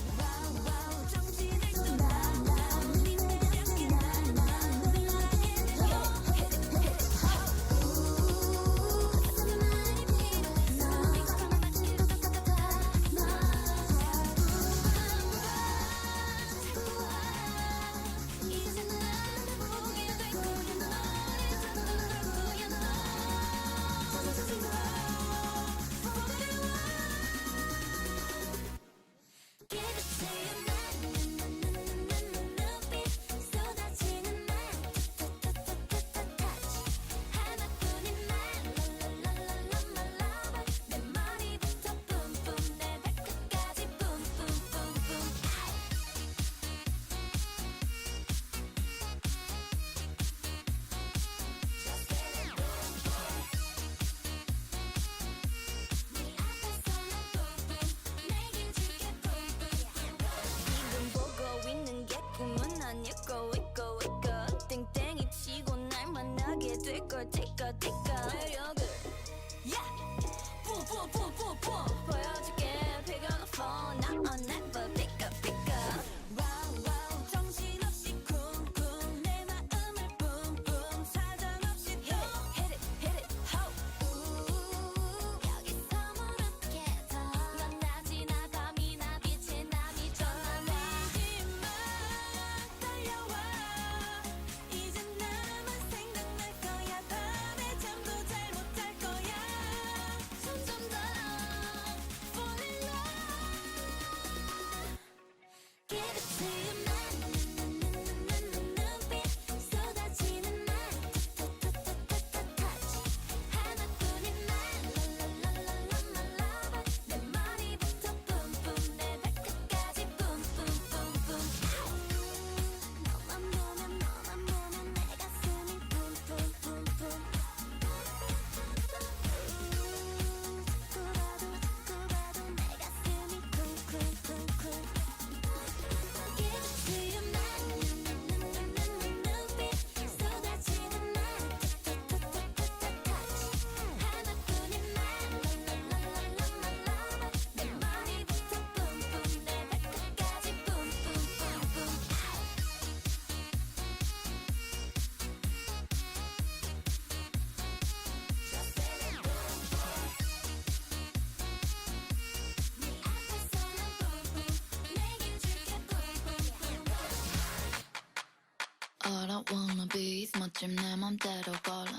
All I wanna be is 멋짐 내 맘대로 골라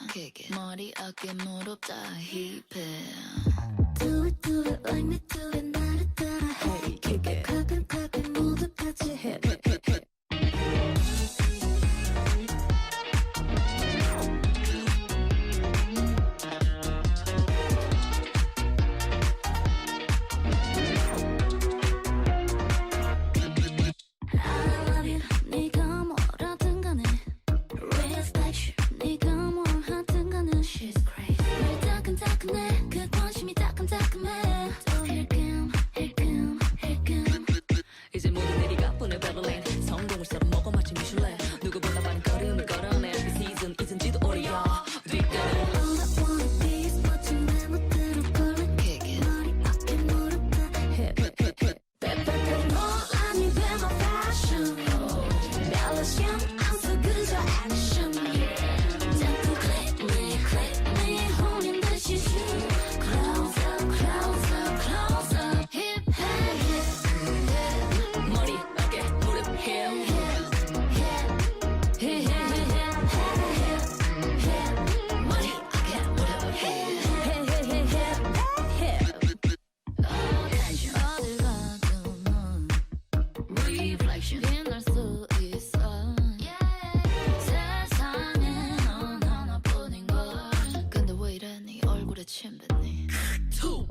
머리 어깨 무릎 다 힙해 Do it like me do it 나를 따라 해 가끔 모두 같이 해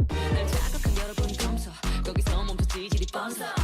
날 자극한 여러분 검사 거기서 멈춰 지질이 뻔서